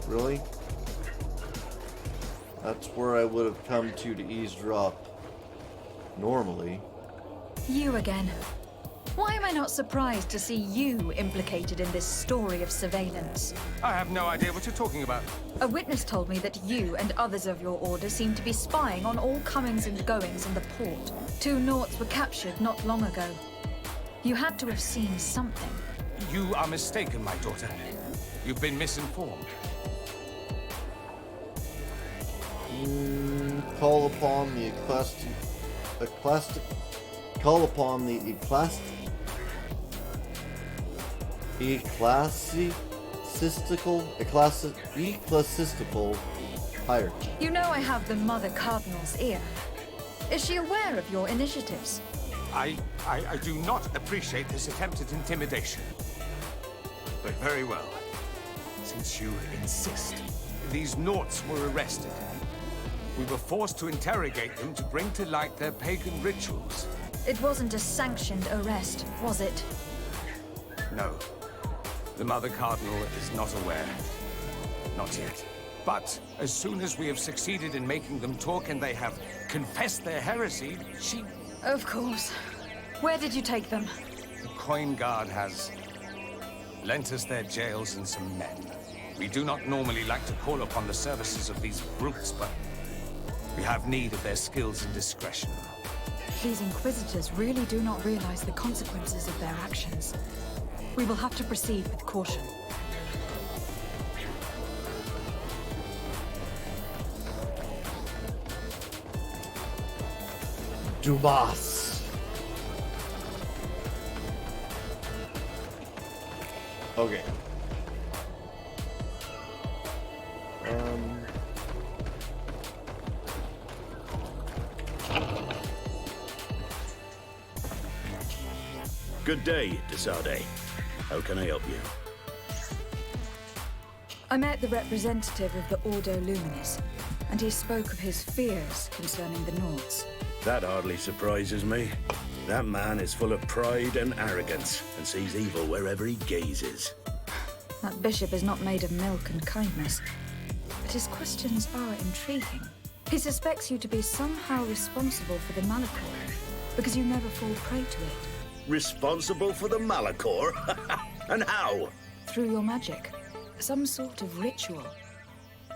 Really? That's where I would have come to eavesdrop normally. You again. Why am I not surprised to see you implicated in this story of surveillance? I have no idea what you're talking about. A witness told me that you and others of your order seem to be spying on all comings and goings in the port. 2 Nauts were captured not long ago. You had to have seen something. You are mistaken, my daughter. You've been misinformed. Call upon the ecclesiastical hierarchy. You know I have the Mother Cardinal's ear. Is she aware of your initiatives? I do not appreciate this attempt at intimidation. But very well. Since you insist, these Nauts were arrested. We were forced to interrogate them to bring to light their pagan rituals. It wasn't a sanctioned arrest, was it? No. The Mother Cardinal is not aware. Not yet. But as soon as we have succeeded in making them talk and they have confessed their heresy, she... Of course. Where did you take them? The Coin Guard has lent us their jails and some men. We do not normally like to call upon the services of these brutes, but we have need of their skills and discretion. These Inquisitors really do not realize the consequences of their actions. We will have to proceed with caution. Dumas. Okay. Good day, Desade. How can I help you? I met the representative of the Ordo Luminis, and he spoke of his fears concerning the Nauts. That hardly surprises me. That man is full of pride and arrogance, and sees evil wherever he gazes. That bishop is not made of milk and kindness, but his questions are intriguing. He suspects you to be somehow responsible for the Malachor, because you never fall prey to it. Responsible for the Malachor? And how? Through your magic. Some sort of ritual.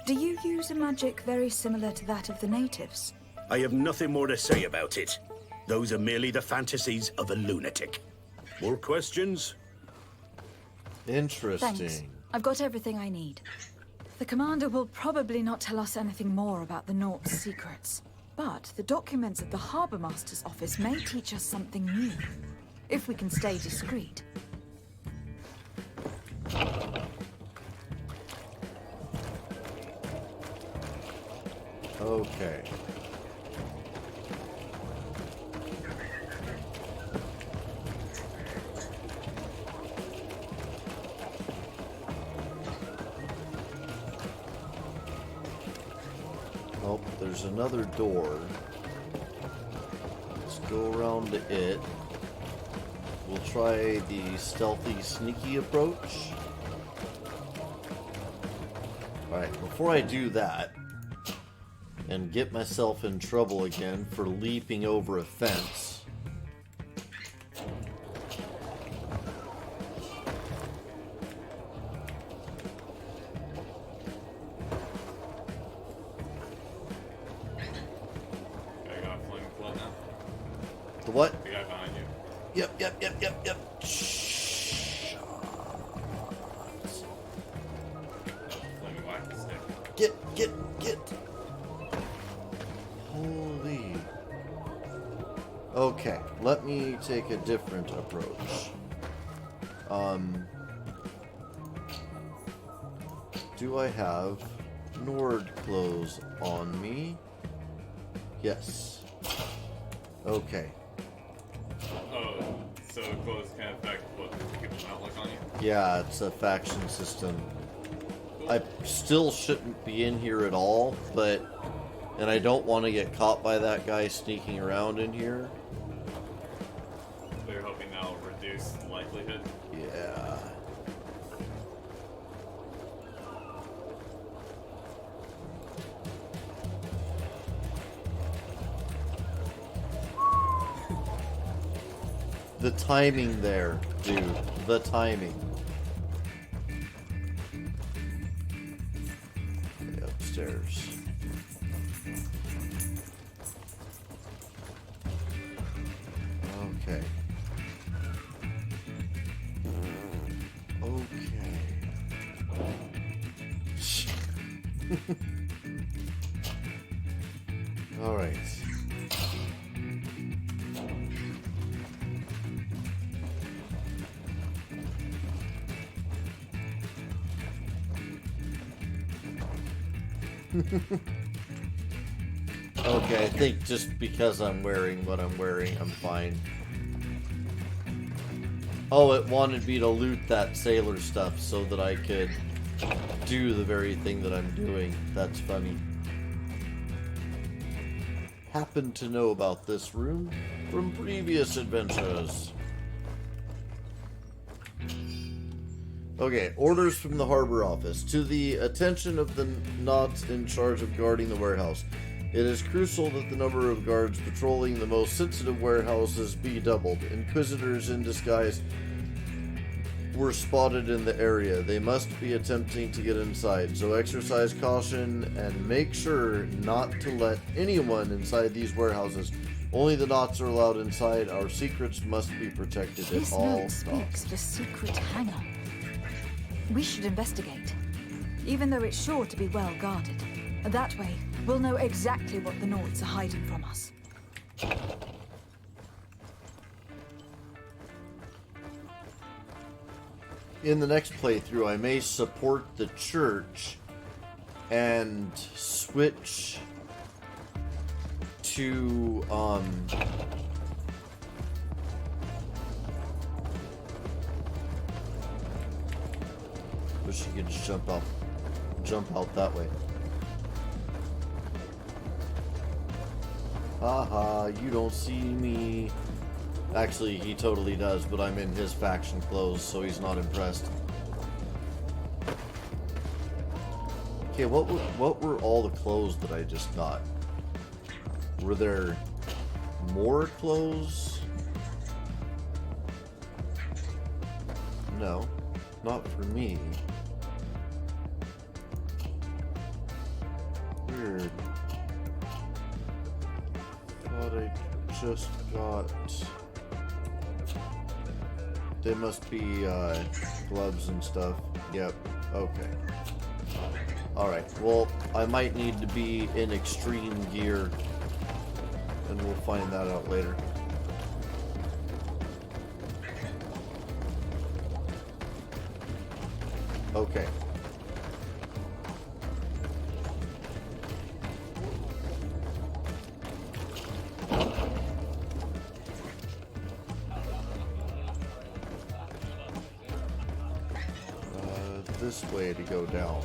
Do you use a magic very similar to that of the natives? I have nothing more to say about it. Those are merely the fantasies of a lunatic. More questions? Interesting. Thanks. I've got everything I need. The commander will probably not tell us anything more about the Nauts' secrets. But the documents at the Harbour Master's office may teach us something new. If we can stay discreet. Okay. Oh, there's another door. Let's go around to it. We'll try the stealthy, sneaky approach. Alright, before I do that, and get myself in trouble again for leaping over a fence, I got a flaming flood now. the what? The guy behind you. Yep. Flaming whack stick. Get. Holy. Okay, let me take a different approach. Do I have Nord clothes on me? Yes. Okay. Oh, so clothes can affect what people's outlook on you? Yeah, it's a faction system. I still shouldn't be in here at all, and I don't want to get caught by that guy sneaking around in here. So you're hoping that'll reduce the likelihood? Yeah. The timing there, dude. The timing. Okay, upstairs. Okay. Okay. All right. Okay, I think just because I'm wearing what I'm wearing, I'm fine. Oh, it wanted me to loot that sailor stuff so that I could do the very thing that I'm doing. That's funny. Happen to know about this room from previous adventures. Okay, orders from the harbor office. To the attention of the knots in charge of guarding the warehouse. It is crucial that the number of guards patrolling the most sensitive warehouses be doubled. Inquisitors in disguise were spotted in the area. They must be attempting to get inside, so exercise caution and make sure not to let anyone inside these warehouses. Only the knots are allowed inside. Our secrets must be protected This at all note speaks costs. of a secret hangar. We should investigate, even though it's sure to be well guarded. That way, we'll know exactly what the Nords are hiding from us. In the next playthrough, I may support the church and switch to, wish you could just jump out that way. Haha, you don't see me. Actually, he totally does, but I'm in his faction clothes, so he's not impressed. Okay, what were all the clothes that I just got? Were there more clothes? No, not for me. Weird. Thought I just got... They must be gloves and stuff. Yep. Okay. Alright. Well, I might need to be in extreme gear. And we'll find that out later. Okay. This way to go down.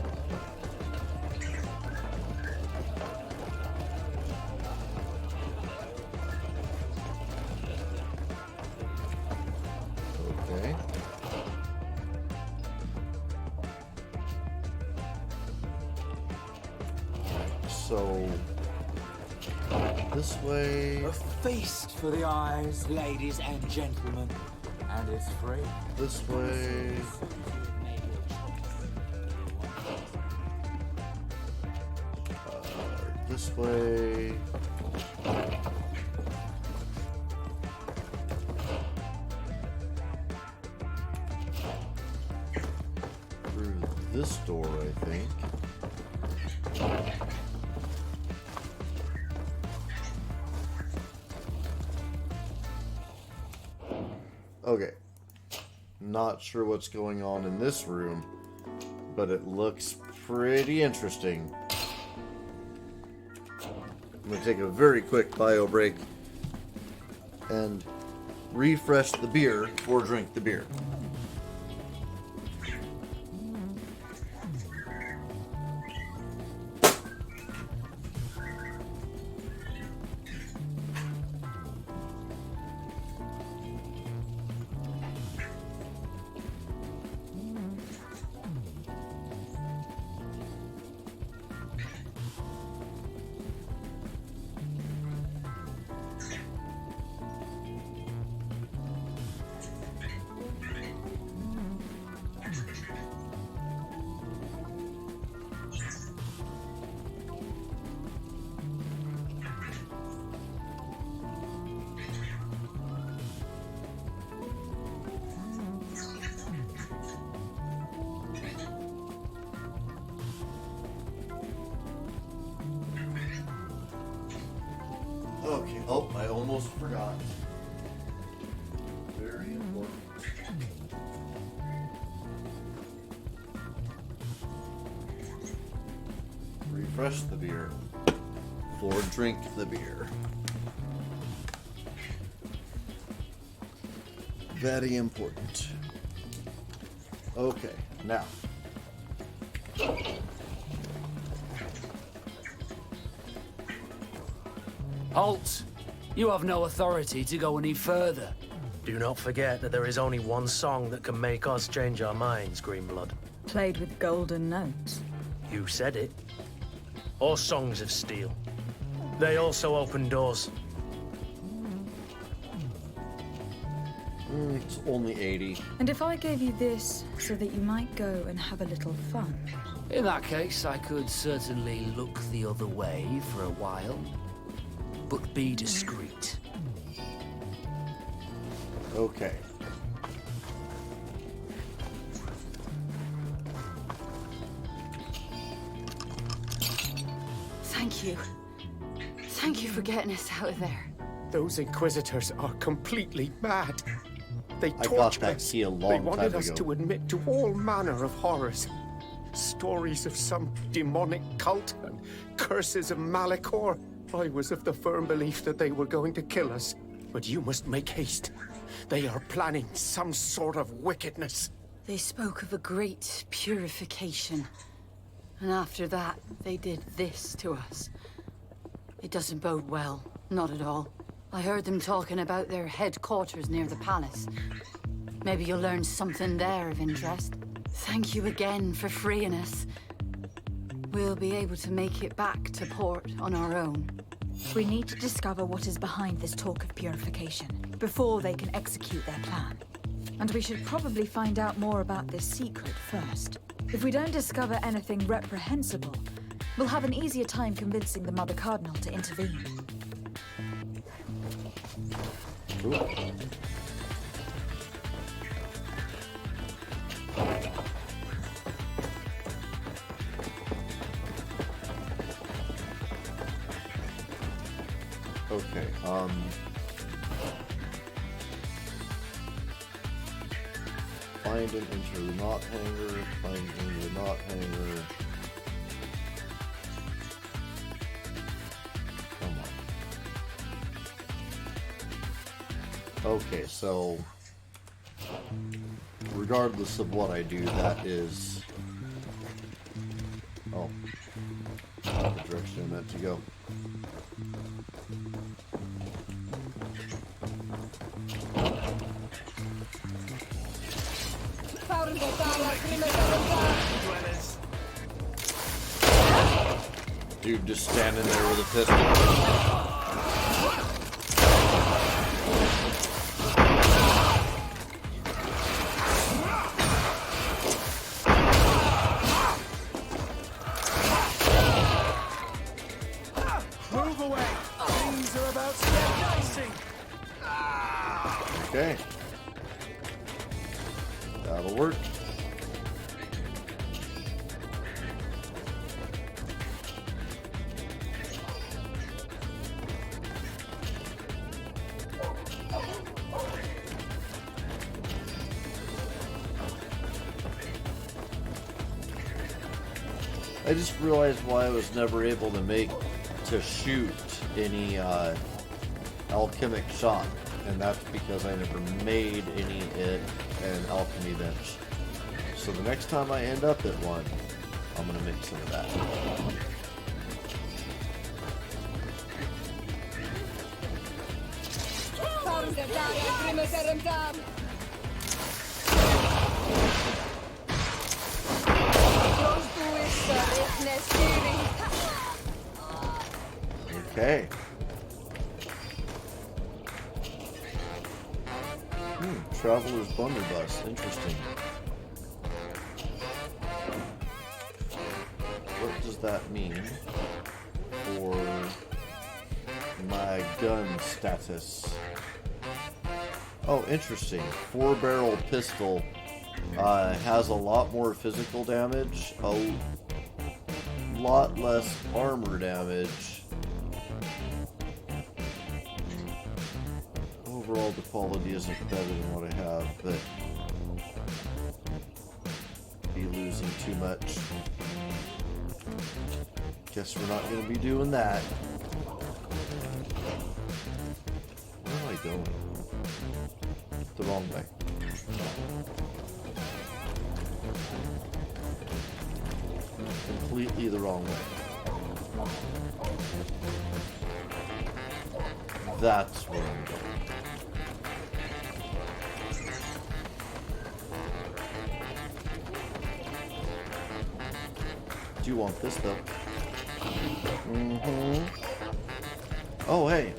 Okay. So this way. A feast for the eyes, ladies and gentlemen, and it's free. This way. This way. Through this door, I think. Okay. Not sure what's going on in this room, but it looks pretty interesting. I'm going to take a very quick bio break and refresh the beer or drink the beer. Okay. Oh, I almost forgot. Very important. Refresh the beer. Or drink the beer. Very important. Okay, now. Halt! You have no authority to go any further. Do not forget that there is only one song that can make us change our minds, Greenblood. Played with golden notes. You said it. Or songs of steel. They also open doors. It's only 80. And if I gave you this so that you might go and have a little fun? In that case, I could certainly look the other way for a while. But be discreet. Okay. Thank you. Thank you for getting us out of there. Those Inquisitors are completely mad. They I got tortured that us. key a They long wanted time us ago. to admit to all manner of horrors. Stories of some demonic cult and curses of Malachor. I was of the firm belief that they were going to kill us. But you must make haste. They are planning some sort of wickedness. They spoke of a great purification. And after that, they did this to us. It doesn't bode well. Not at all. I heard them talking about their headquarters near the palace. Maybe you'll learn something there of interest. Thank you again for freeing us. We'll be able to make it back to port on our own. We need to discover what is behind this talk of purification before they can execute their plan. And we should probably find out more about this secret first. If we don't discover anything reprehensible, we'll have an easier time convincing the Mother Cardinal to intervene. Cool. Okay, find and enter the knot hanger, find and enter the knot hanger. Come on. Okay, so regardless of what I do, that is... Oh. Not the direction I meant to go. Dude just standing there with a pistol. Move away! Things are about to get dicey! Okay. That'll work. I just realized why I was never able to shoot any alchemic shot, and that's because I never made any at an alchemy bench. So the next time I end up at one, I'm gonna make some of that. Okay. Traveler's blunderbuss. Interesting. What does that mean for my gun status? Oh, interesting. 4-barrel pistol has a lot more physical damage, a lot less armor damage, overall the quality isn't better than what I have, but be losing too much. Guess we're not going to be doing that. Where am I going? The wrong way. Completely the wrong way. That's where I'm going. Do you want this though? Mm-hmm. Oh, hey.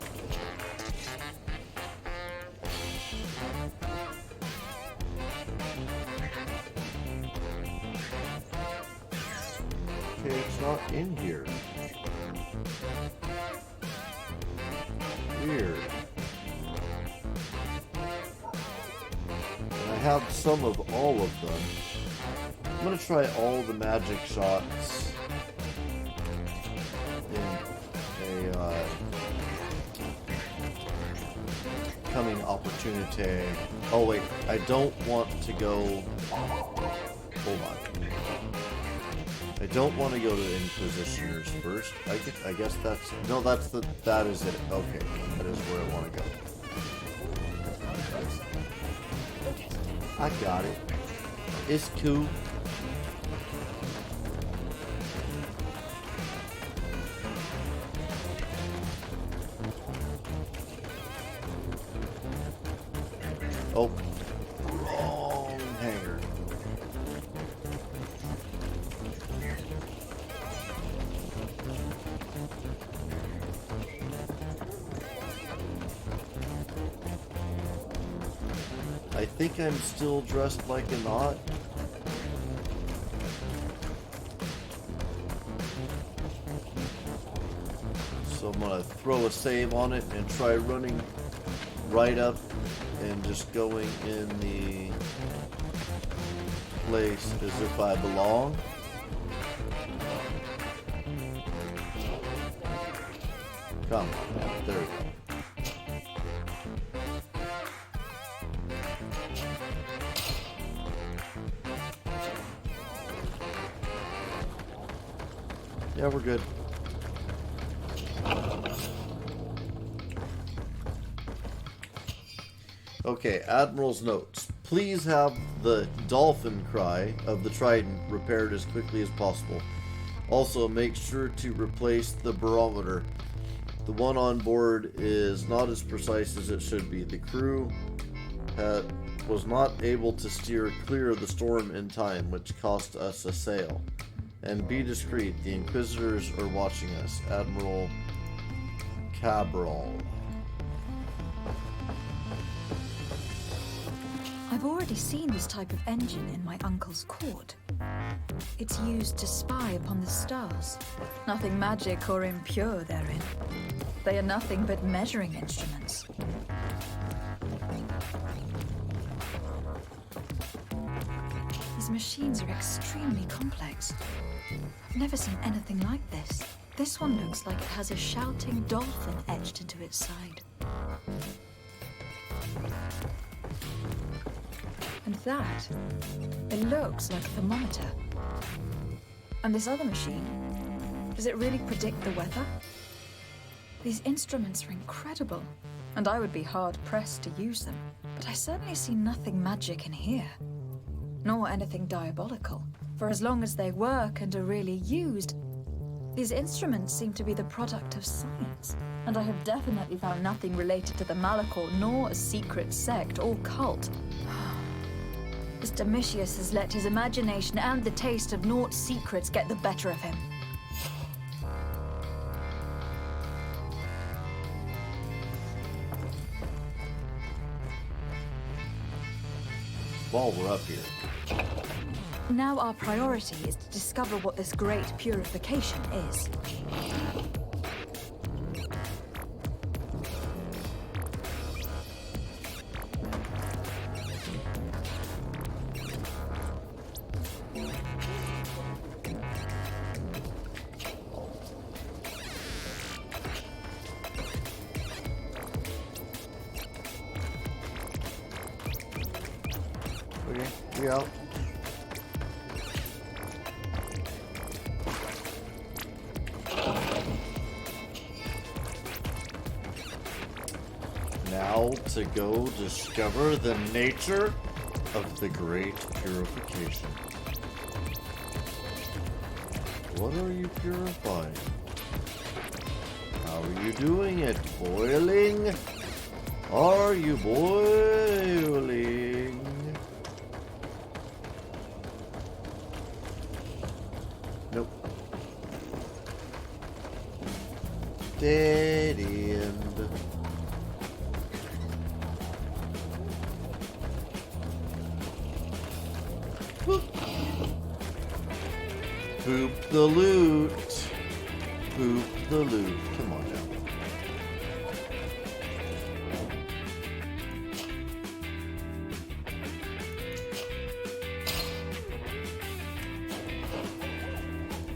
Okay, it's not in here. Weird. And I have some of all of them. I'm gonna try all the magic shots in a coming opportunity. Oh wait, I don't want to go. Hold on. I don't want to go to Inquisitioners first. I guess that's no. That is it. Okay, that is where I want to go. I got it. It's cool. Oh, wrong hanger. I think I'm still dressed like a knot. So I'm gonna throw a save on it and try running right up and just going in the place as if I belong. Come on, there we go. Yeah, we're good. Okay, Admiral's notes. Please have the dolphin cry of the Trident repaired as quickly as possible. Also, make sure to replace the barometer. The one on board is not as precise as it should be. The crew was not able to steer clear of the storm in time, which cost us a sail. And be discreet, the Inquisitors are watching us. Admiral Cabral. I've already seen this type of engine in my uncle's court. It's used to spy upon the stars. Nothing magic or impure therein. They are nothing but measuring instruments. These machines are extremely complex. I've never seen anything like this. This one looks like it has a shouting dolphin etched into its side. And that, it looks like a thermometer. And this other machine, does it really predict the weather? These instruments are incredible, and I would be hard-pressed to use them. But I certainly see nothing magic in here, nor anything diabolical. For as long as they work and are really used, these instruments seem to be the product of science. And I have definitely found nothing related to the Malachor, nor a secret sect or cult. This Domitius has let his imagination and the taste of Naught's secrets get the better of him. While we're up here. Now our priority is to discover what this great purification is. Yeah. Now to go discover the nature of the Great Purification. What are you purifying? How are you doing it? Boiling? Are you boiling? Nope. Dead end. Poop the loot. Poop the loot. Come on now.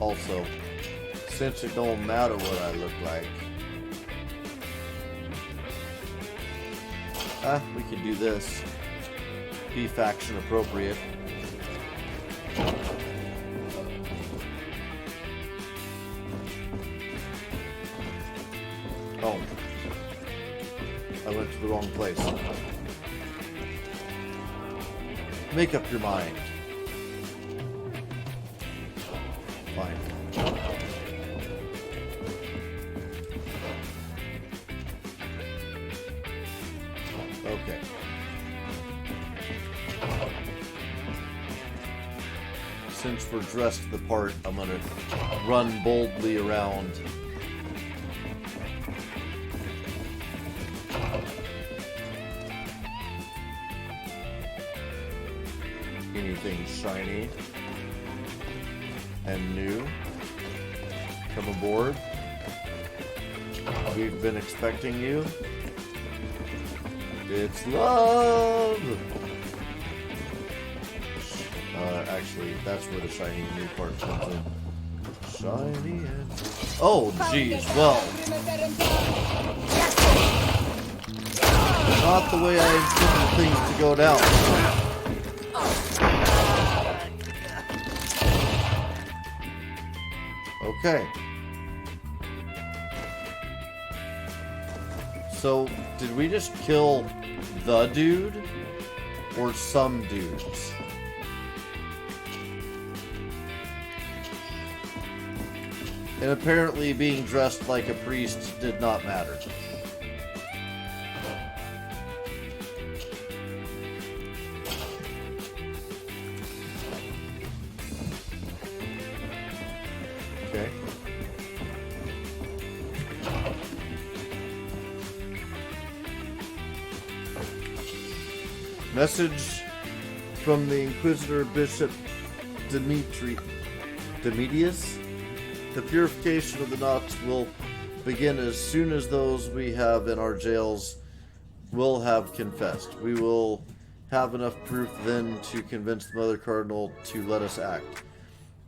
Also, since it don't matter what I look like, we can do this. Be faction appropriate. Oh. I went to the wrong place. Make up your mind. Fine. Okay. Since we're dressed the part, I'm gonna run boldly around. Anything shiny and new, come aboard. We've been expecting you. It's love! Actually, that's where the shiny new part comes in. Shiny and... Oh, jeez, well. Not the way I intended things to go down. Okay. So, did we just kill the dude? Or some dudes? And apparently being dressed like a priest did not matter. Okay. Message from the Inquisitor Bishop Demetrius. The purification of the knots will begin as soon as those we have in our jails will have confessed. We will have enough proof then to convince the Mother Cardinal to let us act.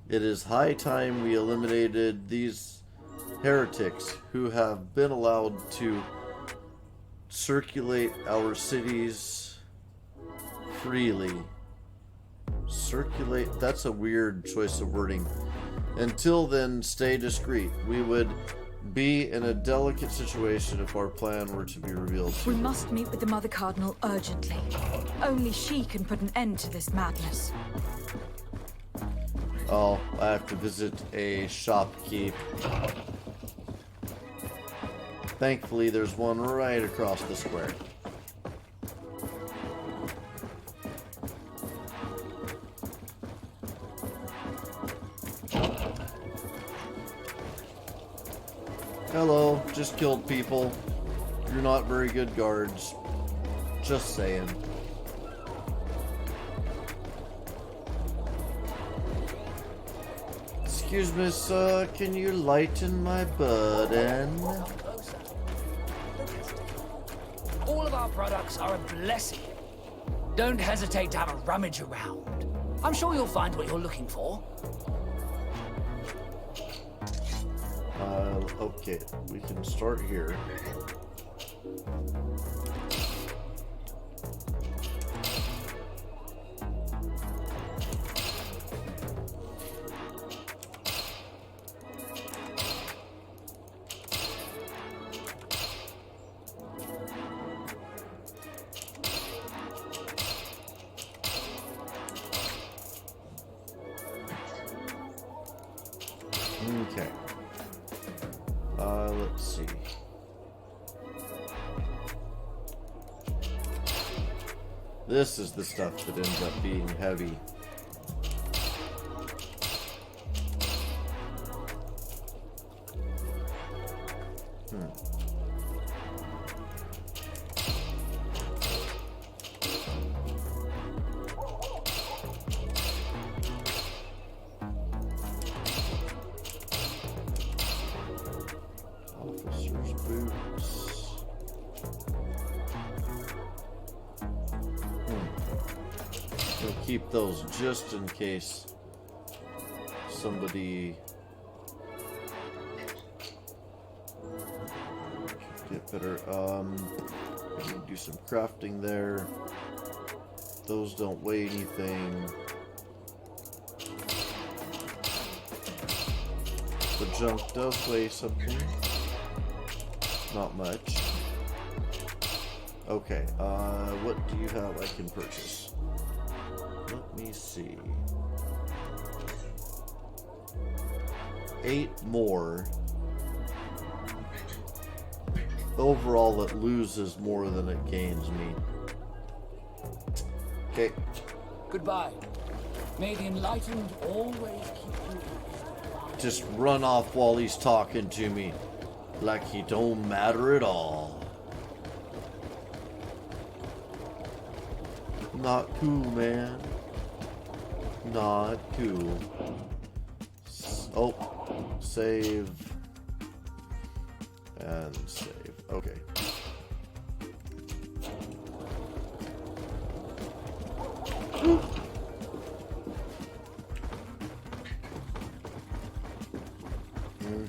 It is high time we eliminated these heretics who have been allowed to circulate our cities freely. Circulate? That's a weird choice of wording. Until then, stay discreet. We would be in a delicate situation if our plan were to be revealed. We must meet with the Mother Cardinal urgently. Only she can put an end to this madness. Oh, I have to visit a shopkeep. Thankfully, there's one right across the square. Hello, just killed people. You're not very good guards. Just saying. Excuse me, sir, can you lighten my burden? All of our products are a blessing. Don't hesitate to have a rummage around. I'm sure you'll find what you're looking for. Okay, we can start here. Let's see. This is the stuff that ends up being heavy. Officer's boots. We'll keep those just in case somebody get better. We can do some crafting there. Those don't weigh anything. The junk does weigh something. Not much. Okay, what do you have I can purchase? Let me see. 8 more. Overall, it loses more than it gains me. Okay. Goodbye. May the enlightened always keep you. Just run off while he's talking to me. Like he don't matter at all. Not cool, man. Not cool. Oh, save. And save. Okay.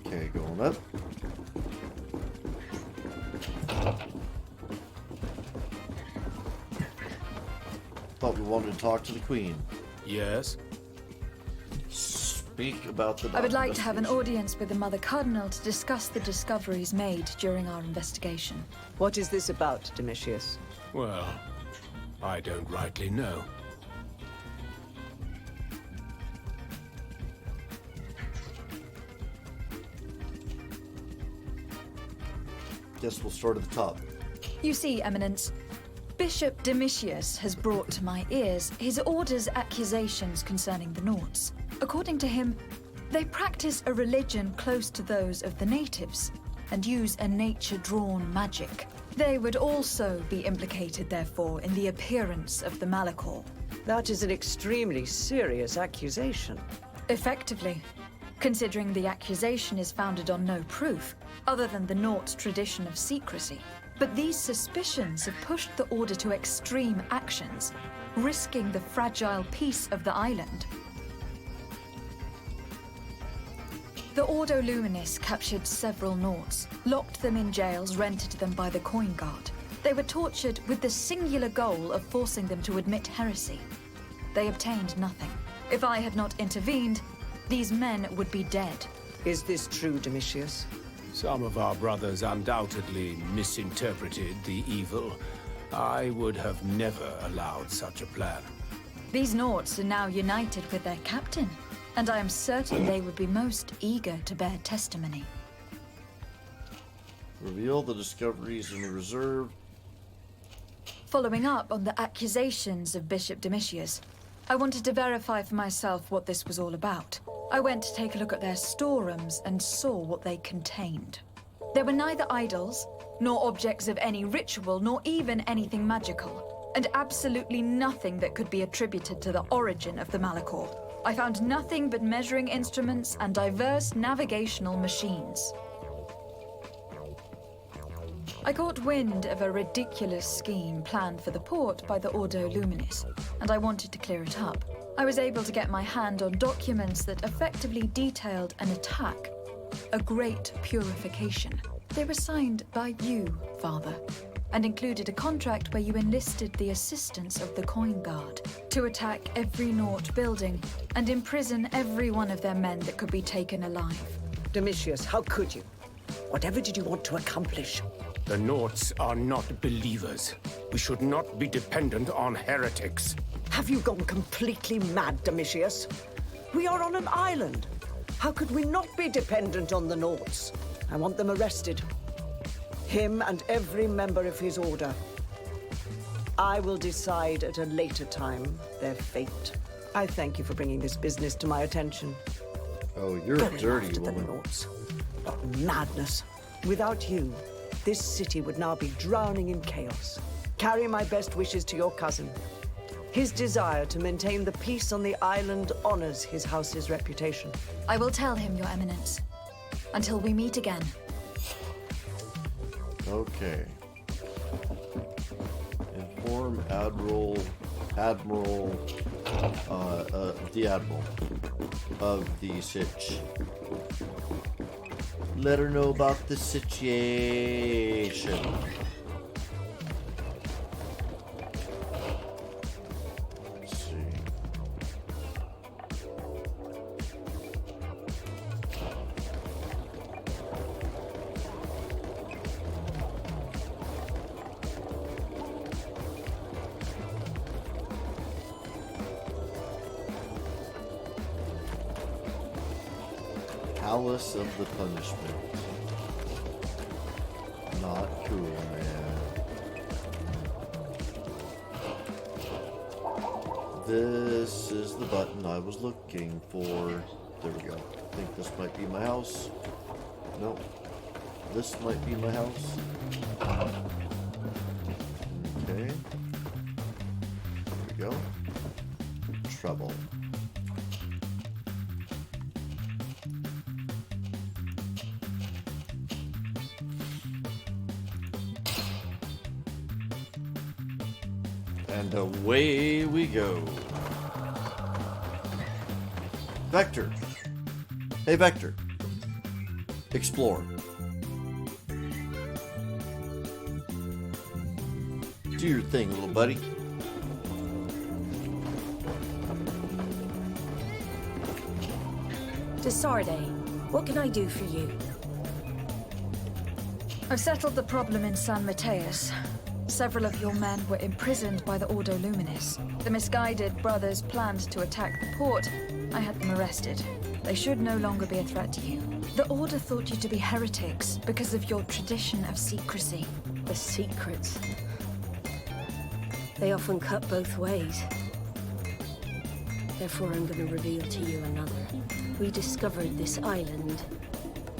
Okay, going up. Thought we wanted to talk to the Queen. Yes? Speak about the I would like to have an audience with the Mother Cardinal to discuss the discoveries made during our investigation. What is this about, Domitius? Well, I don't rightly know. Guess we'll start at the top. You see, Eminence, Bishop Domitius has brought to my ears his order's accusations concerning the Nauts. According to him, they practice a religion close to those of the natives and use a nature-drawn magic. They would also be implicated, therefore, in the appearance of the Malachor. That is an extremely serious accusation. Effectively, considering the accusation is founded on no proof, other than the Nauts' tradition of secrecy. But these suspicions have pushed the Order to extreme actions, risking the fragile peace of the island. The Ordo Luminis captured several Nauts, locked them in jails rented to them by the Coin Guard. They were tortured with the singular goal of forcing them to admit heresy. They obtained nothing. If I had not intervened, these men would be dead. Is this true, Domitius? Some of our brothers undoubtedly misinterpreted the evil. I would have never allowed such a plan. These Nauts are now united with their captain, and I am certain they would be most eager to bear testimony. Reveal the discoveries in the reserve. Following up on the accusations of Bishop Domitius, I wanted to verify for myself what this was all about. I went to take a look at their storerooms and saw what they contained. There were neither idols, nor objects of any ritual, nor even anything magical, and absolutely nothing that could be attributed to the origin of the Malachor. I found nothing but measuring instruments and diverse navigational machines. I caught wind of a ridiculous scheme planned for the port by the Ordo Luminis, and I wanted to clear it up. I was able to get my hand on documents that effectively detailed an attack, a great purification. They were signed by you, Father, and included a contract where you enlisted the assistance of the Coin Guard to attack every Naut building and imprison every one of their men that could be taken alive. Domitius, how could you? Whatever did you want to accomplish? The Nauts are not believers. We should not be dependent on heretics. Have you gone completely mad, Domitius? We are on an island. How could we not be dependent on the Nauts? I want them arrested. Him and every member of his order. I will decide at a later time their fate. I thank you for bringing this business to my attention. Oh, you're a dirty woman. What madness. Without you, this city would now be drowning in chaos. Carry my best wishes to your cousin. His desire to maintain the peace on the island honors his house's reputation. I will tell him, Your Eminence. Until we meet again. Okay. Inform the Admiral of the sitch. Let her know about the situation. Let's see. Palace of the Punishment. Not cool, man. This is the button I was looking for. There we go. I think this might be my house. Nope. This might be my house. Okay. There we go. Trouble. And away we go. Vector. Hey, Vector. Explore. Do your thing, little buddy. Desarde, what can I do for you? I've settled the problem in San Mateus. Several of your men were imprisoned by the Ordo Luminis. The misguided brothers planned to attack the port. I had them arrested. They should no longer be a threat to you. The Order thought you to be heretics because of your tradition of secrecy. The secrets. They often cut both ways. Therefore, I'm going to reveal to you another. We discovered this island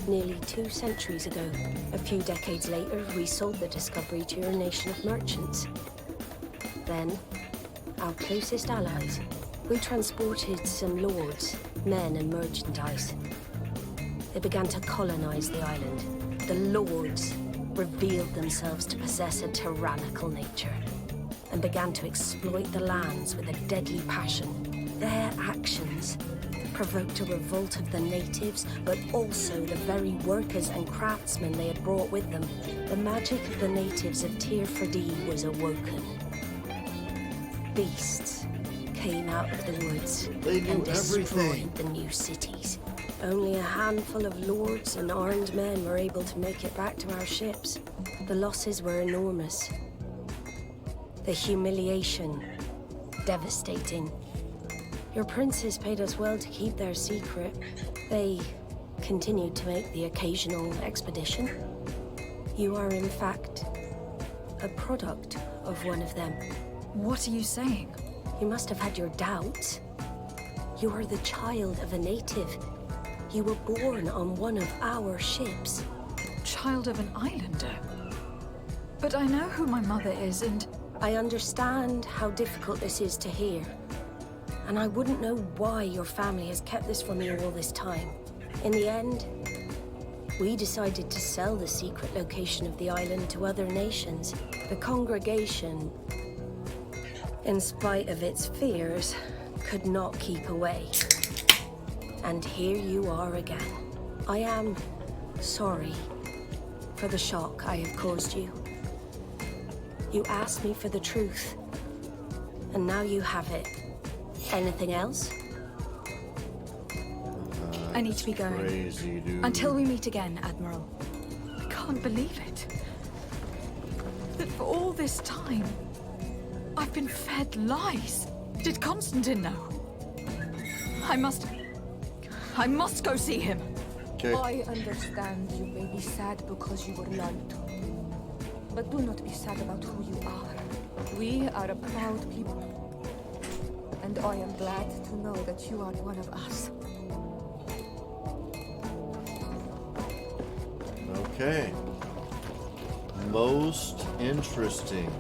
nearly 2 centuries ago. A few decades later, we sold the discovery to your nation of merchants. Then, our closest allies, we transported some lords, men and merchandise. They began to colonize the island. The lords revealed themselves to possess a tyrannical nature and began to exploit the lands with a deadly passion. Their actions provoked a revolt of the natives, but also the very workers and craftsmen they had brought with them. The magic of the natives of Tirfadi was awoken. Beasts came out of the woods and destroyed the new cities. Only a handful of lords and armed men were able to make it back to our ships. The losses were enormous. The humiliation, devastating. Your princes paid us well to keep their secret. They continued to make the occasional expedition. You are, in fact, a product of one of them. What are you saying? You must have had your doubts. You are the child of a native. You were born on one of our ships. Child of an islander? But I know who my mother is, and... I understand how difficult this is to hear. And I wouldn't know why your family has kept this from you all this time. In the end, we decided to sell the secret location of the island to other nations. The congregation, in spite of its fears, could not keep away. And here you are again. I am sorry for the shock I have caused you. You asked me for the truth, and now you have it. Anything else? I need to be going. Crazy, dude. Until we meet again, Admiral. I can't believe it. That for all this time, I've been fed lies. Did Constantine know? I must go see him. Okay. I understand you may be sad because you were lied to. But do not be sad about who you are. We are a proud people. And I am glad to know that you are one of us. Okay. Most interesting.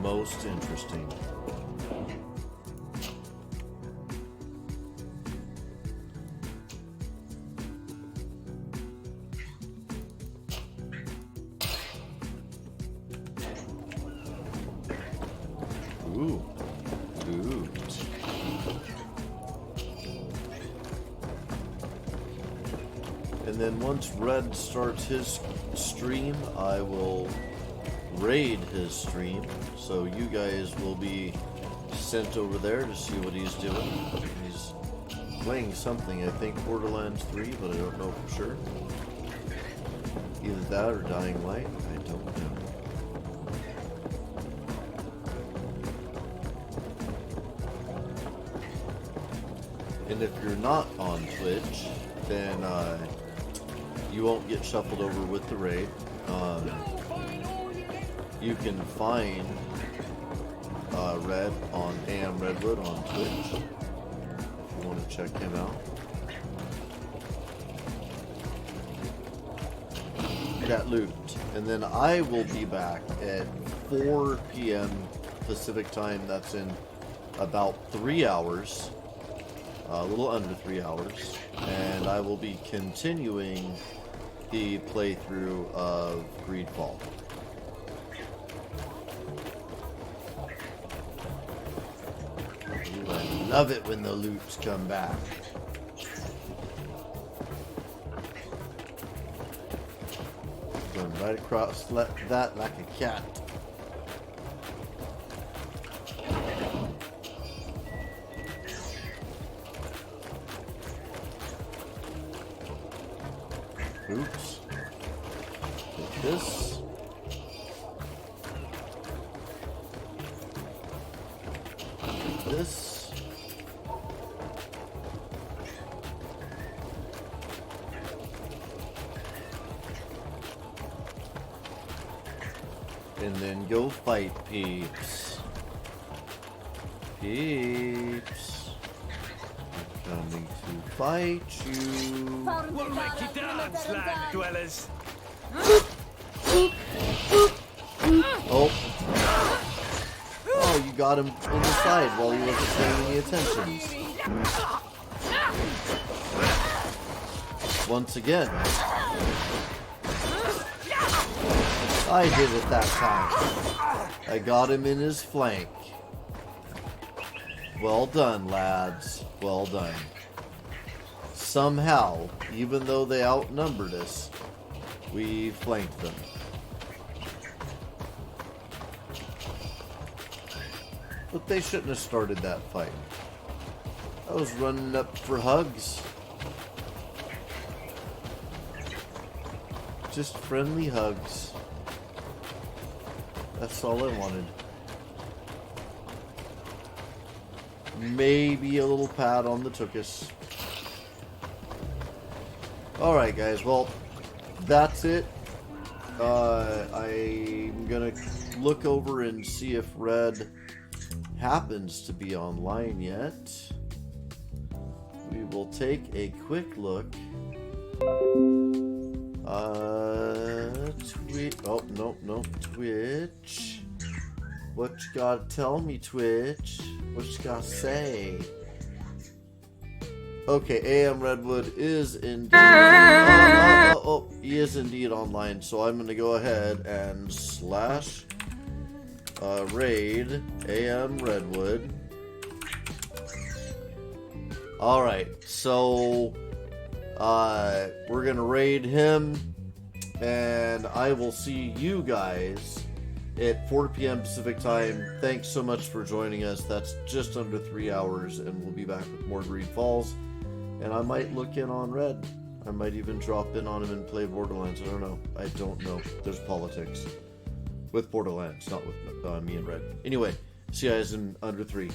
Most interesting. Ooh. Ooh. And then once Red starts his stream, I will raid his stream. So you guys will be sent over there to see what he's doing. He's playing something, I think Borderlands 3, but I don't know for sure. Either that or Dying Light, I don't know. And if you're not on Twitch, then you won't get shuffled over with the raid. You can find Red on AM Redwood on Twitch if you want to check him out. That loot. And then I will be back at 4 p.m. Pacific time. That's in about 3 hours. A little under 3 hours. And I will be continuing the playthrough of GreedFall. Ooh, I love it when the loops come back. Going right across that like a cat. Oops. Take this. Take this. And then go fight, peeps. Peeps. I'm coming to fight you. We'll make you dance, land dwellers. Oh. Oh, you got him in the side while he wasn't paying any attention. Once again. I did it that time. I got him in his flank. Well done, lads. Well done. Somehow, even though they outnumbered us, we flanked them. But they shouldn't have started that fight. I was running up for hugs. Just friendly hugs. That's all I wanted. Maybe a little pat on the tuchus. Alright guys, well, that's it. I'm gonna look over and see if Red happens to be online yet. We will take a quick look. Twitch. What you gotta tell me, Twitch? What you gotta say? Okay, AM Redwood is indeed he is indeed online, so I'm gonna go ahead and slash raid AM Redwood. Alright, so we're gonna raid him, and I will see you guys at 4 p.m. Pacific time. Thanks so much for joining us. That's just under 3 hours, and we'll be back with more GreedFalls. And I might look in on Red. I might even drop in on him and play Borderlands. I don't know. I don't know. There's politics with Borderlands, not with me and Red. Anyway, see you guys in under 3.